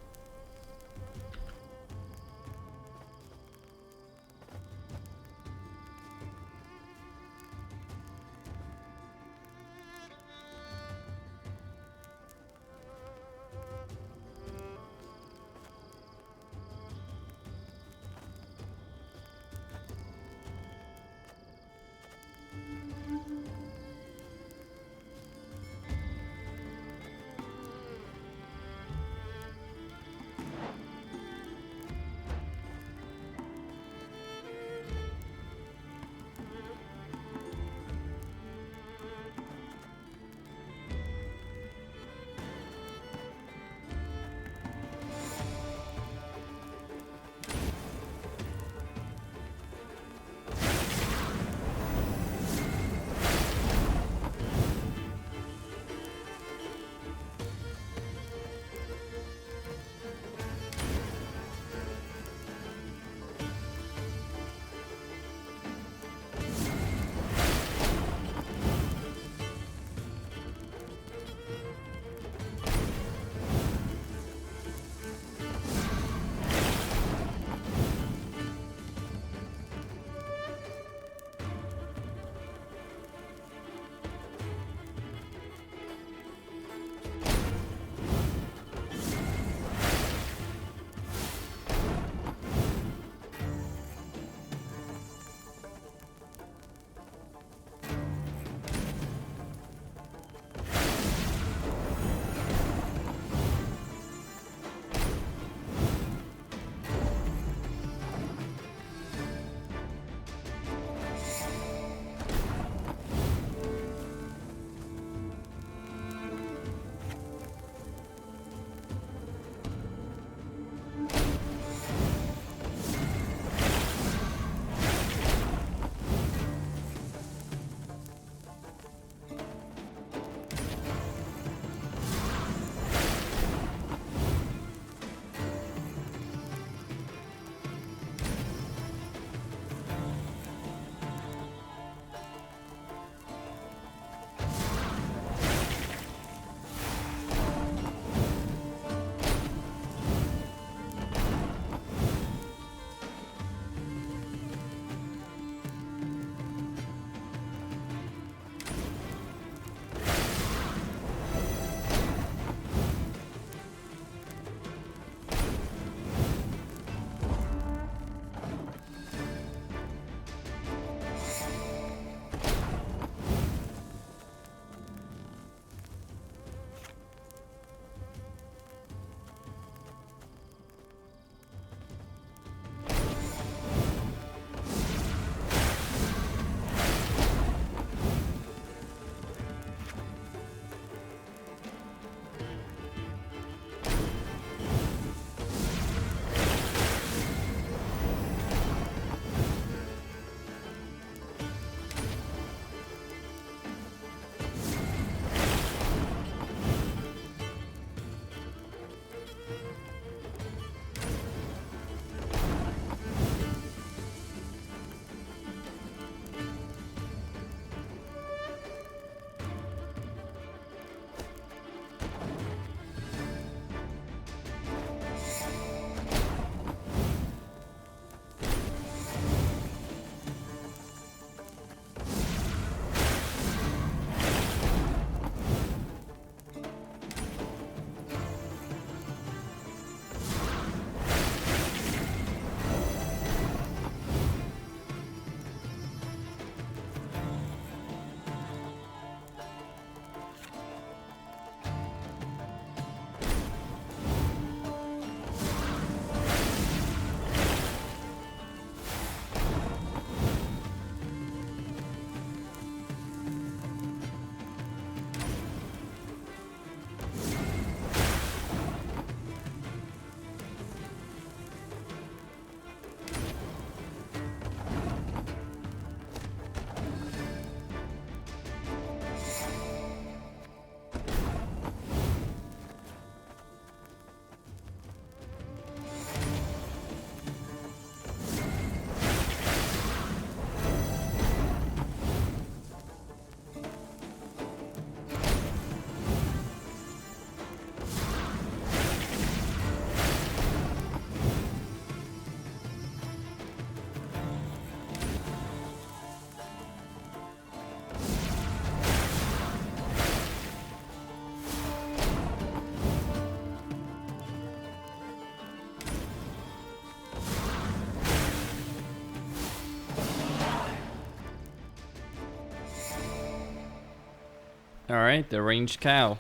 [SPEAKER 1] Alright, the ranged cow.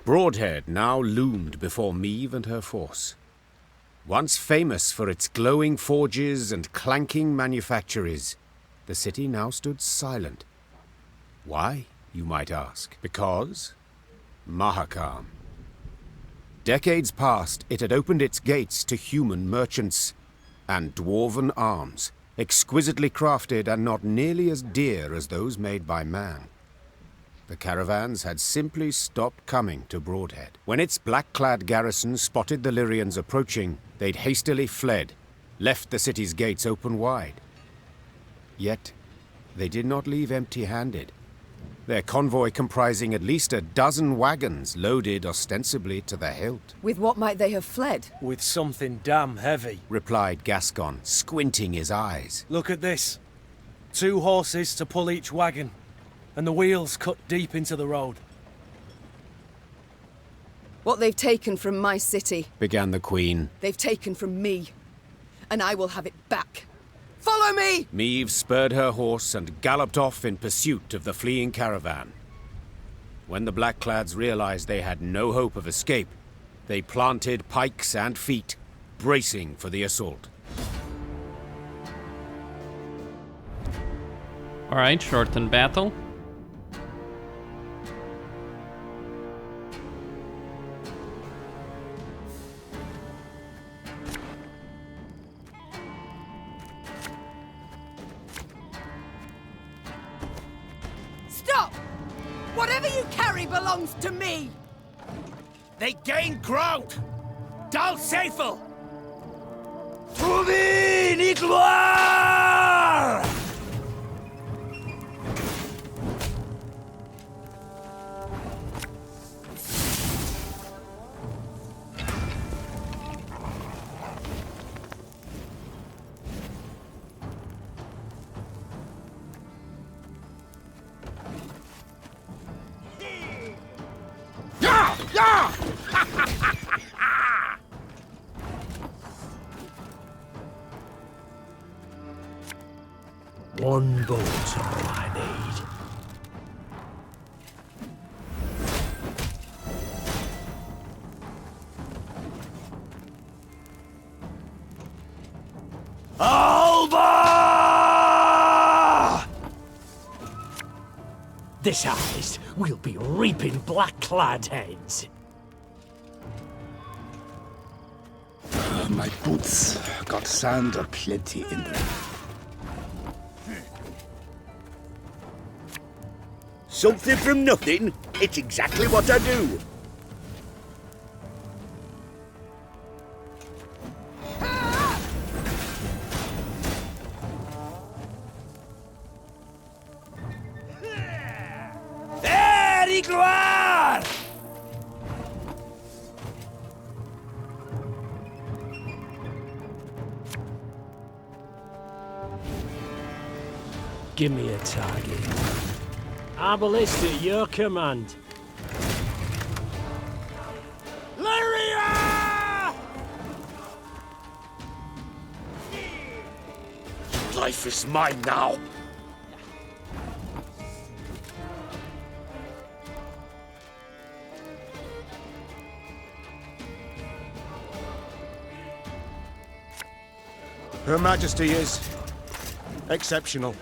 [SPEAKER 6] Broadhead now loomed before Meve and her force. Once famous for its glowing forges and clanking manufactories, the city now stood silent. Why, you might ask? Because Mahakam. Decades past, it had opened its gates to human merchants and dwarven arms, exquisitely crafted and not nearly as dear as those made by man. The caravans had simply stopped coming to Broadhead. When its black-clad garrison spotted the Lyrians approaching, they'd hastily fled, left the city's gates open wide. Yet, they did not leave empty-handed. Their convoy comprising at least a dozen wagons loaded ostensibly to the hilt.
[SPEAKER 5] With what might they have fled?
[SPEAKER 18] With something damn heavy,
[SPEAKER 6] replied Gascon, squinting his eyes.
[SPEAKER 18] Look at this. 2 horses to pull each wagon, and the wheels cut deep into the road.
[SPEAKER 5] What they've taken from my city,
[SPEAKER 6] began the Queen.
[SPEAKER 5] They've taken from me, and I will have it back. Follow me!
[SPEAKER 6] Meve spurred her horse and galloped off in pursuit of the fleeing caravan. When the Blackclads realized they had no hope of escape, they planted pikes and feet, bracing for the assault.
[SPEAKER 1] Alright, shortened battle.
[SPEAKER 5] Whatever you carry belongs to me!
[SPEAKER 4] They gain ground! Dal Seifel! Trouvi ni gloire!
[SPEAKER 2] One boat's all I need.
[SPEAKER 4] Alba!
[SPEAKER 2] This harvest, we'll be reaping black-clad heads.
[SPEAKER 14] My boots got sand aplenty in them.
[SPEAKER 7] Something from nothing? It's exactly what I do.
[SPEAKER 4] There, gloire!
[SPEAKER 2] Give me a target. Arbalist at your command.
[SPEAKER 4] Lyria!
[SPEAKER 19] Life is mine now.
[SPEAKER 9] Her Majesty is exceptional.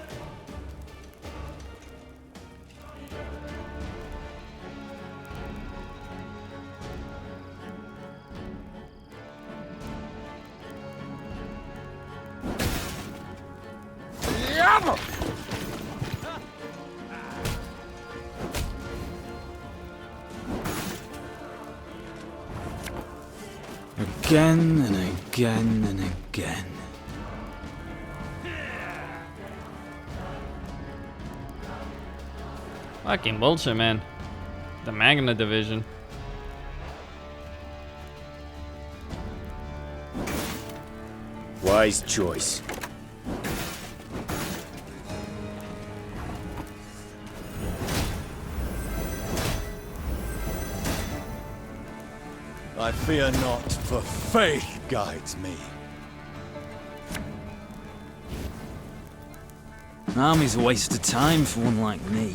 [SPEAKER 11] Again and again and again.
[SPEAKER 1] Fucking bullshit, man. The Magna Division.
[SPEAKER 7] Wise choice.
[SPEAKER 4] I fear not, for faith guides me.
[SPEAKER 11] An army's a waste of time for one like me.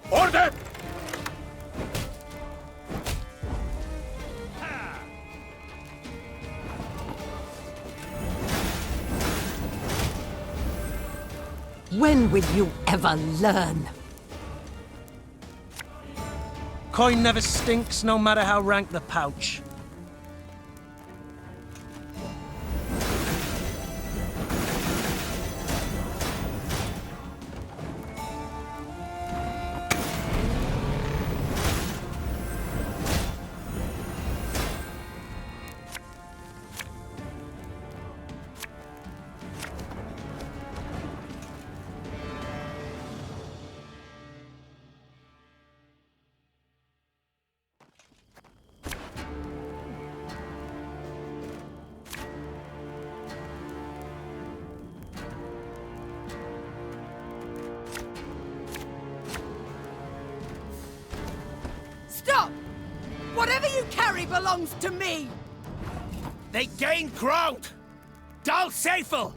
[SPEAKER 19] Order!
[SPEAKER 15] When will you ever learn?
[SPEAKER 18] Coin never stinks, no matter how rank the pouch.
[SPEAKER 5] Stop! Whatever you carry belongs to me!
[SPEAKER 8] They gain ground! Dal Seifel!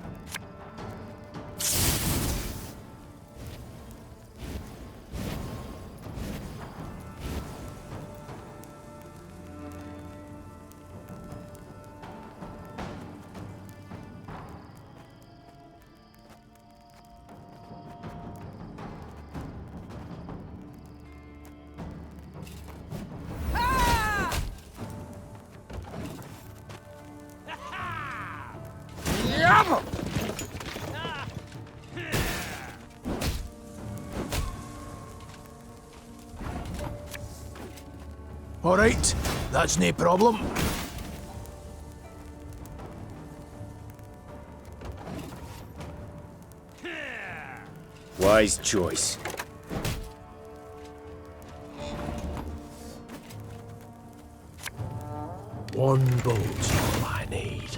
[SPEAKER 2] All right, that's no problem.
[SPEAKER 7] Wise choice.
[SPEAKER 2] One bolt's all I need.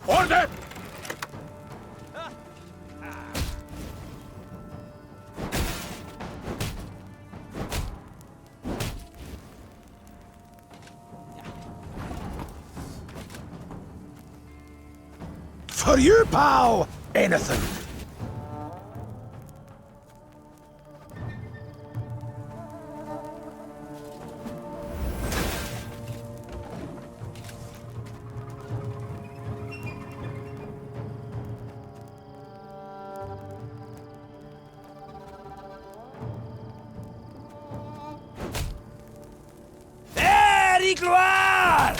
[SPEAKER 19] Order!
[SPEAKER 2] For you, pal! Anything.
[SPEAKER 8] Very gloire!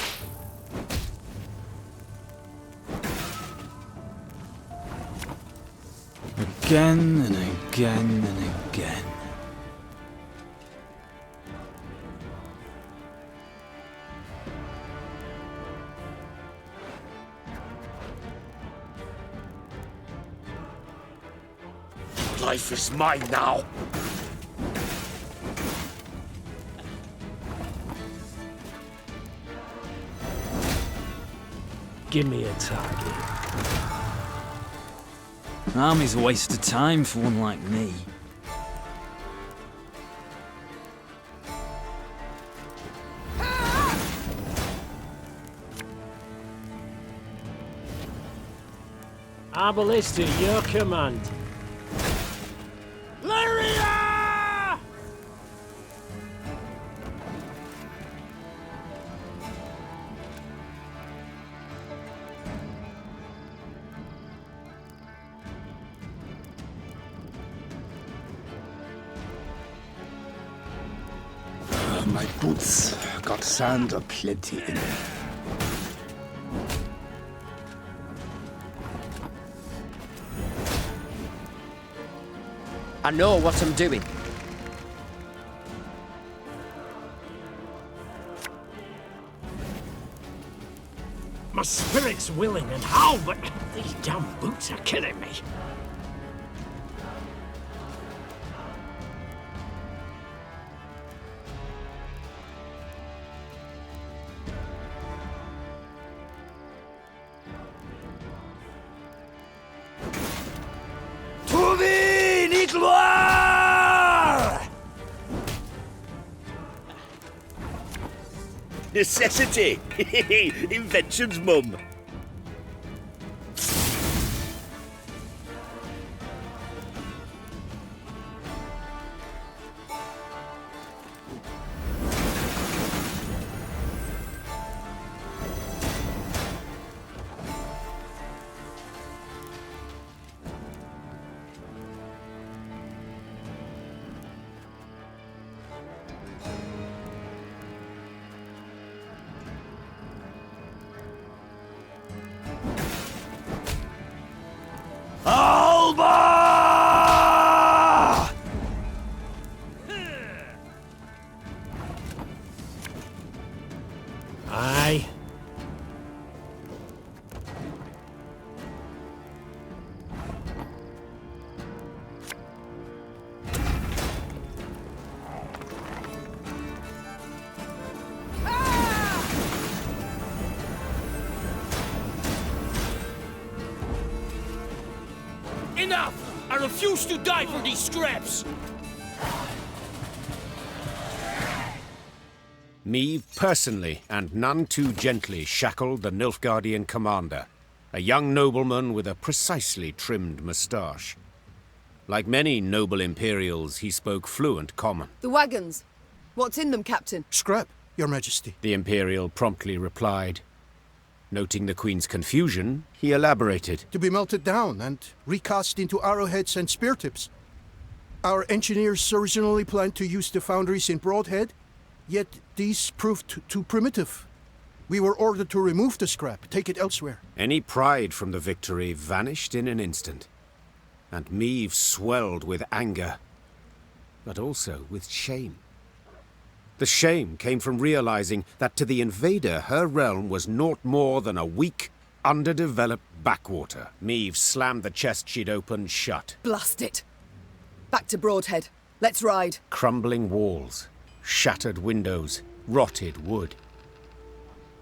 [SPEAKER 11] Again and again and again.
[SPEAKER 19] Life is mine now.
[SPEAKER 2] Give me a target.
[SPEAKER 11] An army's a waste of time for one like me.
[SPEAKER 2] Our ballista, your command.
[SPEAKER 8] Rivia!
[SPEAKER 14] My boots got sand aplenty in them.
[SPEAKER 10] I know what I'm doing.
[SPEAKER 2] My spirit's willing and how, but these damn boots are killing me.
[SPEAKER 7] Necessity! Invention's mum.
[SPEAKER 2] Aye.
[SPEAKER 18] Enough! I refuse to die for these scraps!
[SPEAKER 6] Meve personally, and none too gently, shackled the Nilfgaardian commander, a young nobleman with a precisely trimmed moustache. Like many noble Imperials, he spoke fluent common.
[SPEAKER 5] The wagons. What's in them, Captain?
[SPEAKER 20] Scrap, Your Majesty.
[SPEAKER 6] The Imperial promptly replied. Noting the Queen's confusion, he elaborated.
[SPEAKER 20] To be melted down and recast into arrowheads and spear tips. Our engineers originally planned to use the foundries in Broadhead, yet these proved too primitive. We were ordered to remove the scrap, take it elsewhere.
[SPEAKER 6] Any pride from the victory vanished in an instant, and Meve swelled with anger, but also with shame. The shame came from realizing that to the invader her realm was naught more than a weak, underdeveloped backwater. Meve slammed the chest she'd opened shut.
[SPEAKER 5] Blast it! Back to Broadhead. Let's ride.
[SPEAKER 6] Crumbling walls, shattered windows, rotted wood.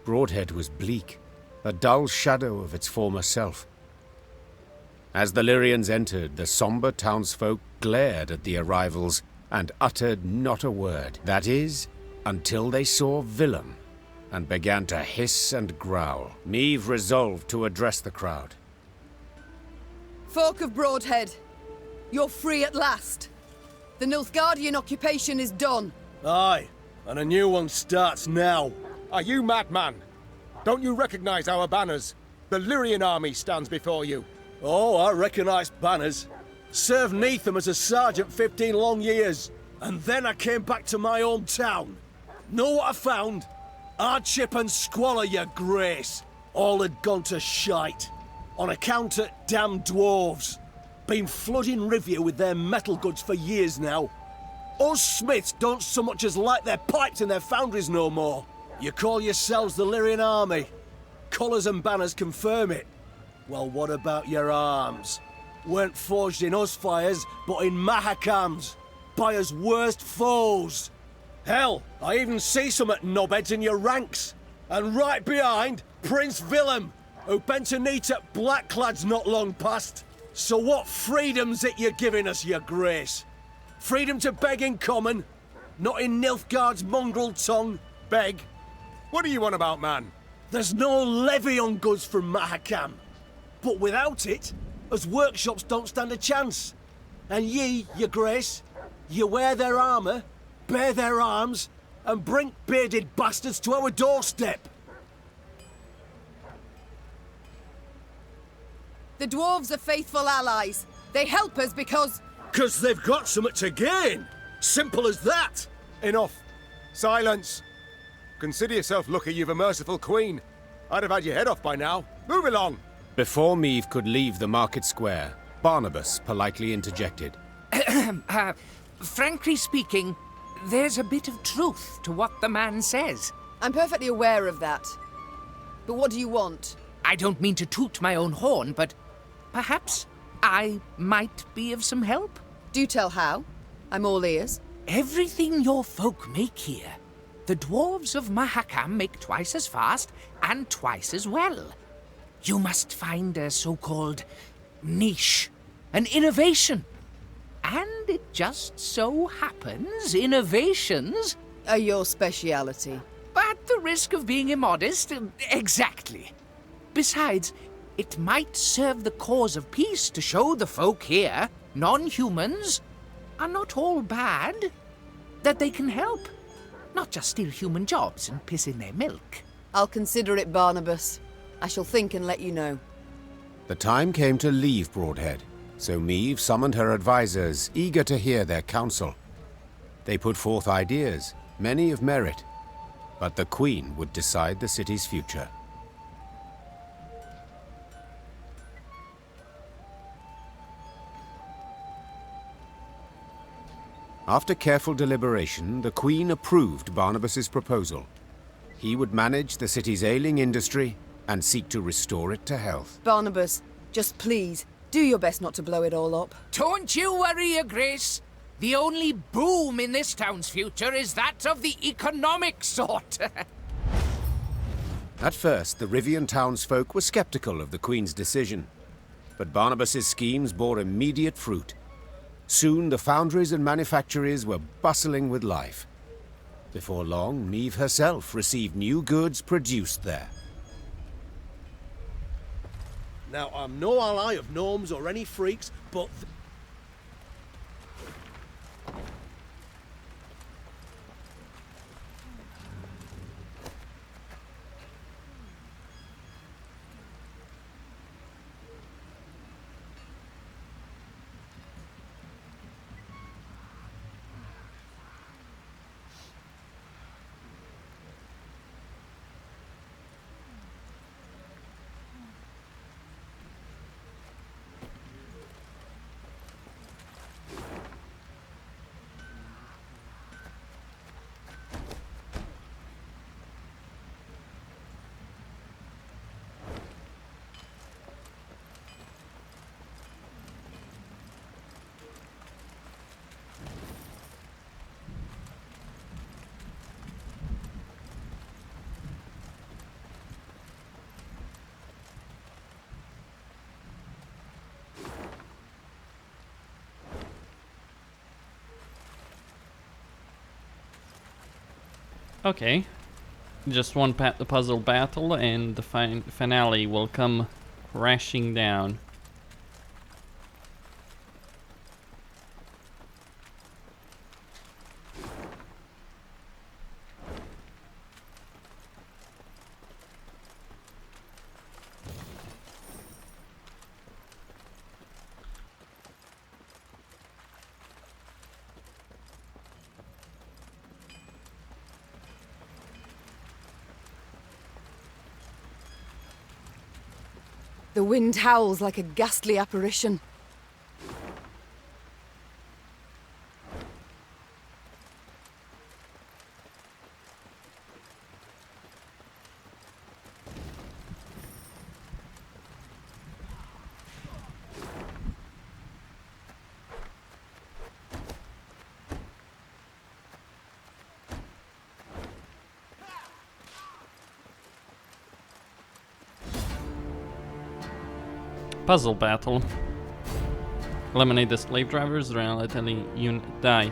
[SPEAKER 6] Broadhead was bleak, a dull shadow of its former self. As the Lyrians entered, the somber townsfolk glared at the arrivals and uttered not a word. That is, until they saw Willem and began to hiss and growl. Meve resolved to address the crowd.
[SPEAKER 5] Folk of Broadhead, you're free at last. The Nilfgaardian occupation is done.
[SPEAKER 18] Aye, and a new one starts now.
[SPEAKER 9] Are you mad, man? Don't you recognize our banners? The Lyrian army stands before you.
[SPEAKER 18] Oh, I recognise banners. Served neath them as a sergeant 15 long years. And then I came back to my own town. Know what I found? Hardship and squalor, your grace. All had gone to shite. On account of damn dwarves. Been flooding Rivia with their metal goods for years now. Us smiths don't so much as light their pipes in their foundries no more. You call yourselves the Lyrian army. Colours and banners confirm it. Well, what about your arms? Weren't forged in us fires, but in Mahakams, by us worst foes. Hell, I even see some at knobheads in your ranks. And right behind, Prince Willem, who bent a knee to blackclads not long past. So what freedom's it you're giving us, your grace? Freedom to beg in common, not in Nilfgaard's mongrel tongue.
[SPEAKER 9] Beg? What are you on about, man?
[SPEAKER 18] There's no levy on goods from Mahakam. But without it, us workshops don't stand a chance. And ye, your grace, you wear their armour, bear their arms, and bring bearded bastards to our doorstep.
[SPEAKER 5] The dwarves are faithful allies. They help us because...
[SPEAKER 18] 'Cause they've got something to gain. Simple as that.
[SPEAKER 9] Enough. Silence! Consider yourself lucky you've a merciful queen. I'd have had your head off by now. Move along!
[SPEAKER 6] Before Meve could leave the market square, Barnabas politely interjected.
[SPEAKER 13] Frankly speaking, there's a bit of truth to what the man says.
[SPEAKER 5] I'm perfectly aware of that. But what do you want?
[SPEAKER 13] I don't mean to toot my own horn, but perhaps I might be of some help.
[SPEAKER 5] Do tell how. I'm all ears.
[SPEAKER 13] Everything your folk make here, the dwarves of Mahakam make twice as fast and twice as well. You must find a so-called niche, an innovation. And it just so happens innovations
[SPEAKER 5] are your speciality.
[SPEAKER 13] At the risk of being immodest, exactly. Besides, it might serve the cause of peace to show the folk here, non-humans, are not all bad, that they can help. Not just steal human jobs and piss in their milk.
[SPEAKER 5] I'll consider it, Barnabas. I shall think and let you know.
[SPEAKER 6] The time came to leave Broadhead, so Meve summoned her advisors, eager to hear their counsel. They put forth ideas, many of merit, but the Queen would decide the city's future. After careful deliberation, the Queen approved Barnabas's proposal. He would manage the city's ailing industry and seek to restore it to health.
[SPEAKER 5] Barnabas, just please, do your best not to blow it all up.
[SPEAKER 13] Don't you worry, Your Grace. The only boom in this town's future is that of the economic sort.
[SPEAKER 6] At first, the Rivian townsfolk were skeptical of the Queen's decision, but Barnabas's schemes bore immediate fruit. Soon, the foundries and manufactories were bustling with life. Before long, Meve herself received new goods produced there.
[SPEAKER 18] Now, I'm no ally of gnomes or any freaks, but...
[SPEAKER 1] Okay, just one puzzle battle and the finale will come crashing down.
[SPEAKER 5] The wind howls like a ghastly apparition.
[SPEAKER 1] Puzzle battle. Eliminate the slave drivers, then let any unit die.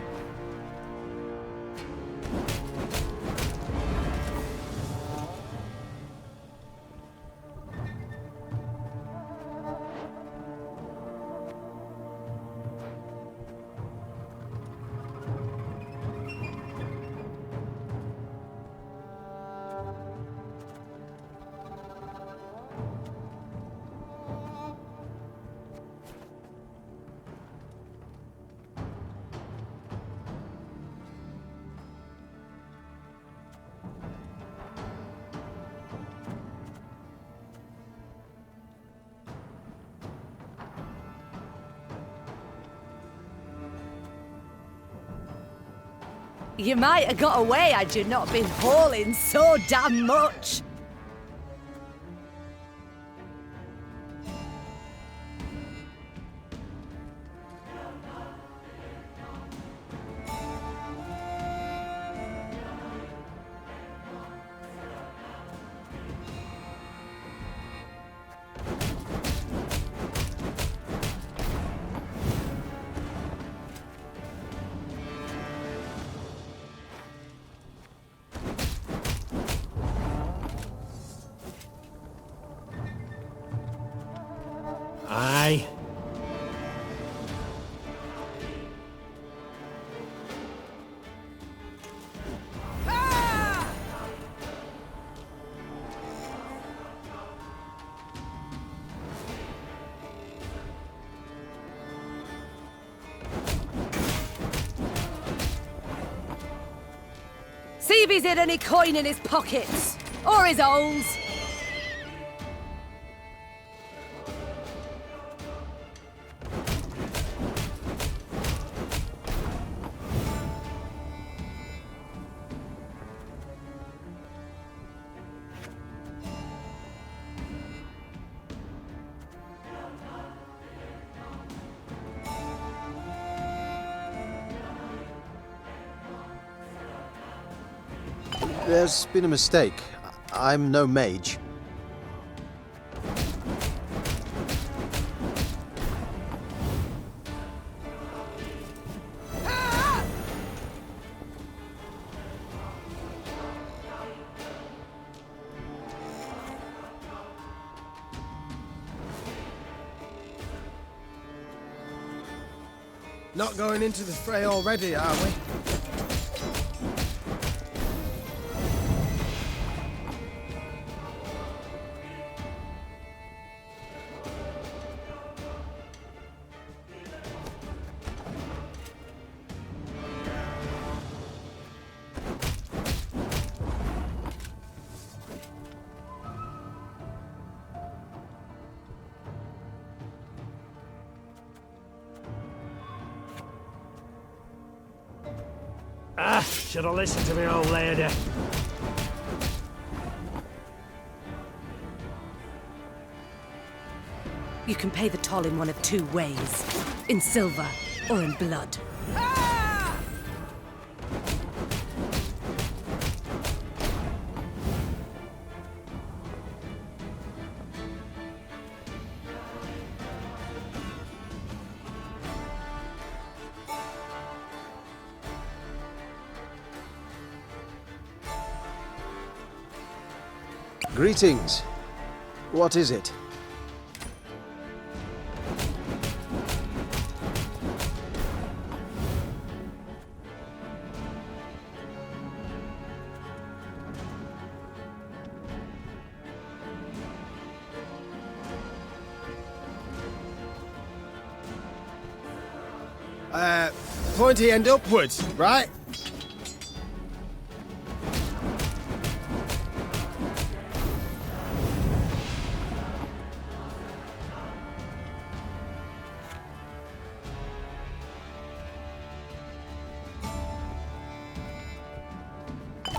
[SPEAKER 5] You might have got away had you not been hauling so damn much.
[SPEAKER 2] Aye.
[SPEAKER 5] See if he's hid any coin in his pockets. Or his holes.
[SPEAKER 21] There's been a mistake. I'm no mage.
[SPEAKER 22] Not going into the fray already, are we?
[SPEAKER 2] Should have listened to me old lady.
[SPEAKER 5] You can pay the toll in one of two ways. In silver or in blood.
[SPEAKER 21] Greetings. What is it?
[SPEAKER 22] Pointy end upwards, right?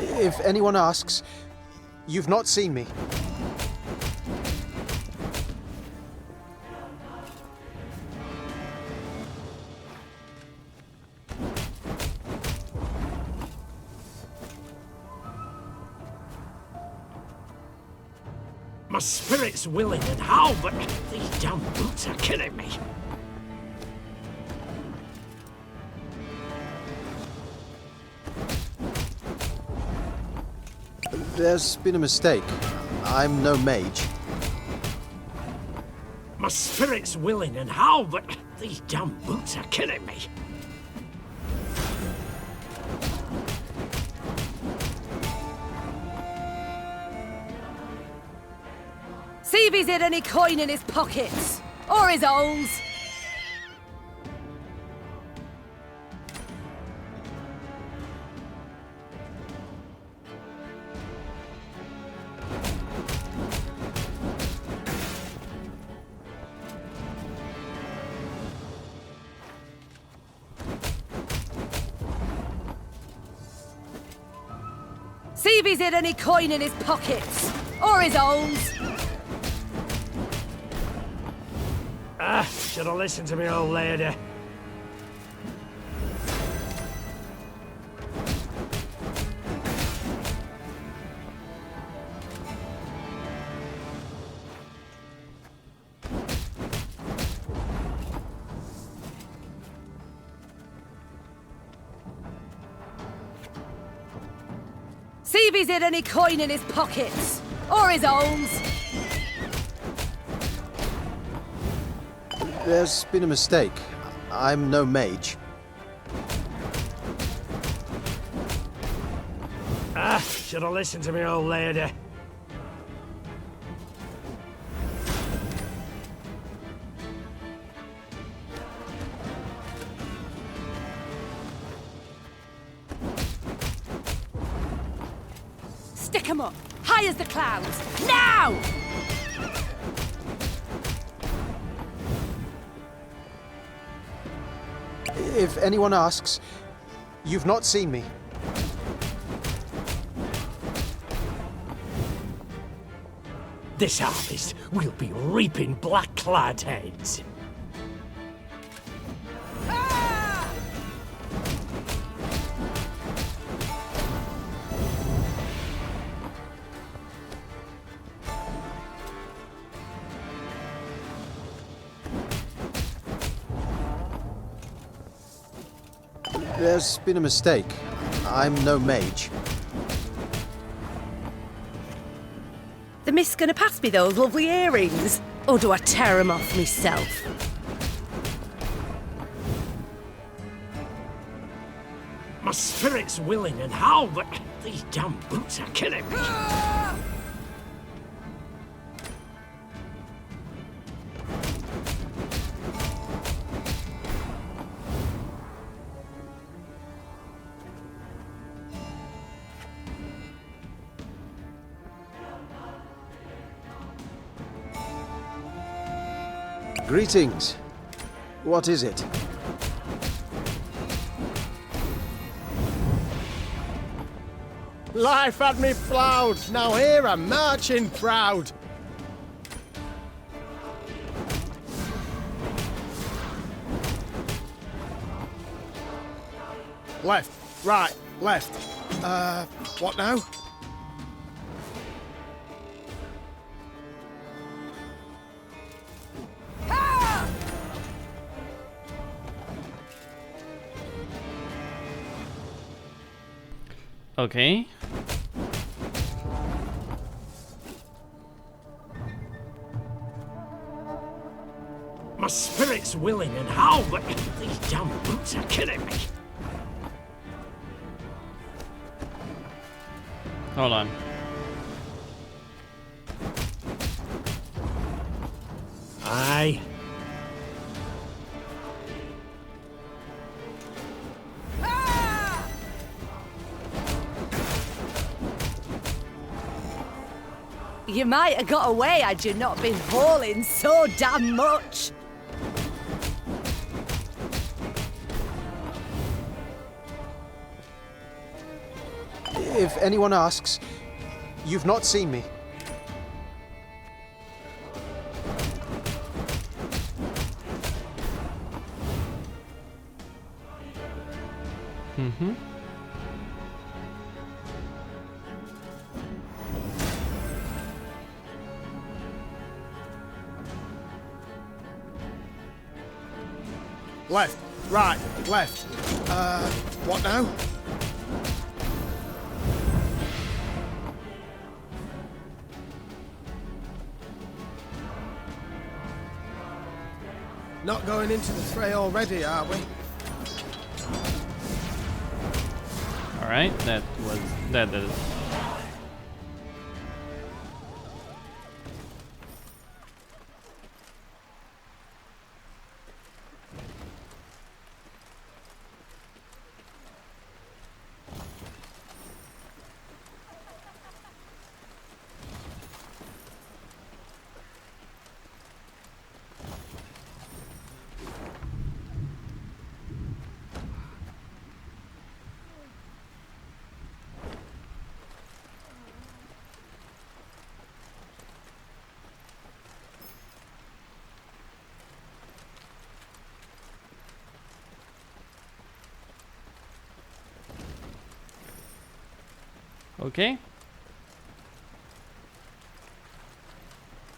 [SPEAKER 21] If anyone asks, you've not seen me.
[SPEAKER 2] My spirit's willing and how, but these damn boots are killing me.
[SPEAKER 21] There's been a mistake. I'm no mage.
[SPEAKER 2] My spirit's willing and how, but these damn boots are killing me.
[SPEAKER 5] See if he's hid any coin in his pockets. Or his holes.
[SPEAKER 17] See if he's hid any coin in his pockets. Or his owns.
[SPEAKER 2] Should have listened to me old lady.
[SPEAKER 17] See if he's hid any coin in his pockets. Or his owns.
[SPEAKER 21] There's been a mistake. I'm no mage.
[SPEAKER 2] Should have listened to me old lady.
[SPEAKER 17] Stick 'em up. High as the clouds. Now!
[SPEAKER 21] If anyone asks, you've not seen me.
[SPEAKER 2] This harvest, we'll be reaping black-clad heads.
[SPEAKER 21] There's been a mistake. I'm no mage.
[SPEAKER 17] The mist's gonna pass me those lovely earrings? Or do I tear 'em off myself?
[SPEAKER 2] My spirit's willing and how, but these damn boots are killing me.
[SPEAKER 21] Greetings. What is it?
[SPEAKER 22] Life had me ploughed, now here I'm marching proud. Left, right, left. What now?
[SPEAKER 1] Okay.
[SPEAKER 2] My spirit's willing and how, but these damn boots are killing me.
[SPEAKER 1] Hold on.
[SPEAKER 2] Aye.
[SPEAKER 17] You might have got away had you not been hauling so damn much.
[SPEAKER 21] If anyone asks, you've not seen me.
[SPEAKER 1] Mm-hmm.
[SPEAKER 22] Left, right, left. What now? Not going into the fray already, are we?
[SPEAKER 1] Alright, that is. Okay.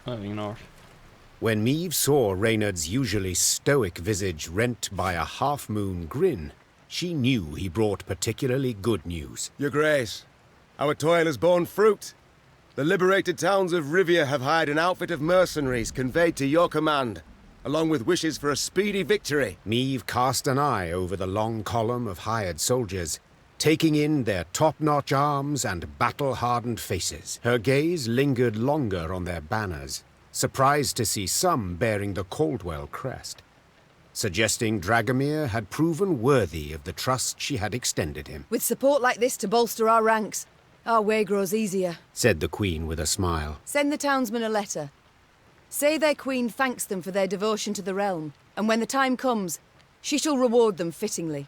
[SPEAKER 1] Moving north.
[SPEAKER 6] When Meve saw Reynard's usually stoic visage rent by a half-moon grin, she knew he brought particularly good news.
[SPEAKER 9] Your Grace, our toil has borne fruit. The liberated towns of Rivia have hired an outfit of mercenaries conveyed to your command, along with wishes for a speedy victory.
[SPEAKER 6] Meve cast an eye over the long column of hired soldiers, taking in their top-notch arms and battle-hardened faces. Her gaze lingered longer on their banners, surprised to see some bearing the Caldwell crest, suggesting Dragomir had proven worthy of the trust she had extended him.
[SPEAKER 5] With support like this to bolster our ranks, our way grows easier,
[SPEAKER 6] said the Queen with a smile.
[SPEAKER 5] Send the townsmen a letter. Say their queen thanks them for their devotion to the realm, and when the time comes, she shall reward them fittingly.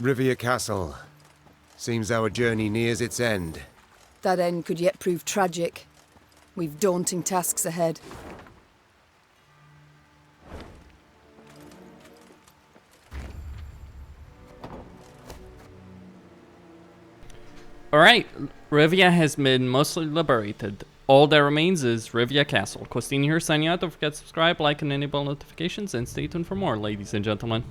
[SPEAKER 9] Rivia Castle. Seems our journey nears its end.
[SPEAKER 5] That end could yet prove tragic. We've daunting tasks ahead.
[SPEAKER 1] Alright, Rivia has been mostly liberated. All that remains is Rivia Castle. Costin here signing out. Don't forget to subscribe, like, and enable notifications, and stay tuned for more, ladies and gentlemen.